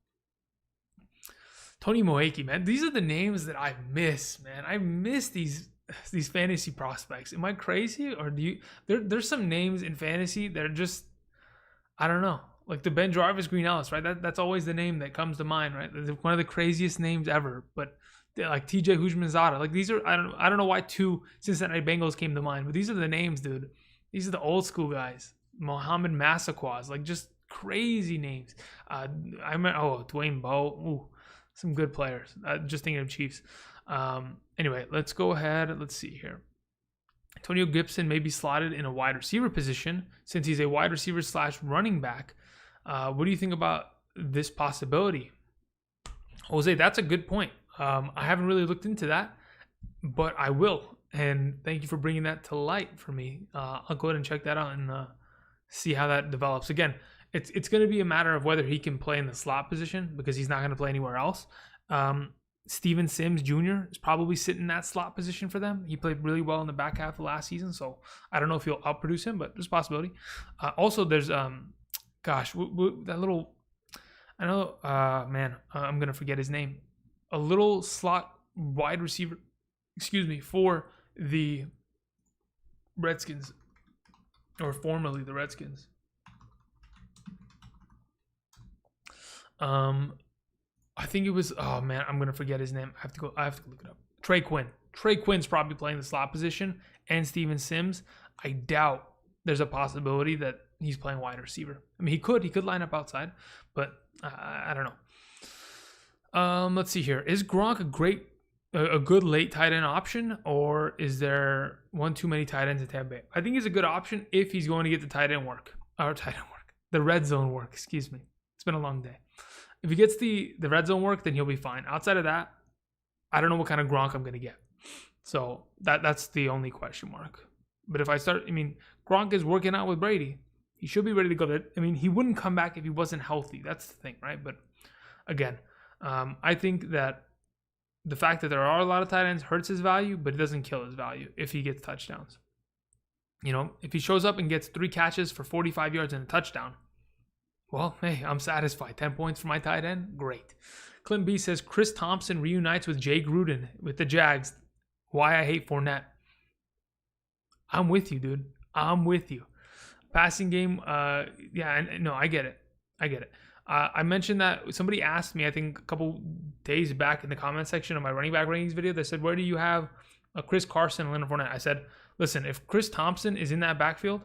Tony Moeki, man. These are the names that I miss, man. I miss these fantasy prospects. Am I crazy? Or do you there's some names in fantasy that are just, I don't know. Like the Ben Jarvis Green Ellis, right? That's always the name that comes to mind, right? One of the craziest names ever. But like TJ Hujmanzada. Like these are, I don't know why 2 Cincinnati Bengals came to mind, but these are the names, dude. These are the old school guys. Mohamed Massaquaz, like just crazy names. I remember Dwayne Bowe. Ooh, some good players. Just thinking of Chiefs. Anyway, let's go ahead. Let's see here. Antonio Gibson may be slotted in a wide receiver position since he's a wide receiver / running back. What do you think about this possibility? Jose, that's a good point. I haven't really looked into that, but I will. And thank you for bringing that to light for me. I'll go ahead and check that out and see how that develops. Again, it's going to be a matter of whether he can play in the slot position because he's not going to play anywhere else. Steven Sims Jr. is probably sitting in that slot position for them. He played really well in the back half of last season, so I don't know if he'll outproduce him, but there's a possibility. Also, there's that little, I know, I'm gonna forget his name. A little slot wide receiver, for the Redskins, or formerly the Redskins. I think it was, I'm going to forget his name. I have to look it up. Trey Quinn. Trey Quinn's probably playing the slot position, and Steven Sims. I doubt there's a possibility that he's playing wide receiver. I mean, he could line up outside, but I don't know. Let's see here. Is Gronk a good late tight end option, or is there one too many tight ends at Tampa Bay? I think he's a good option if he's going to get the red zone work. Excuse me. It's been a long day. If he gets the red zone work, then he'll be fine. Outside of that, I don't know what kind of Gronk I'm going to get. So that's the only question mark. But if Gronk is working out with Brady. He should be ready to go. He wouldn't come back if he wasn't healthy. That's the thing, right? But again, I think that the fact that there are a lot of tight ends hurts his value, but it doesn't kill his value if he gets touchdowns. If he shows up and gets 3 catches for 45 yards and a touchdown, well, hey, I'm satisfied. 10 points for my tight end? Great. Clint B says, Chris Thompson reunites with Jay Gruden with the Jags. Why I hate Fournette. I'm with you, dude. I'm with you. Passing game, I get it. I mentioned that somebody asked me, I think a couple days back in the comment section of my running back rankings video, they said, where do you have Chris Carson and Leonard Fournette? I said, listen, if Chris Thompson is in that backfield,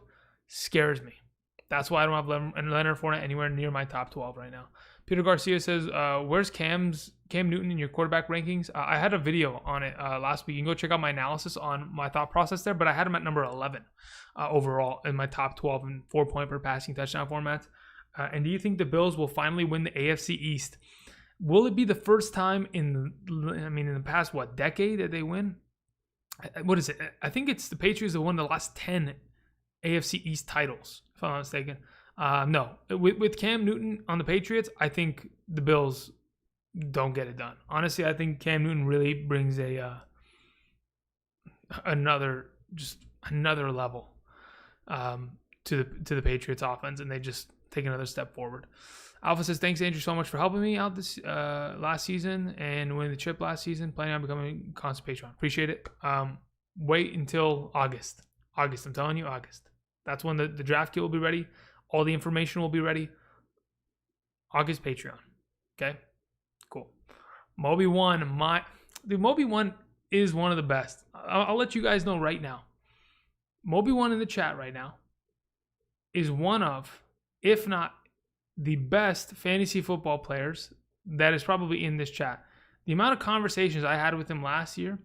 scares me. That's why I don't have Leonard Fournette anywhere near my top 12 right now. Peter Garcia says, where's Cam Newton in your quarterback rankings? I had a video on it last week. You can go check out my analysis on my thought process there, but I had him at number 11 overall in my top 12 and 4-point per passing touchdown formats. And do you think the Bills will finally win the AFC East? Will it be the first time in the past, decade that they win? What is it? I think it's the Patriots that won the last 10 AFC East titles, if I'm not mistaken. No. With Cam Newton on the Patriots, I think the Bills don't get it done. Honestly, I think Cam Newton really brings another level to the Patriots offense, and they just take another step forward. Alpha says, thanks, Andrew, so much for helping me out this last season and winning the chip last season. Planning on becoming a constant Patreon. Appreciate it. Wait until August. I'm telling you, August. That's when the draft kit will be ready. All the information will be ready. August Patreon. Okay? Cool. Moby One. Moby One is one of the best. I'll let you guys know right now. Moby One in the chat right now is one of, if not the best fantasy football players that is probably in this chat. The amount of conversations I had with him last year,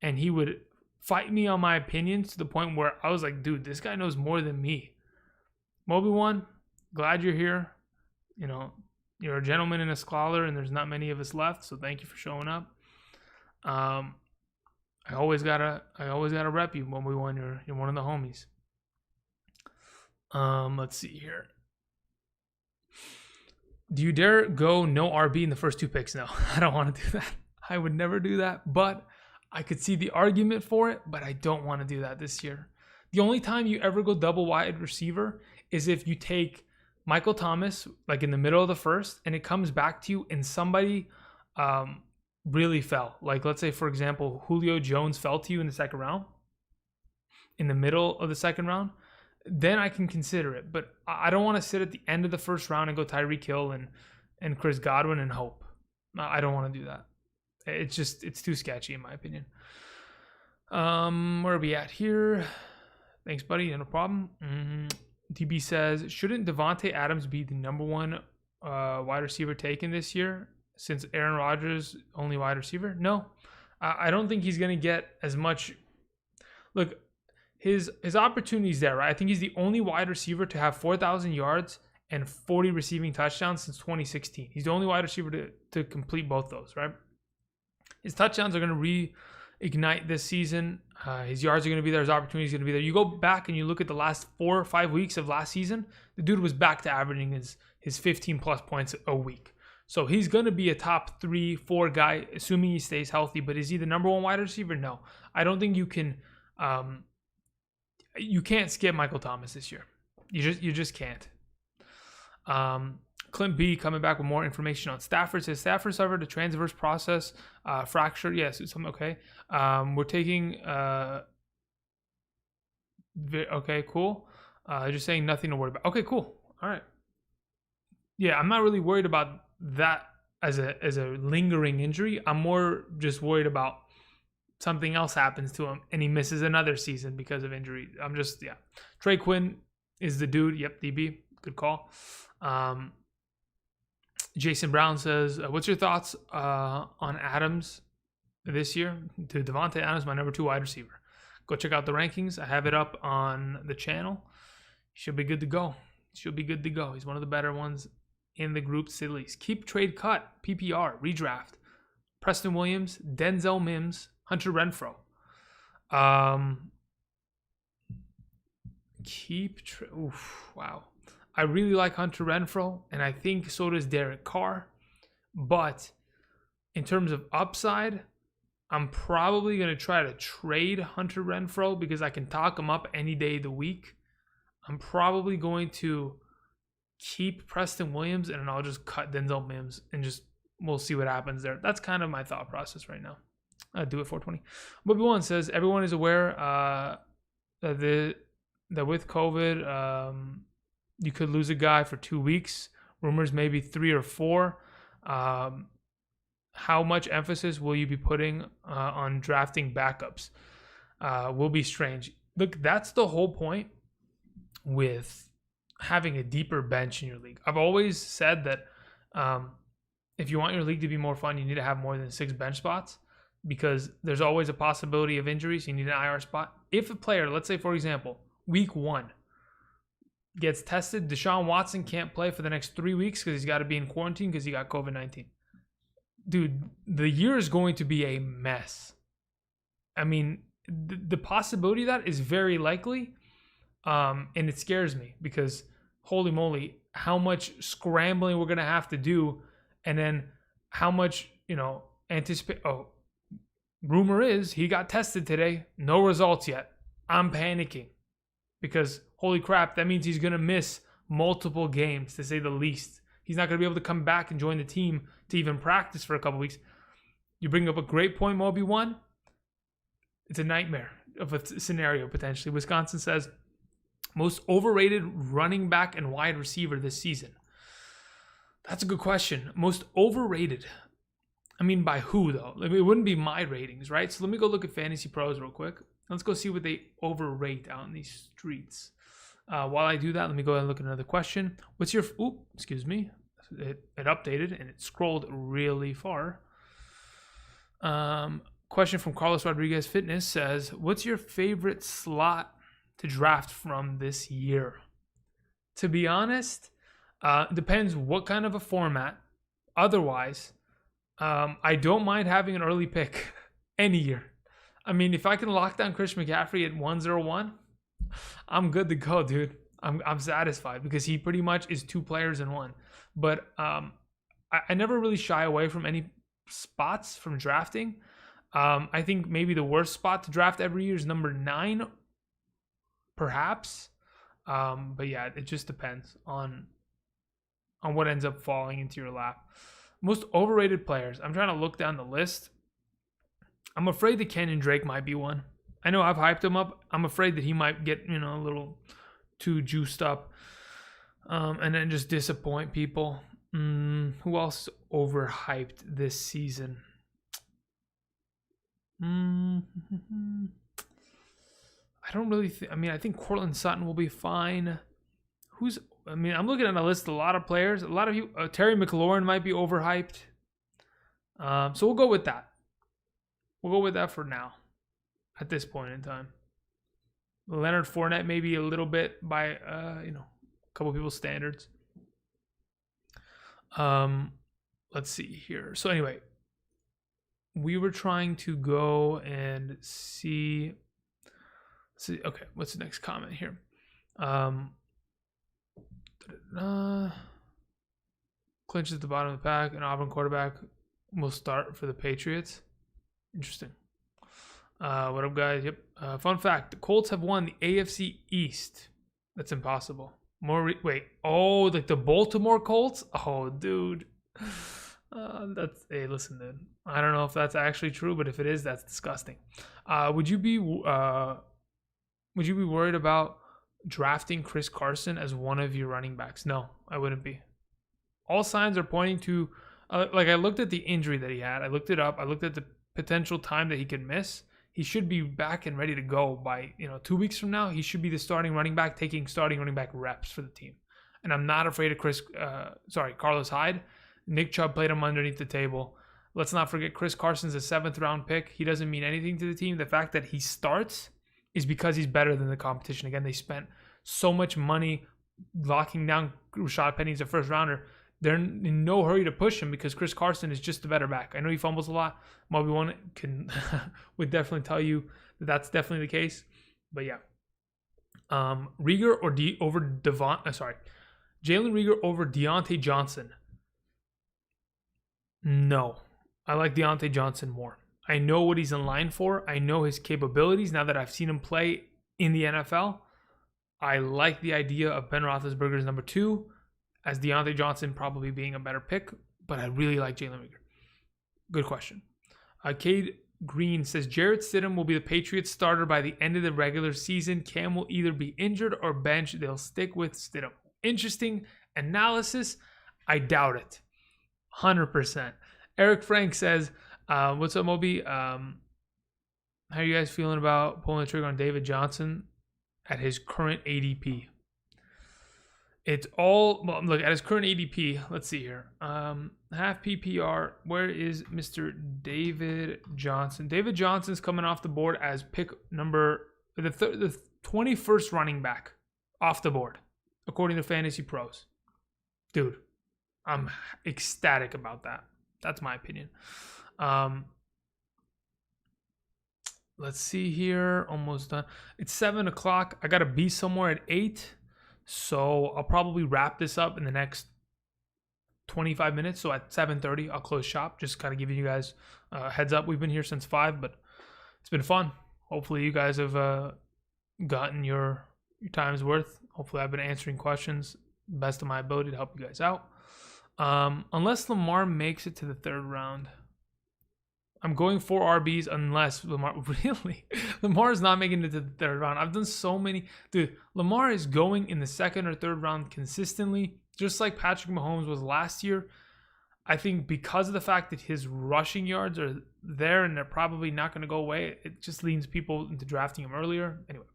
and he would fight me on my opinions to the point where I was like, dude, this guy knows more than me. Moby One, glad you're here. You know, you're a gentleman and a scholar, and there's not many of us left, so thank you for showing up. I always gotta rep you, Moby One. You're one of the homies. Let's see here. Do you dare go no RB in the first 2 picks? No, I don't want to do that. I would never do that, but I could see the argument for it, but I don't want to do that this year. The only time you ever go double wide receiver is if you take Michael Thomas, like in the middle of the first, and it comes back to you and somebody really fell. Like, let's say, for example, Julio Jones fell to you in the second round, in the middle of the second round, then I can consider it. But I don't want to sit at the end of the first round and go Tyreek Hill and Chris Godwin and hope. I don't want to do that. It's too sketchy in my opinion. Where are we at here? Thanks, buddy. No problem. DB says, shouldn't Devontae Adams be the number 1 wide receiver taken this year since Aaron Rodgers only wide receiver? No. I don't think he's going to get as much. Look, his opportunity's there, right? I think he's the only wide receiver to have 4,000 yards and 40 receiving touchdowns since 2016. He's the only wide receiver to complete both those, right? His touchdowns are going to reignite this season. His yards are going to be there. His opportunities are going to be there. You go back and you look at the last 4 or 5 weeks of last season, the dude was back to averaging his 15 plus points a week. So he's going to be a top 3, 4 guy, assuming he stays healthy. But is he the number 1 wide receiver? No. I don't think you can. You can't skip Michael Thomas this year. You just can't. Clint B coming back with more information on Stafford. Says Stafford suffered a transverse process fracture. Yes, it's okay. We're taking. Okay, cool. Just saying nothing to worry about. Okay, cool. All right. Yeah, I'm not really worried about that as a lingering injury. I'm more just worried about something else happens to him and he misses another season because of injury. Trey Quinn is the dude. Yep, DB. Good call. Jason Brown says, what's your thoughts on Adams this year? To Devontae Adams, my number 2 wide receiver. Go check out the rankings. I have it up on the channel. Should be good to go. He's one of the better ones in the group sillies. Keep trade cut. PPR. Redraft. Preston Williams. Denzel Mims. Hunter Renfrow. Wow. I really like Hunter Renfrow, and I think so does Derek Carr. But in terms of upside, I'm probably going to try to trade Hunter Renfrow because I can talk him up any day of the week. I'm probably going to keep Preston Williams, and then I'll just cut Denzel Mims, and we'll see what happens there. That's kind of my thought process right now. Do it 420. Bobby One says everyone is aware that with COVID, you could lose a guy for 2 weeks. Rumors maybe 3 or 4. How much emphasis will you be putting on drafting backups? Will be strange. Look, that's the whole point with having a deeper bench in your league. I've always said that if you want your league to be more fun, you need to have more than 6 bench spots because there's always a possibility of injuries. You need an IR spot. If a player, let's say, for example, week 1 gets tested, Deshaun Watson can't play for the next 3 weeks because he's got to be in quarantine because he got COVID-19. Dude, the year is going to be a mess. I mean, the possibility of that is very likely, and it scares me because, holy moly, how much scrambling we're going to have to do. And then
how much, anticipate. Oh, rumor is he got tested today. No results yet. I'm panicking because holy crap, that means he's going to miss multiple games, to say the least. He's not going to be able to come back and join the team to even practice for a couple weeks. You bring up a great point, Moby One. It's a nightmare of a scenario, potentially. Wisconsin says, most overrated running back and wide receiver this season. That's a good question. Most overrated. I mean, by who, though? It wouldn't be my ratings, right? So let me go look at Fantasy Pros real quick. Let's go see what they overrate out in these streets. While I do that, let me go ahead and look at another question. What's your... excuse me. It updated, and it scrolled really far. Question from Carlos Rodriguez Fitness says, what's your favorite slot to draft from this year? To be honest, it depends what kind of a format. Otherwise, I don't mind having an early pick any year. I mean, if I can lock down Cristian McCaffrey at 101, I'm good to go, dude. I'm satisfied because he pretty much is 2 players in one. But I never really shy away from any spots from drafting. I think maybe the worst spot to draft every year is number 9, perhaps. But yeah, it just depends on what ends up falling into your lap. Most overrated players. I'm trying to look down the list. I'm afraid that Kenyon Drake might be one. I know I've hyped him up. I'm afraid that he might get, a little too juiced up and then just disappoint people. Who else overhyped this season? I don't really think. I think Cortland Sutton will be fine. I'm looking at a list of a lot of players. A lot of you, Terry McLaurin might be overhyped. So we'll go with that. We'll go with that for now, at this point in time. Leonard Fournette maybe a little bit by, a couple people's standards. Let's see here. So anyway, we were trying to go and see. Okay, what's the next comment here? Clinch at the bottom of the pack. An Auburn quarterback will start for the Patriots. Interesting. What up, guys? Yep. Fun fact: the Colts have won the AFC East. That's impossible. Like the Baltimore Colts? Oh, dude. Hey, listen, dude. I don't know if that's actually true, but if it is, that's disgusting. Would you be worried about drafting Chris Carson as one of your running backs? No, I wouldn't be. All signs are pointing to, I looked at the injury that he had. I looked it up. I looked at the potential time that he could miss. He should be back and ready to go by, 2 weeks from now. He should be the starting running back, taking starting running back reps for the team. And I'm not afraid of Carlos Hyde. Nick Chubb played him underneath the table. Let's not forget Chris Carson's a 7th round pick. He doesn't mean anything to the team. The fact that he starts is because he's better than the competition. Again, they spent so much money locking down Rashad Penny as a first rounder. They're in no hurry to push him because Chris Carson is just the better back. I know he fumbles a lot. Moby One would definitely tell you that that's definitely the case. But yeah. Jalen Reagor over Deontay Johnson. No. I like Deontay Johnson more. I know what he's in line for. I know his capabilities now that I've seen him play in the NFL. I like the idea of Ben Roethlisberger's number 2 as Deontay Johnson probably being a better pick, but I really like Jalen Reagor. Good question. Cade Green says, Jarrett Stidham will be the Patriots starter by the end of the regular season. Cam will either be injured or benched. They'll stick with Stidham. Interesting analysis. I doubt it. 100%. Eric Frank says, what's up, Moby? How are you guys feeling about pulling the trigger on David Johnson at his current ADP? It's all, look, at his current ADP, let's see here. Half PPR, where is Mr. David Johnson? David Johnson's coming off the board as pick number, the 21st running back off the board, according to Fantasy Pros. Dude, I'm ecstatic about that. That's my opinion. Let's see here. Almost done. It's 7 o'clock. I got to be somewhere at 8. So I'll probably wrap this up in the next 25 minutes. So at 7:30, I'll close shop. Just kind of giving you guys a heads up. We've been here since 5, but it's been fun. Hopefully you guys have gotten your time's worth. Hopefully I've been answering questions best of my ability to help you guys out. Unless Lamar makes it to the 3rd round. I'm going 4 RBs unless Lamar... Really? Lamar is not making it to the 3rd round. I've done so many... Dude, Lamar is going in the 2nd or 3rd round consistently, just like Patrick Mahomes was last year. I think because of the fact that his rushing yards are there and they're probably not going to go away, it just leans people into drafting him earlier. Anyway.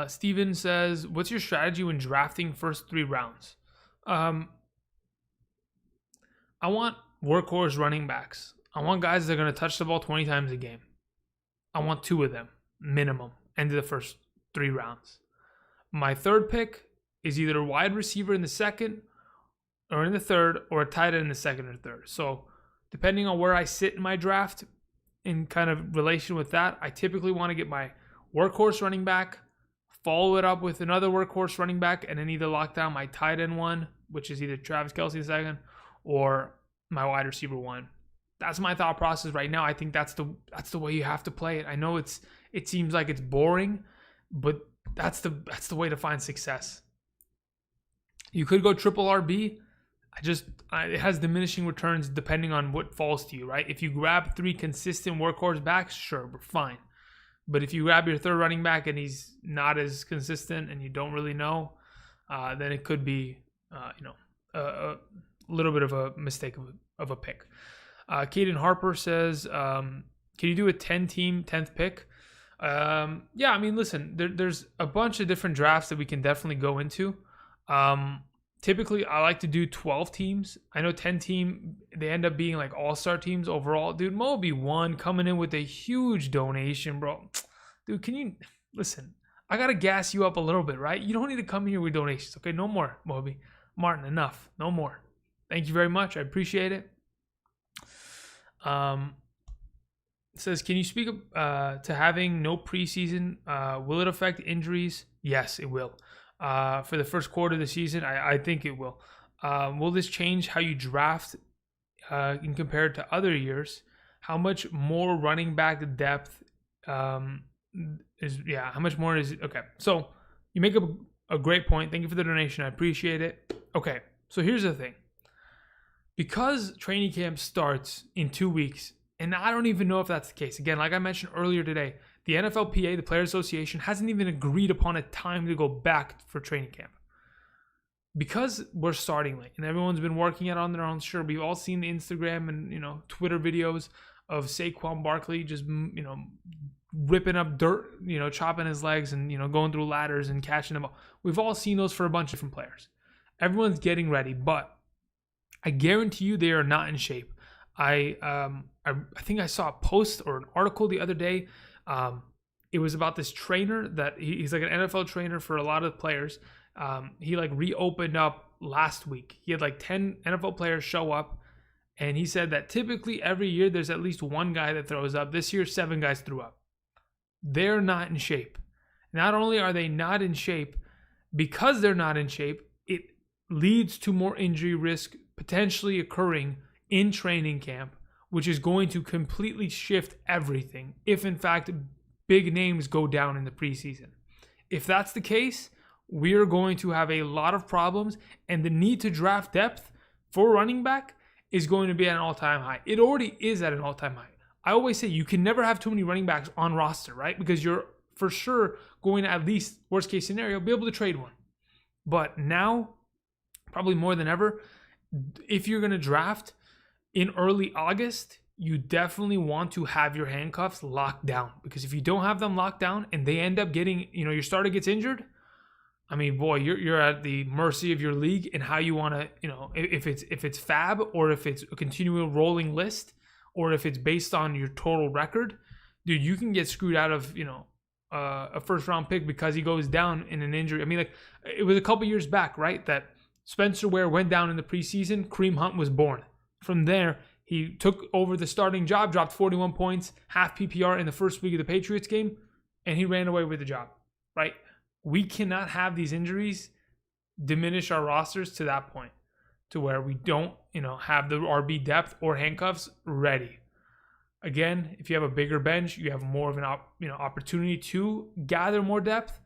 Steven says, what's your strategy when drafting first 3 rounds? I want workhorse running backs. I want guys that are going to touch the ball 20 times a game. I want 2 of them, minimum, end of the first 3 rounds. My 3rd pick is either a wide receiver in the 2nd or in the 3rd, or a tight end in the 2nd or 3rd. So depending on where I sit in my draft, in kind of relation with that, I typically want to get my workhorse running back, follow it up with another workhorse running back, and then either lock down my tight end one, which is either Travis Kelce the 2nd, or my wide receiver 1. That's my thought process right now. I think that's the way you have to play it. I know it seems like it's boring, but that's the way to find success. You could go triple RB. It has diminishing returns depending on what falls to you, right? If you grab 3 consistent workhorse backs, sure, we're fine. But if you grab your 3rd running back and he's not as consistent and you don't really know, then it could be, a little bit of a mistake of a pick. Caden Harper says, can you do a 10-team 10th pick? Yeah, I mean, listen, there's a bunch of different drafts that we can definitely go into. Typically, I like to do 12 teams. I know 10-team, they end up being like all-star teams overall. Dude, Moby 1 coming in with a huge donation, bro. Dude, can you... Listen, I got to gas you up a little bit, right? You don't need to come here with donations, okay? No more, Moby. Martin, enough. No more. Thank you very much. I appreciate it. It says, can you speak to having no preseason? Will it affect injuries? Yes, it will. For the first quarter of the season, I think it will. Will this change how you draft in compared to other years? How much more running back depth is? Yeah, how much more is it? Okay, so you make a great point. Thank you for the donation. I appreciate it. Okay, so here's the thing. Because training camp starts in 2 weeks, and I don't even know if that's the case. Again, like I mentioned earlier today, the NFLPA, the Players Association, hasn't even agreed upon a time to go back for training camp. Because we're starting late, and everyone's been working it on their own. Sure, we've all seen the Instagram and Twitter videos of Saquon Barkley just ripping up dirt, chopping his legs and going through ladders and catching them all. We've all seen those for a bunch of different players. Everyone's getting ready, but I guarantee you they are not in shape. I think I saw a post or an article the other day. It was about this trainer that he's like an NFL trainer for a lot of players. He reopened up last week. He had 10 NFL players show up, and he said that typically every year there's at least one guy that throws up. This year, 7 guys threw up. They're not in shape. Not only are they not in shape, because they're not in shape, it leads to more injury risk potentially occurring in training camp, which is going to completely shift everything if in fact big names go down in the preseason. If that's the case, we're going to have a lot of problems, and the need to draft depth for running back is going to be at an all-time high. It already is at an all-time high. I always say you can never have too many running backs on roster, right? Because you're for sure going to, at least worst case scenario, be able to trade one. But now, probably more than ever, if you're going to draft in early August, you definitely want to have your handcuffs locked down, because if you don't have them locked down and they end up getting, your starter gets injured, I mean, boy, you're at the mercy of your league and how you want to, if it's fab or if it's a continual rolling list or if it's based on your total record, dude, you can get screwed out of, a first round pick because he goes down in an injury. I mean, it was a couple years back, right, that Spencer Ware went down in the preseason. Kareem Hunt was born. From there, he took over the starting job, dropped 41 points, half PPR in the first week of the Patriots game, and he ran away with the job, right? We cannot have these injuries diminish our rosters to that point.
to where we don't, have the RB depth or handcuffs ready. Again, if you have a bigger bench, you have more of an opportunity to gather more depth.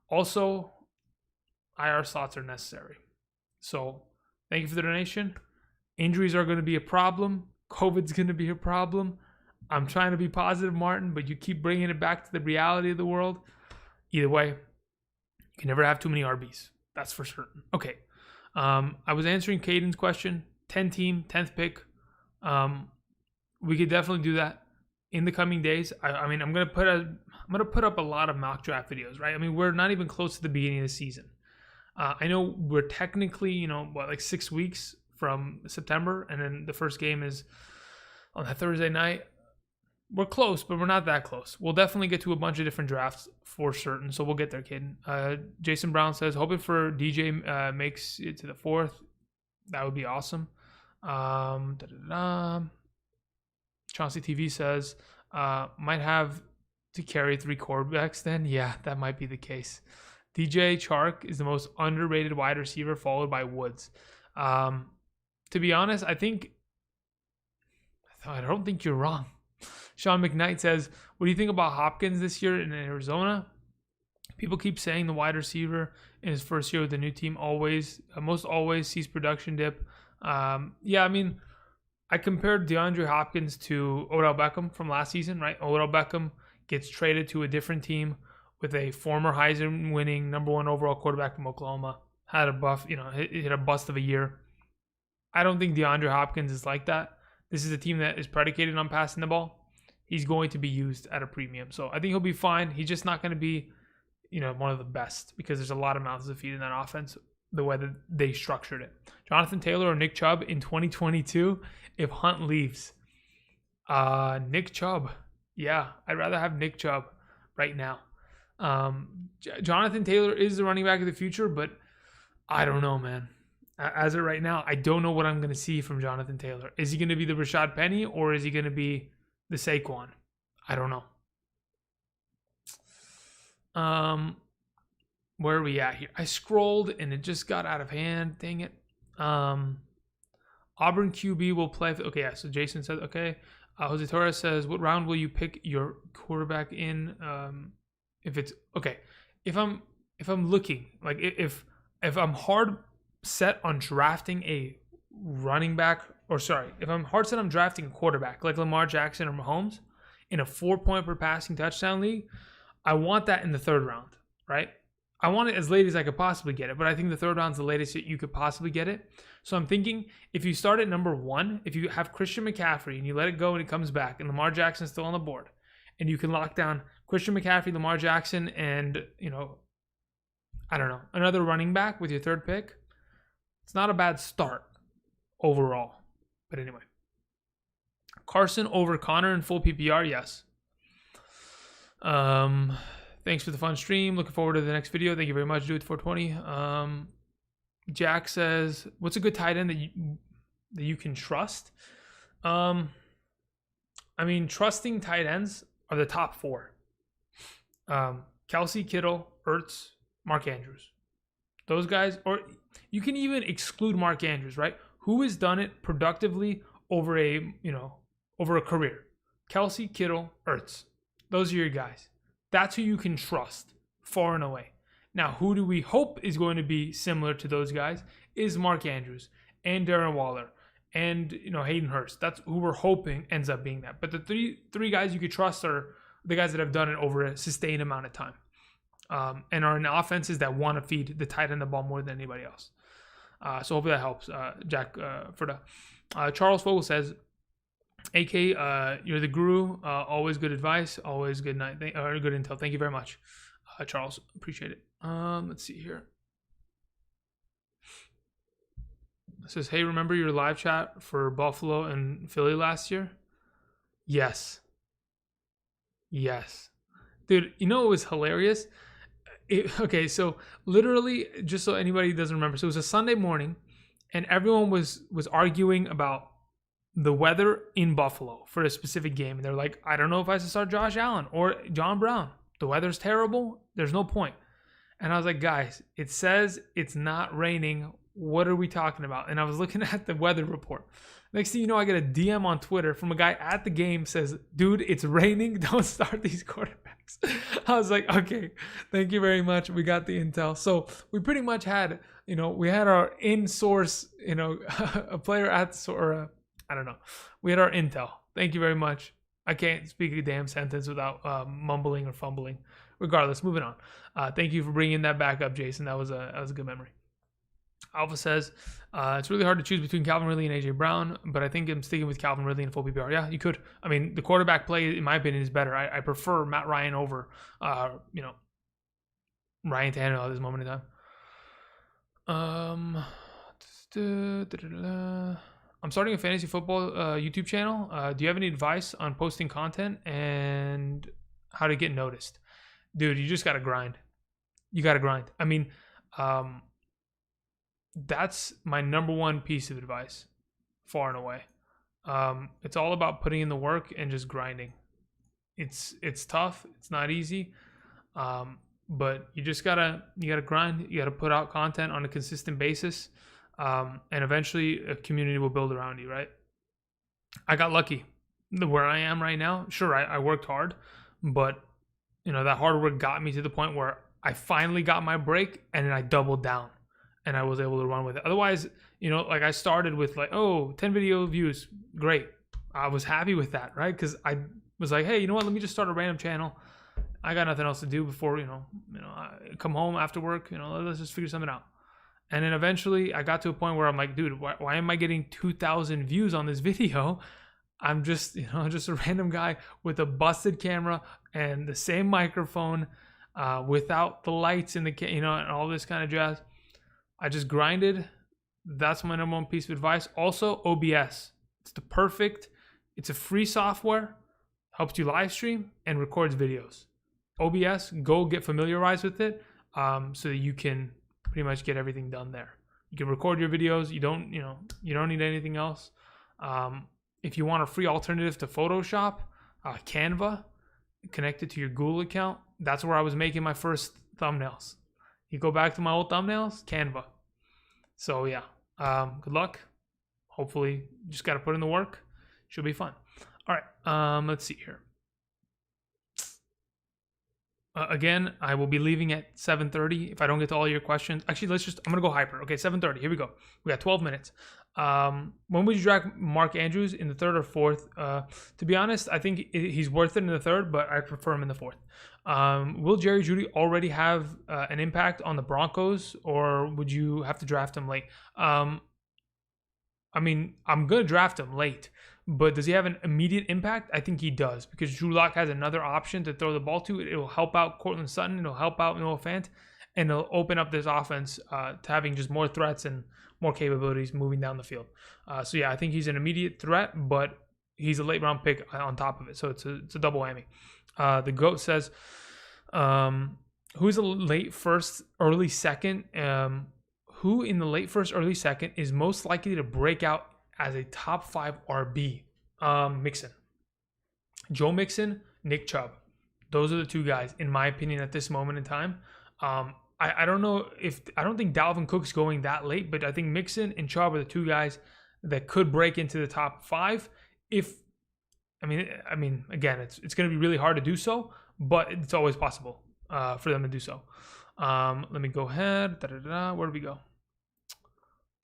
Also, IR slots are necessary. So, thank you for the donation. Injuries are going to be a problem. COVID's going to be a problem. I'm trying to be positive, Martin, but you keep bringing it back to the reality of the world. Either way, you can never have too many RBs. That's for certain. Okay. I was answering Caden's question. 10-team, 10th pick. We could definitely do that in the coming days. I'm gonna put up a lot of mock draft videos, right? I mean, we're not even close to the beginning of the season. I know we're technically, 6 weeks from September, and then the first game is on that Thursday night. We're close, but we're not that close. We'll definitely get to a bunch of different drafts for certain, so we'll get there, kid. Jason Brown says, hoping for DJ makes it to the 4th. That would be awesome. Chauncey TV says, might have to carry 3 quarterbacks then. Yeah, that might be the case. DJ Chark is the most underrated wide receiver, followed by Woods. To be honest, I don't think you're wrong. Sean McKnight says, what do you think about Hopkins this year in Arizona? People keep saying the wide receiver in his first year with the new team most always sees production dip. I compared DeAndre Hopkins to Odell Beckham from last season, right? Odell Beckham gets traded to a different team with a former Heisman winning number 1 overall quarterback from Oklahoma. Had a hit a bust of a year. I don't think DeAndre Hopkins is like that. This is a team that is predicated on passing the ball. He's going to be used at a premium. So I think he'll be fine. He's just not going to be, one of the best because there's a lot of mouths to feed in that offense the way that they structured it. Jonathan Taylor or Nick Chubb in 2022 if Hunt leaves. Nick Chubb. Yeah, I'd rather have Nick Chubb right now. Jonathan Taylor is the running back of the future, but I don't know, man. As of right now, I don't know what I'm going to see from Jonathan Taylor. Is he going to be the Rashad Penny or is he going to be the Saquon? I don't know. Where are we at here? I scrolled and it just got out of hand. Dang it. Auburn QB will play. Okay, yeah. So Jason says, okay. Jose Torres says, what round will you pick your quarterback in? If it's okay, if I'm looking like if I'm hard set on drafting a running back, if I'm hard set on drafting a quarterback like Lamar Jackson or Mahomes in a 4-point per passing touchdown league, I want that in the 3rd round, right? I want it as late as I could possibly get it, but I think the 3rd round is the latest that you could possibly get it. So I'm thinking if you start at number 1, if you have Christian McCaffrey and you let it go and it comes back and Lamar Jackson's still on the board, and you can lock down Christian McCaffrey, Lamar Jackson, and, I don't know, another running back with your 3rd pick, it's not a bad start overall. But anyway. Carson over Connor in full PPR, yes. Thanks for the fun stream. Looking forward to the next video. Thank you very much. Do it 420. Jack says, what's a good tight end that you can trust? Trusting tight ends are the top 4. Kelce, Kittle, Ertz, Mark Andrews. Those guys, or you can even exclude Mark Andrews, right? Who has done it productively over a career? Kelce, Kittle, Ertz. Those are your guys. That's who you can trust far and away. Now, who do we hope is going to be similar to those guys is Mark Andrews and Darren Waller and Hayden Hurst. That's who we're hoping ends up being that. But the three guys you could trust are the guys that have done it over a sustained amount of time. And are in offenses that want to feed the tight end the ball more than anybody else. So hopefully that helps, Jack Ferda. Charles Vogel says, AK, you're the guru. Always good advice. Always good night. Good intel. Thank you very much, Charles. Appreciate it. Let's see here. It says, hey, remember your live chat for Buffalo and Philly last year? Yes. Dude, what was hilarious? Okay, so literally, just so anybody doesn't remember, so it was a Sunday morning, and everyone was arguing about the weather in Buffalo for a specific game. And they're like, I don't know if I should start Josh Allen or John Brown. The weather's terrible. There's no point. And I was like, guys, it says it's not raining what are we talking about? And I was looking at the weather report. Next thing you know, I get a DM on Twitter from a guy at the game says, dude, it's raining. Don't start these quarterbacks. I was like, okay, thank you very much. We got the intel. So we pretty much had, we had our in-source, a player at, or I don't know. We had our intel. Thank you very much. I can't speak a damn sentence without mumbling or fumbling. Regardless, moving on. Thank you for bringing that back up, Jason. That was a good memory. Alpha says, it's really hard to choose between Calvin Ridley and AJ Brown, but I think I'm sticking with Calvin Ridley in full PPR. Yeah, you could. I mean, the quarterback play, in my opinion, is better. I prefer Matt Ryan over, Ryan Tannehill at this moment in time. I'm starting a fantasy football YouTube channel. Do you have any advice on posting content and how to get noticed? Dude, you just got to grind. You got to grind. I mean, that's my number one piece of advice, far and away. It's all about putting in the work and just grinding. It's tough. It's not easy. But you just gotta grind. You gotta put out content on a consistent basis. And eventually a community will build around you, right? I got lucky where I am right now. Sure, I worked hard, but that hard work got me to the point where I finally got my break and then I doubled down. And I was able to run with it. Otherwise, I started with 10 video views. Great. I was happy with that, right? Because I was like, hey, you know what? Let me just start a random channel. I got nothing else to do before, I come home after work. Let's just figure something out. And then eventually I got to a point where I'm like, dude, why am I getting 2,000 views on this video? I'm just, just a random guy with a busted camera and the same microphone without the lights in the, and all this kind of jazz. I just grinded. That's my number one piece of advice. Also, OBS. It's a free software, helps you live stream and records videos. OBS, go get familiarized with it so that you can pretty much get everything done there. You can record your videos. You don't need anything else. If you want a free alternative to Photoshop, Canva, connected to your Google account, that's where I was making my first thumbnails. You go back to my old thumbnails, Canva. So yeah, good luck. Hopefully, you just got to put in the work. Should be fun. All right, let's see here. Again, I will be leaving at 7:30 if I don't get to all your questions. Actually, I'm going to go hyper. Okay, 7:30. Here we go. We got 12 minutes. When would you draft Mark Andrews, in the third or fourth? To be honest, I think he's worth it in the third, but I prefer him in the fourth. Will Jerry Jeudy already have an impact on the Broncos, or would you have to draft him late? I mean, I'm going to draft him late, but does he have an immediate impact? I think he does, because Drew Locke has another option to throw the ball to. It will help out Courtland Sutton. It'll help out Noah Fant, and it'll open up this offense to having just more threats and more capabilities moving down the field. So yeah, I think he's an immediate threat, but he's a late round pick on top of it. So it's a double whammy. The GOAT says, who's a late first, early second? Who in the late first, early second is most likely to break out as a top 5 RB? Mixon. Joe Mixon, Nick Chubb. Those are the two guys, in my opinion, at this moment in time. I don't know I don't think Dalvin Cook's going that late, but I think Mixon and Chubb are the two guys that could break into the top 5. I mean, again, it's going to be really hard to do so, but it's always possible for them to do so. Let me go ahead. Where do we go?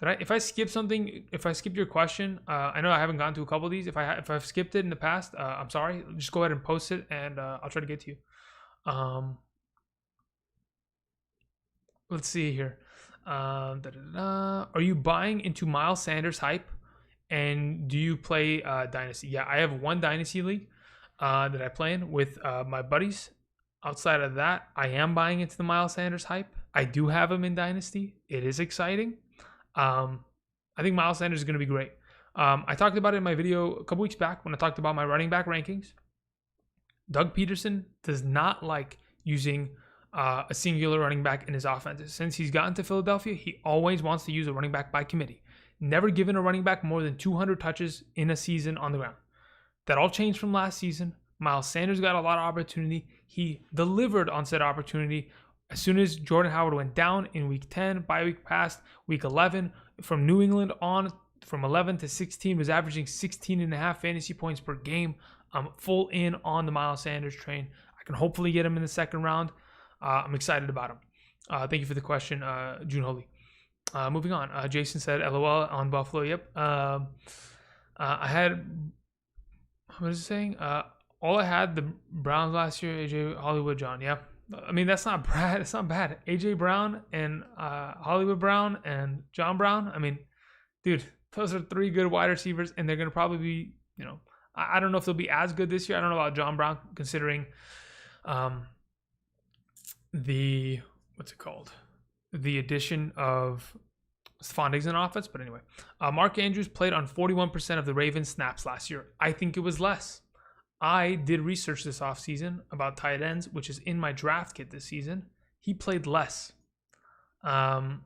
If I skip something, if I skip your question, I know I haven't gotten to a couple of these. If I've skipped it in the past, I'm sorry. Just go ahead and post it, and I'll try to get to you. Let's see here. Are you buying into Miles Sanders hype? And do you play Dynasty? Yeah, I have one Dynasty league that I play in with my buddies. Outside of that, I am buying into the Miles Sanders hype. I do have him in Dynasty. It is exciting. I think Miles Sanders is going to be great. I talked about it in my video a couple weeks back when I talked about my running back rankings. Doug Peterson does not like using a singular running back in his offenses. Since he's gotten to Philadelphia, he always wants to use a running back by committee. Never given a running back more than 200 touches in a season on the ground. That all changed from last season. Miles Sanders got a lot of opportunity. He delivered on said opportunity As soon as Jordan Howard went down in week 10, bye week passed, week 11, from New England on, from 11 to 16, was averaging 16.5 fantasy points per game. I'm full in on the Miles Sanders train. I can hopefully get him in the second round. I'm excited about him. Thank you for the question, June Holy. Moving on. Jason said, LOL on Buffalo. Yep. I had, what is it saying? All I had the Browns last year, AJ, Hollywood, John. Yeah. I mean, that's not bad. It's not bad. AJ Brown and Hollywood Brown and John Brown. I mean, dude, those are 3 good wide receivers, and they're going to probably be, I don't know if they'll be as good this year. I don't know about John Brown, considering the addition of Stephon Diggs in offense. But anyway, Mark Andrews played on 41% of the Ravens snaps last year. I think it was less. I did research this offseason about tight ends, which is in my draft kit this season. He played less. I'll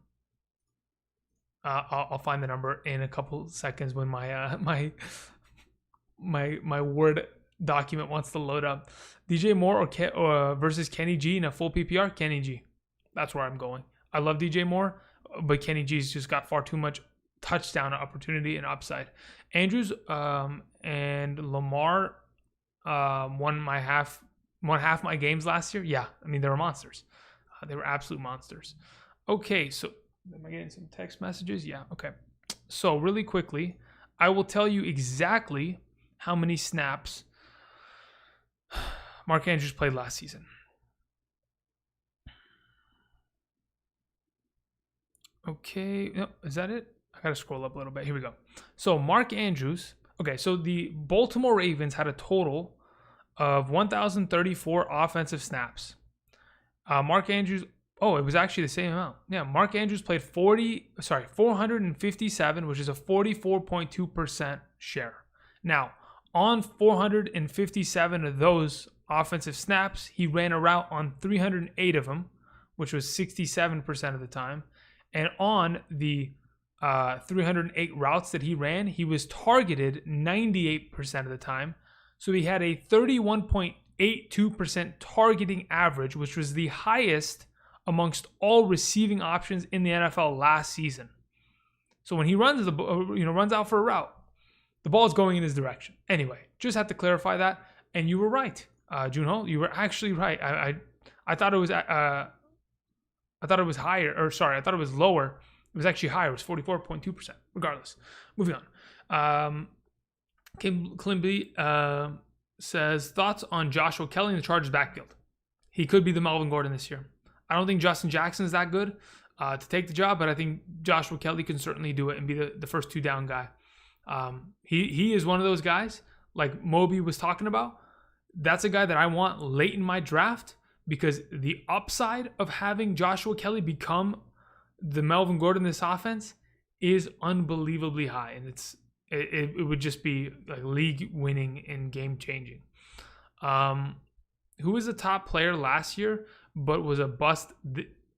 find the number in a couple seconds when my my Word document wants to load up. DJ Moore or versus Kenny G in a full PPR? Kenny G. That's where I'm going. I love DJ Moore, but Kenny G's just got far too much touchdown opportunity and upside. Andrews and Lamar won half my games last year. Yeah, I mean, they were monsters. They were absolute monsters. Okay, so am I getting some text messages? Yeah, okay. So really quickly, I will tell you exactly how many snaps Mark Andrews played last season. Okay, no, is that it? I gotta scroll up a little bit. Here we go. So Mark Andrews. Okay, so the Baltimore Ravens had a total of 1,034 offensive snaps. Mark Andrews. Oh, it was actually the same amount. Yeah, Mark Andrews played 457, which is a 44.2% share. Now, on 457 of those offensive snaps, he ran a route on 308 of them, which was 67% of the time. And on the 308 routes that he ran, he was targeted 98% of the time. So he had a 31.82% targeting average, which was the highest amongst all receiving options in the NFL last season. So when he runs runs out for a route, the ball is going in his direction. Anyway, just had to clarify that. And you were right, Junho. You were actually right. I thought it was higher, I thought it was lower. It was actually higher. It was 44.2%. Regardless, moving on. Kim Klimby says thoughts on Joshua Kelly in the Chargers backfield. He could be the Melvin Gordon this year. I don't think Justin Jackson is that good to take the job, but I think Joshua Kelly can certainly do it and be the first 2 down guy. He is one of those guys like Moby was talking about. That's a guy that I want late in my draft because the upside of having Joshua Kelly become the Melvin Gordon in this offense is unbelievably high, and it would just be like league winning and game changing. Who was the top player last year but was a bust?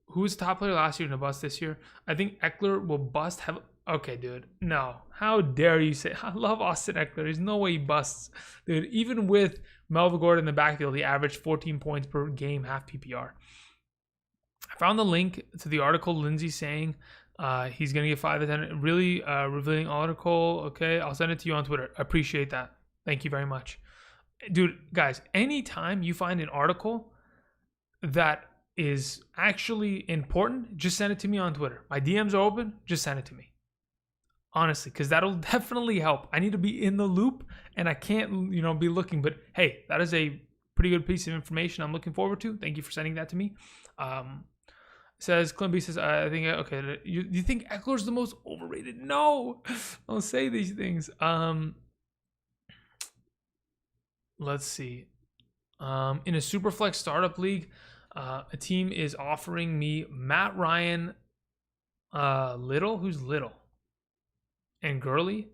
Who was the top player last year and a bust this year? I think Eckler will bust. Okay, dude. No. How dare you say? I love Austin Eckler. There's no way he busts. Dude, even with Melvin Gordon in the backfield, he averaged 14 points per game, half PPR. I found the link to the article Lindsay saying he's going to get 5 to 10. Really revealing article. Okay, I'll send it to you on Twitter. I appreciate that. Thank you very much. Dude, guys, anytime you find an article that is actually important, just send it to me on Twitter. My DMs are open. Just send it to me. Honestly, because that'll definitely help. I need to be in the loop, and I can't, be looking. But hey, that is a pretty good piece of information I'm looking forward to. Thank you for sending that to me. Says Klimby says, I think, okay, you think Eckler's the most overrated? No, don't say these things. Let's see. In a Superflex startup league, a team is offering me Matt Ryan, Little. Who's Little? And Gurley.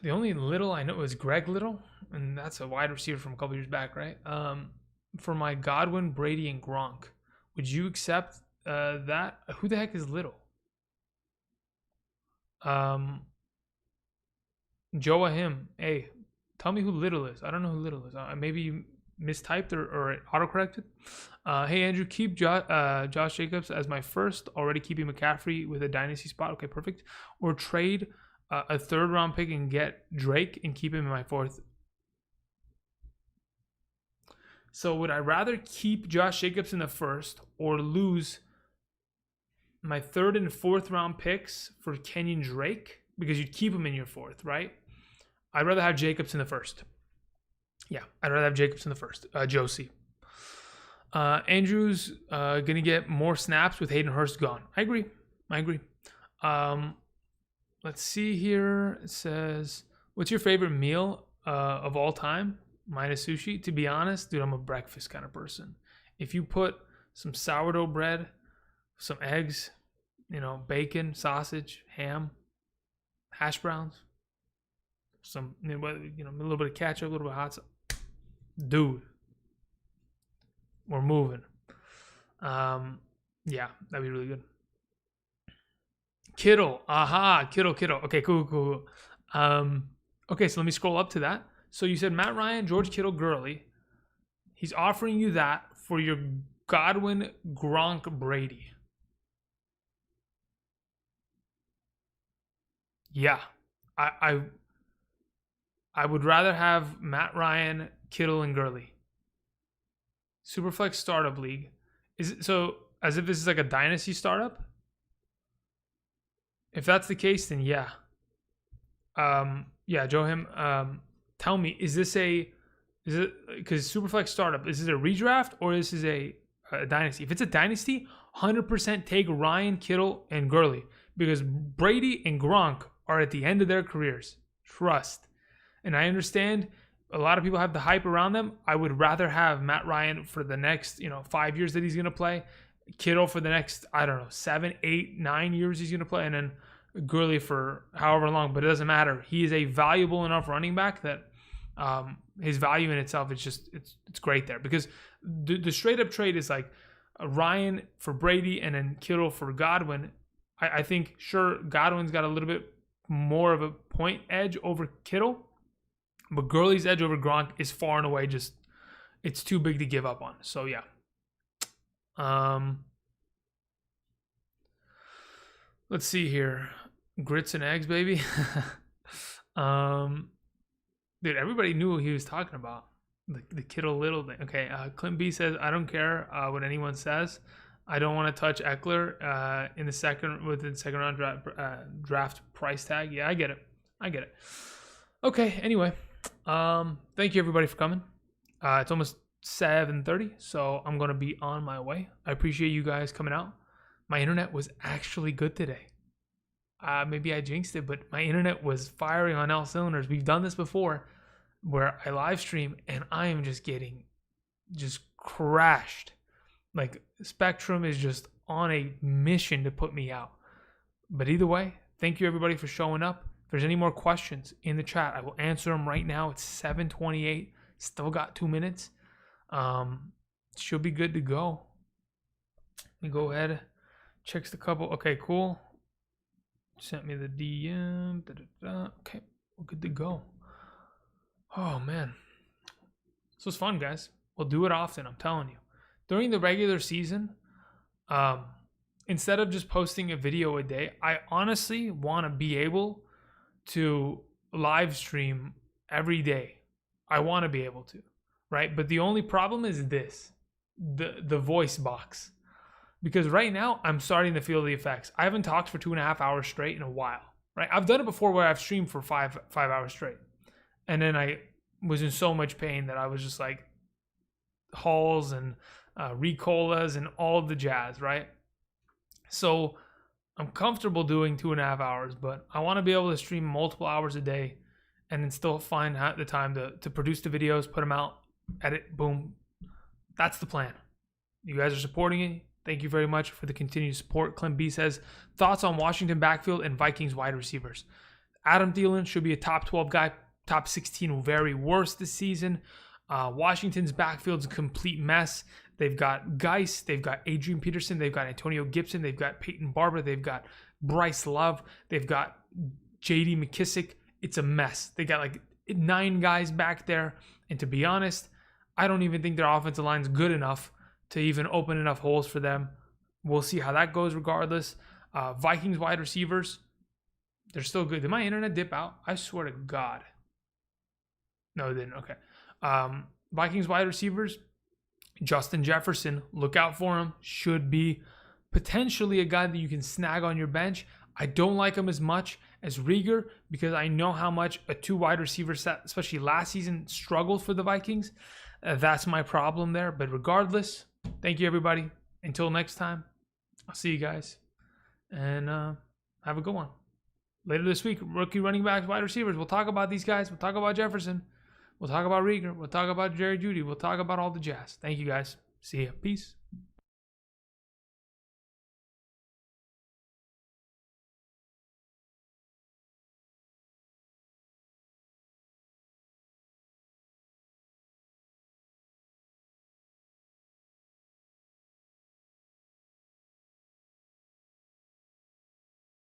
The only Little I know is Greg Little, and that's a wide receiver from a couple years back, right? For my Godwin, Brady, and Gronk. Would you accept that? Who the heck is Little? Joe Ahim. Hey, tell me who Little is. I don't know who Little is. Maybe mistyped or autocorrected. Hey, Andrew, keep Josh Jacobs as my first, already keeping McCaffrey with a dynasty spot. Okay, perfect. Or trade a third-round pick and get Drake and keep him in my fourth. So would I rather keep Josh Jacobs in the first or lose my third and fourth round picks for Kenyon Drake? Because you'd keep him in your fourth, right? I'd rather have Jacobs in the first. Yeah, I'd rather have Jacobs in the first. Josie. Andrew's going to get more snaps with Hayden Hurst gone. I agree. Let's see here. It says, what's your favorite meal of all time? Minus sushi. To be honest, dude, I'm a breakfast kind of person. If you put some sourdough bread, some eggs, bacon, sausage, ham, hash browns, some, a little bit of ketchup, a little bit of hot sauce, dude, we're moving. Yeah, that'd be really good. Kittle. Kittle. Okay, cool. Okay, so let me scroll up to that. So you said Matt Ryan, George Kittle, Gurley. He's offering you that for your Godwin, Gronk, Brady. Yeah, I would rather have Matt Ryan, Kittle, and Gurley. Superflex startup league. Is it so as if this is like a dynasty startup? If that's the case, then yeah. Yeah, Joachim, tell me, is it because Superflex startup, is this a redraft or this is a dynasty? If it's a dynasty, 100% take Ryan, Kittle, and Gurley because Brady and Gronk are at the end of their careers. Trust. And I understand a lot of people have the hype around them. I would rather have Matt Ryan for the next, 5 years that he's going to play, Kittle for the next, 7, 8, 9 years he's going to play, and then Gurley for however long, but it doesn't matter. He is a valuable enough running back that his value in itself is just, it's great there because the straight up trade is like Ryan for Brady and then Kittle for Godwin. I think, sure, Godwin's got a little bit more of a point edge over Kittle, but Gurley's edge over Gronk is far and away just, it's too big to give up on. So yeah. Let's see here. Grits and eggs, baby. Dude, everybody knew what he was talking about. The Kittle Little thing. Okay, Clint B says, I don't care what anyone says. I don't want to touch Eckler in the second round draft price tag. Yeah, I get it. Okay, anyway. Thank you everybody for coming. It's almost 7:30, so I'm gonna be on my way. I appreciate you guys coming out. My internet was actually good today. Maybe I jinxed it, but my internet was firing on all cylinders. We've done this before where I live stream and I am just getting crashed. Like Spectrum is just on a mission to put me out. But either way, thank you everybody for showing up. If there's any more questions in the chat, I will answer them right now. It's 7:28. Still got 2 minutes. Should be good to go. Let me go ahead. Checks the couple. Okay, cool. Sent me the DM. Okay, we're good to go. Oh, man. This was fun, guys. We'll do it often, I'm telling you. During the regular season, instead of just posting a video a day, I honestly want to be able to live stream every day. I want to be able to, right? But the only problem is this, the voice box. Because right now, I'm starting to feel the effects. I haven't talked for 2.5 hours straight in a while, right? I've done it before where I've streamed for five hours straight. And then I was in so much pain that I was just like Halls and Ricolas and all the jazz, right? So I'm comfortable doing 2.5 hours, but I want to be able to stream multiple hours a day and then still find the time to produce the videos, put them out, edit, boom. That's the plan. You guys are supporting it. Thank you very much for the continued support. Clint B says, thoughts on Washington backfield and Vikings wide receivers. Adam Thielen should be a top 12 guy, top 16 very worst this season. Washington's backfield's a complete mess. They've got Geis, they've got Adrian Peterson, they've got Antonio Gibson, they've got Peyton Barber, they've got Bryce Love, they've got J.D. McKissick. It's a mess. They got like 9 guys back there. And to be honest, I don't even think their offensive line is good enough to even open enough holes for them. We'll see how that goes regardless. Vikings wide receivers, they're still good. Did my internet dip out? I swear to God. No, it didn't. Okay. Vikings wide receivers, Justin Jefferson, look out for him. Should be potentially a guy that you can snag on your bench. I don't like him as much as Rieger because I know how much a 2 wide receiver set, especially last season, struggled for the Vikings. That's my problem there. But regardless, thank you, everybody. Until next time, I'll see you guys. And have a good one. Later this week, rookie running backs, wide receivers. We'll talk about these guys. We'll talk about Jefferson. We'll talk about Rieger. We'll talk about Jerry Jeudy. We'll talk about all the jazz. Thank you, guys. See ya. Peace.